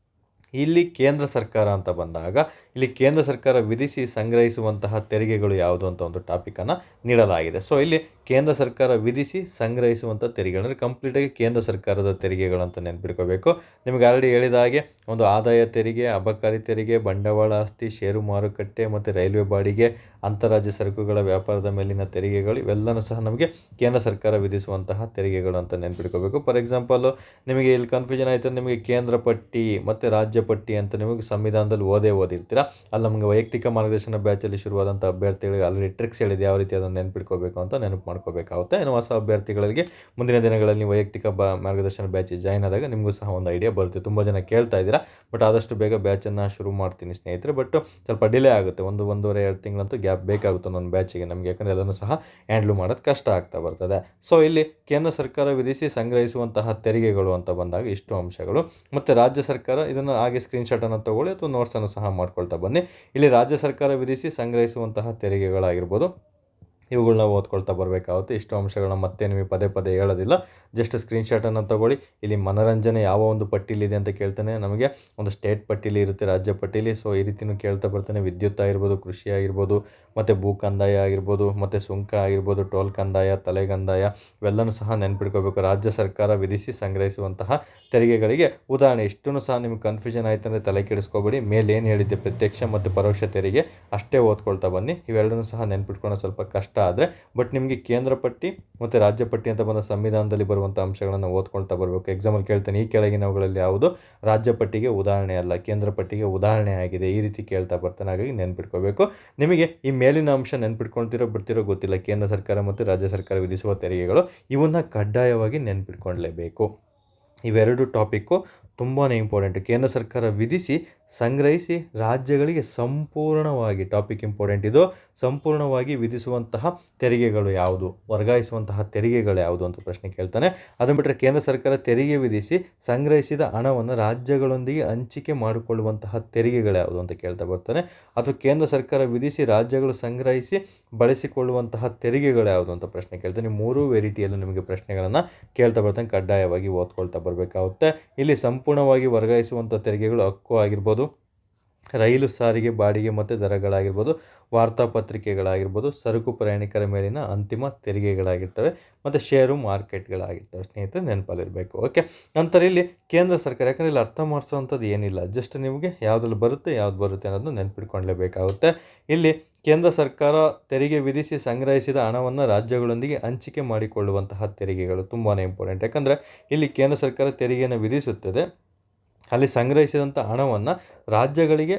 ಇಲ್ಲಿ ಕೇಂದ್ರ ಸರ್ಕಾರ ಅಂತ ಬಂದಾಗ ಇಲ್ಲಿ ಕೇಂದ್ರ ಸರ್ಕಾರ ವಿಧಿಸಿ ಸಂಗ್ರಹಿಸುವಂತಹ ತೆರಿಗೆಗಳು ಯಾವುದು ಅಂತ ಒಂದು ಟಾಪಿಕನ್ನು ನೀಡಲಾಗಿದೆ. ಸೊ ಇಲ್ಲಿ ಕೇಂದ್ರ ಸರ್ಕಾರ ವಿಧಿಸಿ ಸಂಗ್ರಹಿಸುವಂಥ ತೆರಿಗೆಗಳು ಅಂದರೆ ಕಂಪ್ಲೀಟಾಗಿ ಕೇಂದ್ರ ಸರ್ಕಾರದ ತೆರಿಗೆಗಳು ಅಂತ ನೆನ್ಪಿಟ್ಕೋಬೇಕು. ನಿಮಗೆ ಆಲ್ರೆಡಿ ಹೇಳಿದ ಹಾಗೆ ಒಂದು ಆದಾಯ ತೆರಿಗೆ, ಅಬಕಾರಿ ತೆರಿಗೆ, ಬಂಡವಾಳ ಆಸ್ತಿ, ಷೇರು ಮಾರುಕಟ್ಟೆ ಮತ್ತು ರೈಲ್ವೆ ಬಾಡಿಗೆ, ಅಂತಾರಾಜ್ಯ ಸರಕುಗಳ ವ್ಯಾಪಾರದ ಮೇಲಿನ ತೆರಿಗೆಗಳು, ಇವೆಲ್ಲನೂ ಸಹ ನಮಗೆ ಕೇಂದ್ರ ಸರ್ಕಾರ ವಿಧಿಸುವಂತಹ ತೆರಿಗೆಗಳು ಅಂತ ನೆನ್ಪಿಟ್ಕೋಬೇಕು. ಫಾರ್ ಎಕ್ಸಾಂಪಲ್ಲು ನಿಮಗೆ ಇಲ್ಲಿ ಕನ್ಫ್ಯೂಷನ್ ಆಯಿತು, ನಿಮಗೆ ಕೇಂದ್ರ ಪಟ್ಟಿ ಮತ್ತು ರಾಜ್ಯ ಪಟ್ಟಿ ಅಂತ ನಿಮಗೆ ಸಂವಿಧಾನದಲ್ಲಿ ಓದಿರ್ತೀರ. ಅಲ್ಲಿ ನಮಗೆ ವೈಯಕ್ತಿಕ ಮಾರ್ಗದರ್ಶನ ಬ್ಯಾಚಲ್ಲಿ ಶುರುವಾದಂಥ ಅಭ್ಯರ್ಥಿಗಳಿಗೆ ಆಲ್ರೆಡಿ ಟ್ರಿಕ್ಸ್ ಹೇಳಿದೆ, ಯಾವ ರೀತಿ ಅದನ್ನು ನೆನ್ಪಿಟ್ಕೋಬೇಕು ಅಂತ ನೆನಪು ಮಾಡ್ಕೋಬೇಕಾಗುತ್ತೆ. ಇನ್ನು ಹೊಸ ಅಭ್ಯರ್ಥಿಗಳಿಗೆ ಮುಂದಿನ ದಿನಗಳಲ್ಲಿ ವೈಯಕ್ತಿಕ ಮಾರ್ಗದರ್ಶನ ಬ್ಯಾಚ್ ಜಾಯ್ನ್ ಆದಾಗ ನಿಮಗೂ ಸಹ ಒಂದು ಐಡಿಯಾ ಬರುತ್ತೆ. ತುಂಬ ಜನ ಕೇಳ್ತಾ ಇದ್ದೀರಾ, ಬಟ್ ಆದಷ್ಟು ಬೇಗ ಬ್ಯಾಚನ್ನು ಶುರು ಮಾಡ್ತೀನಿ ಸ್ನೇಹಿತರೆ. ಬಟ್ ಸ್ವಲ್ಪ ಡಿಲೇ ಆಗುತ್ತೆ, 1-1.5-2 ತಿಂಗಳಂತೂ ಗ್ಯಾಪ್ ಬೇಕಾಗುತ್ತೆ ಒಂದೊಂದು ಬ್ಯಾಚಿಗೆ ನಮಗೆ, ಯಾಕಂದರೆ ಎಲ್ಲನೂ ಸಹ ಹ್ಯಾಂಡ್ಲ್ ಮಾಡೋದು ಕಷ್ಟ ಆಗ್ತಾ ಬರ್ತದೆ. ಸೊ ಇಲ್ಲಿ ಕೇಂದ್ರ ಸರ್ಕಾರ ವಿಧಿಸಿ ಸಂಗ್ರಹಿಸುವಂತಹ ತೆರಿಗೆಗಳು ಅಂತ ಬಂದಾಗ ಇಷ್ಟು ಅಂಶಗಳು, ಮತ್ತು ರಾಜ್ಯ ಸರ್ಕಾರ ಇದನ್ನು ಹಾಗೆ ಸ್ಕ್ರೀನ್ಶಾಟನ್ನು ತೊಗೊಳ್ಳಿ ಅಥವಾ ನೋಟ್ಸನ್ನು ಸಹ ಮಾಡ್ಕೊಳ್ತಾ ಬನ್ನಿ. ಇಲ್ಲಿ ರಾಜ್ಯ ಸರ್ಕಾರ ವಿಧಿಸಿ ಸಂಗ್ರಹಿಸುವಂತಹ ತೆರಿಗೆಗಳಾಗಿರ್ಬೋದು, ಇವುಗಳನ್ನ ಓದ್ಕೊಳ್ತಾ ಬರಬೇಕಾಗುತ್ತೆ. ಇಷ್ಟು ಅಂಶಗಳನ್ನ ಮತ್ತೆ ನಿಮಗೆ ಪದೇ ಪದೇ ಹೇಳೋದಿಲ್ಲ, ಜಸ್ಟ್ ಸ್ಕ್ರೀನ್ಶಾಟನ್ನು ತೊಗೊಳ್ಳಿ. ಇಲ್ಲಿ ಮನೋರಂಜನೆ ಯಾವ ಒಂದು ಪಟ್ಟಿಲಿದೆ ಅಂತ ಕೇಳ್ತಾನೆ, ನಮಗೆ ಒಂದು ಸ್ಟೇಟ್ ಪಟ್ಟಿಲಿ ಇರುತ್ತೆ, ರಾಜ್ಯ ಪಟ್ಟಿಲಿ. ಸೊ ಈ ರೀತಿಯೂ ಕೇಳ್ತಾ ಬರ್ತಾನೆ. ವಿದ್ಯುತ್ ಆಗಿರ್ಬೋದು, ಕೃಷಿ ಆಗಿರ್ಬೋದು, ಮತ್ತು ಭೂ ಕಂದಾಯ ಆಗಿರ್ಬೋದು, ಮತ್ತು ಸುಂಕ ಆಗಿರ್ಬೋದು, ಟೋಲ್ ಕಂದಾಯ, ತಲೆ ಕಂದಾಯ, ಇವೆಲ್ಲನೂ ಸಹ ನೆನ್ಪಿಟ್ಕೋಬೇಕು. ರಾಜ್ಯ ಸರ್ಕಾರ ವಿಧಿಸಿ ಸಂಗ್ರಹಿಸುವಂತಹ ತೆರಿಗೆಗಳಿಗೆ ಉದಾಹರಣೆ. ಇಷ್ಟೂ ಸಹ ನಿಮಗೆ ಕನ್ಫ್ಯೂಷನ್ ಆಯ್ತು ಅಂದರೆ ತಲೆ ಕೆಡಿಸ್ಕೋಬೇಡಿ, ಮೇಲೆ ಏನು ಹೇಳಿದ್ದೆ ಪ್ರತ್ಯಕ್ಷ ಮತ್ತು ಪರೋಕ್ಷ ತೆರಿಗೆ ಅಷ್ಟೇ ಓದ್ಕೊಳ್ತಾ ಬನ್ನಿ. ಇವೆರಡನ್ನೂ ಸಹ ನೆನ್ಪಿಟ್ಕೊಳ್ಳೋ ಸ್ವಲ್ಪ ಕಷ್ಟ ಆದರೆ, ಬಟ್ ನಿಮಗೆ ಕೇಂದ್ರ ಪಟ್ಟಿ ಮತ್ತು ರಾಜ್ಯ ಪಟ್ಟಿ ಅಂತ ಬಂದ ಸಂವಿಧಾನದಲ್ಲಿ ಬರುವಂಥ ಅಂಶಗಳನ್ನು ಓದ್ಕೊಳ್ತಾ ಬರಬೇಕು. ಎಕ್ಸಾಮಲ್ಲಿ ಕೇಳ್ತಾನೆ, ಈ ಕೆಳಗಿನವುಗಳಲ್ಲಿ ಯಾವುದು ರಾಜ್ಯ ಪಟ್ಟಿಗೆ ಉದಾಹರಣೆ ಅಲ್ಲ, ಕೇಂದ್ರ ಪಟ್ಟಿಗೆ ಉದಾಹರಣೆ ಆಗಿದೆ, ಈ ರೀತಿ ಕೇಳ್ತಾ ಬರ್ತಾನೆ. ಹಾಗಾಗಿ ನೆನ್ಪಿಟ್ಕೋಬೇಕು. ನಿಮಗೆ ಈ ಮೇಲಿನ ಅಂಶ ನೆನ್ಪಿಟ್ಕೊಳ್ತಿರೋ ಬಿಡ್ತಿರೋ ಗೊತ್ತಿಲ್ಲ, ಕೇಂದ್ರ ಸರ್ಕಾರ ಮತ್ತು ರಾಜ್ಯ ಸರ್ಕಾರ ವಿಧಿಸುವ ತೆರಿಗೆಗಳು, ಇವನ್ನ ಕಡ್ಡಾಯವಾಗಿ ನೆನ್ಪಿಟ್ಕೊಳ್ಳಲೇಬೇಕು. ಇವೆರಡು ಟಾಪಿಕ್ಕು ತುಂಬಾ ಇಂಪಾರ್ಟೆಂಟ್. ಕೇಂದ್ರ ಸರ್ಕಾರ ವಿಧಿಸಿ ಸಂಗ್ರಹಿಸಿ ರಾಜ್ಯಗಳಿಗೆ ಸಂಪೂರ್ಣವಾಗಿ, ಟಾಪಿಕ್ ಇಂಪಾರ್ಟೆಂಟ್ ಇದು, ಸಂಪೂರ್ಣವಾಗಿ ವಿಧಿಸುವಂತಹ ತೆರಿಗೆಗಳು ಯಾವುದು, ವರ್ಗಾಯಿಸುವಂತಹ ತೆರಿಗೆಗಳು ಯಾವುದು ಅಂತ ಪ್ರಶ್ನೆ ಕೇಳ್ತಾನೆ. ಅದನ್ನು ಬಿಟ್ಟರೆ ಕೇಂದ್ರ ಸರ್ಕಾರ ತೆರಿಗೆ ವಿಧಿಸಿ ಸಂಗ್ರಹಿಸಿದ ಹಣವನ್ನು ರಾಜ್ಯಗಳೊಂದಿಗೆ ಹಂಚಿಕೆ ಮಾಡಿಕೊಳ್ಳುವಂತಹ ತೆರಿಗೆಗಳು ಯಾವುದು ಅಂತ ಕೇಳ್ತಾ ಬರ್ತಾನೆ. ಅಥವಾ ಕೇಂದ್ರ ಸರ್ಕಾರ ವಿಧಿಸಿ ರಾಜ್ಯಗಳು ಸಂಗ್ರಹಿಸಿ ಬಳಸಿಕೊಳ್ಳುವಂತಹ ತೆರಿಗೆಗಳು ಯಾವುದು ಅಂತ ಪ್ರಶ್ನೆ ಕೇಳ್ತಾನೆ. ಮೂರೂ ವೆರೈಟಿಯಲ್ಲೂ ನಿಮಗೆ ಪ್ರಶ್ನೆಗಳನ್ನು ಕೇಳ್ತಾ ಬರ್ತಾನೆ, ಕಡ್ಡಾಯವಾಗಿ ಓದ್ಕೊಳ್ತಾ ಬರಬೇಕಾಗುತ್ತೆ. ಇಲ್ಲಿ ಸಂಪೂರ್ಣವಾಗಿ ವರ್ಗಾಯಿಸುವಂಥ ತೆರಿಗೆಗಳು ಹಕ್ಕು ಆಗಿರ್ಬೋದು, ರೈಲು ಸಾರಿಗೆ ಬಾಡಿಗೆ ಮತ್ತು ದರಗಳಾಗಿರ್ಬೋದು, ವಾರ್ತಾಪತ್ರಿಕೆಗಳಾಗಿರ್ಬೋದು, ಸರಕು ಪ್ರಯಾಣಿಕರ ಮೇಲಿನ ಅಂತಿಮ ತೆರಿಗೆಗಳಾಗಿರ್ತವೆ ಮತ್ತು ಷೇರು ಮಾರ್ಕೆಟ್ಗಳಾಗಿರ್ತವೆ. ಸ್ನೇಹಿತರೆ ನೆನಪಲ್ಲಿರಬೇಕು. ಓಕೆ, ನಂತರ ಇಲ್ಲಿ ಕೇಂದ್ರ ಸರ್ಕಾರ, ಯಾಕಂದರೆ ಇಲ್ಲಿ ಅರ್ಥ ಮಾಡಿಸೋವಂಥದ್ದು ಏನಿಲ್ಲ, ಜಸ್ಟ್ ನಿಮಗೆ ಯಾವುದ್ರಲ್ಲಿ ಬರುತ್ತೆ ಯಾವ್ದು ಬರುತ್ತೆ ಅನ್ನೋದನ್ನ ನೆನ್ಪಿಟ್ಕೊಳ್ಳೇಬೇಕಾಗುತ್ತೆ. ಇಲ್ಲಿ ಕೇಂದ್ರ ಸರ್ಕಾರ ತೆರಿಗೆ ವಿಧಿಸಿ ಸಂಗ್ರಹಿಸಿದ ಹಣವನ್ನು ರಾಜ್ಯಗಳೊಂದಿಗೆ ಹಂಚಿಕೆ ಮಾಡಿಕೊಳ್ಳುವಂತಹ ತೆರಿಗೆಗಳು ತುಂಬಾ ಇಂಪಾರ್ಟೆಂಟ್. ಯಾಕಂದರೆ ಇಲ್ಲಿ ಕೇಂದ್ರ ಸರ್ಕಾರ ತೆರಿಗೆಯನ್ನು ವಿಧಿಸುತ್ತದೆ, ಅಲ್ಲಿ ಸಂಗ್ರಹಿಸಿದಂಥ ಹಣವನ್ನು ರಾಜ್ಯಗಳಿಗೆ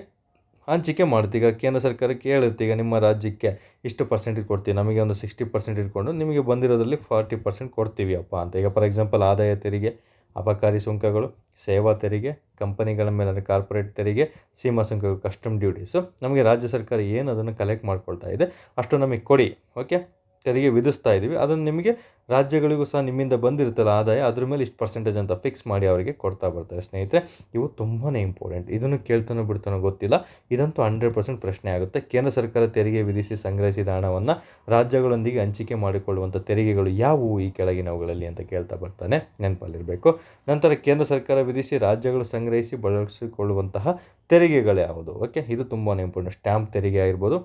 ಹಂಚಿಕೆ ಮಾಡುತ್ತೆ. ಈಗ ಕೇಂದ್ರ ಸರ್ಕಾರಕ್ಕೆ ಹೇಳಿರುತ್ತೆ, ಈಗ ನಿಮ್ಮ ರಾಜ್ಯಕ್ಕೆ ಇಷ್ಟು ಪರ್ಸೆಂಟೇಜ್ ಕೊಡ್ತೀವಿ, ನಮಗೆ ಒಂದು 60% ಇಟ್ಕೊಂಡು ನಿಮಗೆ ಬಂದಿರೋದ್ರಲ್ಲಿ 40% ಕೊಡ್ತೀವಿ ಅಪ್ಪ ಅಂತ. ಈಗ ಫಾರ್ ಎಕ್ಸಾಂಪಲ್ ಆದಾಯ ತೆರಿಗೆ, ಅಬಕಾರಿ ಸುಂಕಗಳು, ಸೇವಾ ತೆರಿಗೆ, ಕಂಪನಿಗಳ ಮೇಲೆ ಅಂದರೆ ಕಾರ್ಪೊರೇಟ್ ತೆರಿಗೆ, ಸೀಮಾ ಸುಂಕಗಳು, ಕಸ್ಟಮ್ ಡ್ಯೂಟೀಸು, ನಮಗೆ ರಾಜ್ಯ ಸರ್ಕಾರ ಏನು ಅದನ್ನು ಕಲೆಕ್ಟ್ ಮಾಡ್ಕೊಳ್ತಾ ಇದೆ ಅಷ್ಟು ನಮಗೆ ಕೊಡಿ. ಓಕೆ, ತೆರಿಗೆ ವಿಧಿಸ್ತಾ ಇದ್ದೀವಿ, ಅದನ್ನು ನಿಮಗೆ ರಾಜ್ಯಗಳಿಗೂ ಸಹ ನಿಮ್ಮಿಂದ ಬಂದಿರುತ್ತಲ್ಲ ಆದಾಯ, ಅದ್ರ ಮೇಲೆ ಇಷ್ಟು ಪರ್ಸೆಂಟೇಜ್ ಅಂತ ಫಿಕ್ಸ್ ಮಾಡಿ ಅವರಿಗೆ ಕೊಡ್ತಾ ಬರ್ತಾರೆ. ಸ್ನೇಹಿತರೆ, ಇವು ತುಂಬಾ ಇಂಪಾರ್ಟೆಂಟ್. ಇದನ್ನು ಕೇಳ್ತಾನೋ ಬಿಡ್ತಾನೋ ಗೊತ್ತಿಲ್ಲ, ಇದಂತೂ 100% ಪ್ರಶ್ನೆ ಆಗುತ್ತೆ. ಕೇಂದ್ರ ಸರ್ಕಾರ ತೆರಿಗೆ ವಿಧಿಸಿ ಸಂಗ್ರಹಿಸಿದ ಹಣವನ್ನು ರಾಜ್ಯಗಳೊಂದಿಗೆ ಹಂಚಿಕೆ ಮಾಡಿಕೊಳ್ಳುವಂಥ ತೆರಿಗೆಗಳು ಯಾವುವು ಈ ಕೆಳಗಿನವುಗಳಲ್ಲಿ ಅಂತ ಕೇಳ್ತಾ ಬರ್ತಾನೆ, ನೆನಪಲ್ಲಿರಬೇಕು. ನಂತರ ಕೇಂದ್ರ ಸರ್ಕಾರ ವಿಧಿಸಿ ರಾಜ್ಯಗಳು ಸಂಗ್ರಹಿಸಿ ಬಳಸಿಕೊಳ್ಳುವಂತಹ ತೆರಿಗೆಗಳು ಯಾವುದು? ಓಕೆ, ಇದು ತುಂಬಾ ಇಂಪಾರ್ಟೆಂಟ್. ಸ್ಟ್ಯಾಂಪ್ ತೆರಿಗೆ ಆಗಿರ್ಬೋದು,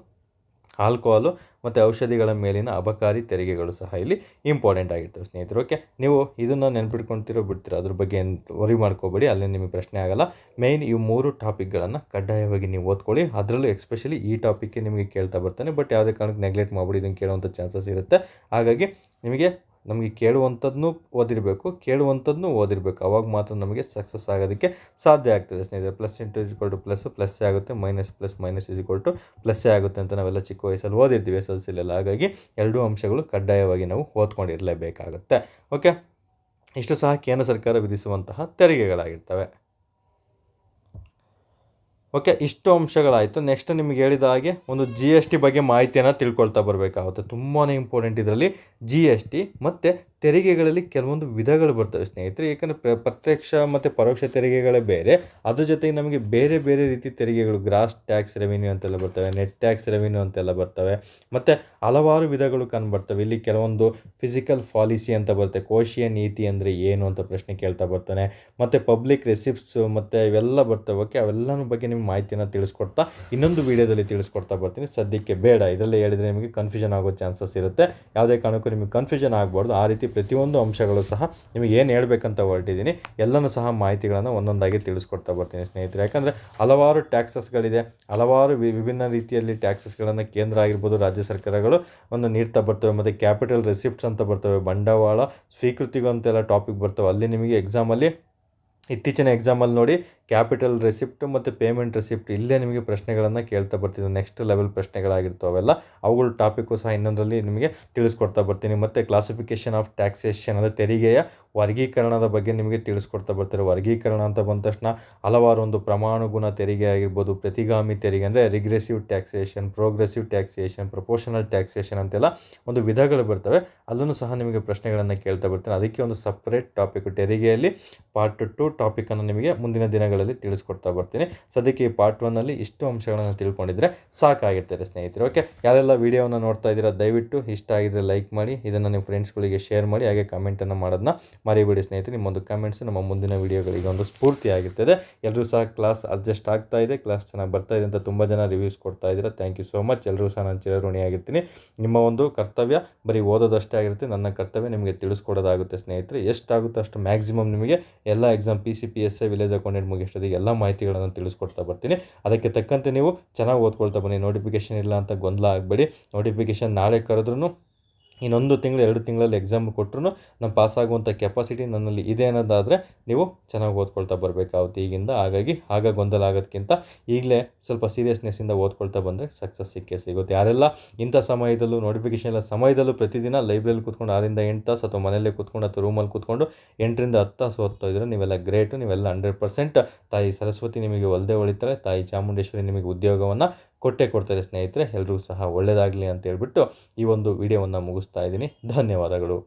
ಆಲ್ಕೋಹಾಲು ಮತ್ತು ಔಷಧಿಗಳ ಮೇಲಿನ ಅಬಕಾರಿ ತೆರಿಗೆಗಳು ಸಹ ಇಲ್ಲಿ ಇಂಪಾರ್ಟೆಂಟ್ ಆಗಿರ್ತವೆ. ಸ್ನೇಹಿತರು, ಓಕೆ, ನೀವು ಇದನ್ನು ನೆನ್ಪಿಟ್ಕೊಳ್ತಿರೋ ಬಿಡ್ತೀರೋ ಅದ್ರ ಬಗ್ಗೆ ಏನು ವರಿ ಮಾಡ್ಕೋಬೇಡಿ, ಅಲ್ಲಿ ನಿಮಗೆ ಪ್ರಶ್ನೆ ಆಗೋಲ್ಲ. ಮೇಯ್ನ್ ಈ 3 ಟಾಪಿಕ್ಗಳನ್ನು ಕಡ್ಡಾಯವಾಗಿ ನೀವು ಓದ್ಕೊಳ್ಳಿ. ಅದರಲ್ಲೂ ಎಸ್ಪೆಷಲಿ ಈ ಟಾಪಿಕ್ಗೆ ನಿಮಗೆ ಕೇಳ್ತಾ ಬರ್ತಾನೆ, ಬಟ್ ಯಾವುದೇ ಕಾರಣಕ್ಕೆ ನೆಗ್ಲೆಕ್ಟ್ ಮಾಡಿಬಿಡಿ, ಇದನ್ನು ಕೇಳುವಂಥ ಚಾನ್ಸಸ್ ಇರುತ್ತೆ. ಹಾಗಾಗಿ ನಮಗೆ ಕೇಳುವಂಥದ್ದನ್ನು ಓದಿರಬೇಕು, ಅವಾಗ ಮಾತ್ರ ನಮಗೆ ಸಕ್ಸಸ್ ಆಗೋದಕ್ಕೆ ಸಾಧ್ಯ ಆಗ್ತದೆ. ಸ್ನೇಹಿತರೆ, ಪ್ಲಸ್ ಇಂಟು ಇಸ್ ಪ್ಲಸ್ಸೇ ಆಗುತ್ತೆ, ಮೈನಸ್ ಪ್ಲಸ್ಸೇ ಆಗುತ್ತೆ ಅಂತ ನಾವೆಲ್ಲ ಚಿಕ್ಕ ವಯಸ್ಸಲ್ಲಿ ಓದಿರ್ತೀವಿ SLCಲೆಲ್ಲ. ಹಾಗಾಗಿ ಎರಡೂ ಅಂಶಗಳು ಕಡ್ಡಾಯವಾಗಿ ನಾವು ಓದ್ಕೊಂಡಿರಲೇಬೇಕಾಗುತ್ತೆ. ಓಕೆ, ಇಷ್ಟು ಸಹ ಕೇಂದ್ರ ಸರ್ಕಾರ ವಿಧಿಸುವಂತಹ ತೆರಿಗೆಗಳಾಗಿರ್ತವೆ. ಓಕೆ, ಇಷ್ಟು ಅಂಶಗಳಾಯಿತು. ನೆಕ್ಸ್ಟ್ ನಿಮಗೆ ಹೇಳಿದ ಹಾಗೆ ಒಂದು GST ಬಗ್ಗೆ ಮಾಹಿತಿಯನ್ನು ತಿಳ್ಕೊಳ್ತಾ ಬರಬೇಕಾಗುತ್ತೆ. ತುಂಬಾ ಇಂಪಾರ್ಟೆಂಟ್ ಇದರಲ್ಲಿ GST ಮತ್ತು ತೆರಿಗೆಗಳಲ್ಲಿ ಕೆಲವೊಂದು ವಿಧಗಳು ಬರ್ತವೆ ಸ್ನೇಹಿತರೆ. ಏಕೆಂದರೆ ಪ್ರತ್ಯಕ್ಷ ಮತ್ತು ಪರೋಕ್ಷ ತೆರಿಗೆಗಳೇ ಬೇರೆ, ಅದ್ರ ಜೊತೆಗೆ ನಮಗೆ ಬೇರೆ ಬೇರೆ ರೀತಿ ತೆರಿಗೆಗಳು, ಗ್ರಾಸ್ ಟ್ಯಾಕ್ಸ್ ರೆವಿನ್ಯೂ ಅಂತೆಲ್ಲ ಬರ್ತವೆ, ನೆಟ್ ಟ್ಯಾಕ್ಸ್ ರೆವಿನ್ಯೂ ಅಂತೆಲ್ಲ ಬರ್ತವೆ, ಮತ್ತು ಹಲವಾರು ವಿಧಗಳು ಕಂಡುಬರ್ತವೆ. ಇಲ್ಲಿ ಕೆಲವೊಂದು ಫಿಸಿಕಲ್ ಪಾಲಿಸಿ ಅಂತ ಬರುತ್ತೆ, ಕೋಶೀಯ ನೀತಿ ಅಂದರೆ ಏನು ಅಂತ ಪ್ರಶ್ನೆ ಕೇಳ್ತಾ ಬರ್ತಾನೆ, ಮತ್ತು ಪಬ್ಲಿಕ್ ರೆಸಿಪ್ಟ್ಸು ಮತ್ತು ಇವೆಲ್ಲ ಬರ್ತವೆ. ಓಕೆ, ಅವೆಲ್ಲನ ಬಗ್ಗೆ ನಿಮ್ಗೆ ಮಾಹಿತಿಯನ್ನು ತಿಳಿಸ್ಕೊಡ್ತಾ ಇನ್ನೊಂದು ವೀಡಿಯೋದಲ್ಲಿ ತಿಳಿಸ್ಕೊಡ್ತಾ ಬರ್ತೀನಿ. ಸದ್ಯಕ್ಕೆ ಬೇಡ, ಇದರಲ್ಲೇ ಹೇಳಿದರೆ ನಿಮಗೆ ಕನ್ಫ್ಯೂಷನ್ ಆಗೋ ಚಾನ್ಸಸ್ ಇರುತ್ತೆ. ಯಾವುದೇ ಕಾರಣಕ್ಕೂ ನಿಮಗೆ ಕನ್ಫ್ಯೂಷನ್ ಆಗಬಾರ್ದು. ಆ ರೀತಿ ಪ್ರತಿಯೊಂದು ಅಂಶಗಳು ಸಹ ನಿಮಗೆ ಏನು ಹೇಳಬೇಕಂತ ಹೊರಟಿದ್ದೀನಿ ಎಲ್ಲನೂ ಸಹ ಮಾಹಿತಿಗಳನ್ನು ಒಂದೊಂದಾಗಿ ತಿಳಿಸ್ಕೊಡ್ತಾ ಬರ್ತೀನಿ ಸ್ನೇಹಿತರೆ. ಯಾಕಂದರೆ ಹಲವಾರು ಟ್ಯಾಕ್ಸಸ್ಗಳಿದೆ, ಹಲವಾರು ವಿಭಿನ್ನ ರೀತಿಯಲ್ಲಿ ಟ್ಯಾಕ್ಸಸ್ಗಳನ್ನು ಕೇಂದ್ರ ಆಗಿರ್ಬೋದು ರಾಜ್ಯ ಸರ್ಕಾರಗಳು ನೀಡ್ತಾ ಬರ್ತವೆ. ಮತ್ತು ಕ್ಯಾಪಿಟಲ್ ರೆಸಿಪ್ಟ್ಸ್ ಅಂತ ಬರ್ತವೆ, ಬಂಡವಾಳ ಸ್ವೀಕೃತಿಗೂ ಅಂತೆಲ್ಲ ಟಾಪಿಕ್ ಬರ್ತವೆ. ಅಲ್ಲಿ ನಿಮಗೆ ಎಕ್ಸಾಮಲ್ಲಿ ಇತ್ತೀಚಿನ ಎಕ್ಸಾಮಲ್ಲಿ ನೋಡಿ ಕ್ಯಾಪಿಟಲ್ ರೆಸಿಪ್ಟ್ ಮತ್ತು ಪೇಮೆಂಟ್ ರೆಸಿಪ್ಟ್ ಇಲ್ಲೇ ನಿಮಗೆ ಪ್ರಶ್ನೆಗಳನ್ನು ಕೇಳ್ತಾ ಬರ್ತಿದ್ದೆ. ನೆಕ್ಸ್ಟ್ ಲೆವೆಲ್ ಪ್ರಶ್ನೆಗಳಾಗಿರ್ತವೆಲ್ಲ, ಅವುಗಳ ಟಾಪಿಕ್ಕು ಸಹ ಇನ್ನೊಂದರಲ್ಲಿ ನಿಮಗೆ ತಿಳಿಸ್ಕೊಡ್ತಾ ಬರ್ತೀನಿ. ಮತ್ತು ಕ್ಲಾಸಿಫಿಕೇಷನ್ ಆಫ್ ಟ್ಯಾಕ್ಸೇಷನ್ ಅಂದರೆ ತೆರಿಗೆಯ ವರ್ಗೀಕರಣದ ಬಗ್ಗೆ ನಿಮಗೆ ತಿಳಿಸ್ಕೊಡ್ತಾ ಬರ್ತಾರೆ. ವರ್ಗೀಕರಣ ಅಂತ ಬಂದ ತಕ್ಷಣ ಹಲವಾರು ಒಂದು ಪ್ರಮಾಣಗುಣ ತೆರಿಗೆ ಆಗಿರ್ಬೋದು, ಪ್ರತಿಗಾಮಿ ತೆರಿಗೆ ಅಂದರೆ regressive taxation, progressive taxation, proportional taxation ಅಂತೆಲ್ಲ ಒಂದು ವಿಧಗಳು ಬರ್ತವೆ. ಅದನ್ನು ಸಹ ನಿಮಗೆ ಪ್ರಶ್ನೆಗಳನ್ನು ಕೇಳ್ತಾ ಬರ್ತೀನಿ. ಅದಕ್ಕೆ ಒಂದು ಸಪ್ರೇಟ್ ಟಾಪಿಕ್ ತೆರಿಗೆಯಲ್ಲಿ ಪಾರ್ಟ್ 2 ಟಾಪಿಕನ್ನು ನಿಮಗೆ ಮುಂದಿನ ದಿನಗಳಲ್ಲಿ ತಿಳಿಸ್ಕೊಡ್ತಾ ಬರ್ತೀನಿ. ಸದ್ಯಕ್ಕೆ ಈ ಪಾರ್ಟ್ 1ನಲ್ಲಿ ಇಷ್ಟು ಅಂಶಗಳನ್ನು ತಿಳ್ಕೊಂಡಿದ್ರೆ ಸಾಕಾಗಿರ್ತಾರೆ ಸ್ನೇಹಿತರೆ. ಓಕೆ, ಯಾರೆಲ್ಲ ವೀಡಿಯೋವನ್ನು ನೋಡ್ತಾ ಇದ್ದೀರಾ ದಯವಿಟ್ಟು ಇಷ್ಟ ಆಗಿದ್ರೆ ಲೈಕ್ ಮಾಡಿ, ಇದನ್ನು ನಿಮ್ಮ ಫ್ರೆಂಡ್ಸ್ಗಳಿಗೆ ಶೇರ್ ಮಾಡಿ, ಹಾಗೆ ಕಮೆಂಟನ್ನು ಮಾಡೋದನ್ನ ಮರಿಬೇಡಿ ಸ್ನೇಹಿತರೆ. ನಿಮ್ಮೊಂದು ಕಮೆಂಟ್ಸ್ ನಮ್ಮ ಮುಂದಿನ ವೀಡಿಯೋಗಳಿಗೆ ಒಂದು ಸ್ಫೂರ್ತಿ ಆಗಿರ್ತದೆ. ಎಲ್ಲರೂ ಸಹ ಕ್ಲಾಸ್ ಅಡ್ಜಸ್ಟ್ ಆಗ್ತಾ ಇದೆ, ಕ್ಲಾಸ್ ಚೆನ್ನಾಗಿ ಬರ್ತಾ ಇದೆ ಅಂತ ತುಂಬ ಜನ ರಿವ್ಯೂಸ್ ಕೊಡ್ತಾ ಇದ್ದೀರಾ. Thank you so much. ಎಲ್ಲರೂ ಸಹ ನಾನು ಚಿರಋಣಿಯಾಗಿರ್ತೀನಿ. ನಿಮ್ಮ ಒಂದು ಕರ್ತವ್ಯ ಬರೀ ಓದೋದಷ್ಟೇ ಆಗಿರುತ್ತೆ, ನನ್ನ ಕರ್ತವ್ಯ ನಿಮಗೆ ತಿಳಿಸ್ಕೊಡೋದಾಗುತ್ತೆ ಸ್ನೇಹಿತರೆ. ಎಷ್ಟಾಗುತ್ತೋ ಅಷ್ಟು ಮ್ಯಾಕ್ಸಿಮಮ್ ನಿಮಗೆ ಎಲ್ಲ ಎಕ್ಸಾಮ್ PCPSI ವಿಲೇಜ್ ಅಕೌಂಟೆಂಟ್ ಮುಗಿಯೋಷ್ಟೊತ್ತಿಗೆ ಎಲ್ಲ ಮಾಹಿತಿಗಳನ್ನು ತಿಳಿಸ್ಕೊಡ್ತಾ ಬರ್ತೀನಿ. ಅದಕ್ಕೆ ತಕ್ಕಂತೆ ನೀವು ಚೆನ್ನಾಗಿ ಓದ್ಕೊಳ್ತಾ ಬನ್ನಿ. ನೋಟಿಫಿಕೇಷನ್ ಇಲ್ಲ ಅಂತ ಗೊಂದಲ ಆಗಬೇಡಿ. ನೋಟಿಫಿಕೇಷನ್ ನಾಳೆ ಕರೆದ್ರೂ ಇನ್ನೊಂದು ತಿಂಗಳು 2 ತಿಂಗಳಲ್ಲಿ ಎಕ್ಸಾಮ್ ಕೊಟ್ಟರು ನಾನು ಪಾಸಾಗುವಂಥ ಕೆಪಾಸಿಟಿ ನನ್ನಲ್ಲಿ ಇದೆ ಅನ್ನೋದಾದರೆ ನೀವು ಚೆನ್ನಾಗಿ ಓದ್ಕೊಳ್ತಾ ಬರಬೇಕಾಗುತ್ತೆ ಈಗಿಂದ. ಆಗ ಗೊಂದಲ ಆಗೋದಕ್ಕಿಂತ ಈಗಲೇ ಸ್ವಲ್ಪ ಸೀರಿಯಸ್ನೆಸ್ಸಿಂದ ಓದ್ಕೊಳ್ತಾ ಬಂದರೆ ಸಕ್ಸಸ್ ಸಿಗುತ್ತೆ. ಯಾರೆಲ್ಲ ಇಂಥ ಸಮಯದಲ್ಲೂ ನೋಟಿಫಿಕೇಷನ್ ಎಲ್ಲ ಸಮಯದಲ್ಲೂ ಪ್ರತಿದಿನ ಲೈಬ್ರರಿಲಿ ಕೂತ್ಕೊಂಡು 6 ರಿಂದ 8 ತಾಸು ಅಥವಾ ಮನೆಯಲ್ಲೇ ಕೂತ್ಕೊಂಡು ಅಥವಾ ರೂಮಲ್ಲಿ ಕೂತ್ಕೊಂಡು 8 ರಿಂದ 10 ತಾಸು ಓದ್ತಾ ಇದ್ದರೆ ನೀವೆಲ್ಲ ಗ್ರೇಟು. ನೀವೆಲ್ಲ 100% ತಾಯಿ ಸರಸ್ವತಿ ನಿಮಗೆ ಒಲ್ದೇ ಹೊಳಿತಾರೆ, ತಾಯಿ ಚಾಮುಂಡೇಶ್ವರಿ ನಿಮಗೆ ಉದ್ಯೋಗವನ್ನು ಕೊಟ್ಟೇ ಕೊಡ್ತಾರೆ ಸ್ನೇಹಿತರೆ. ಎಲ್ಲರೂ ಸಹ ಒಳ್ಳೆಯದಾಗಲಿ ಅಂತ ಹೇಳ್ಬಿಟ್ಟು ಈ ಒಂದು ವಿಡಿಯೋವನ್ನು ಮುಗಿಸ್ತಾ ಇದ್ದೀನಿ. ಧನ್ಯವಾದಗಳು.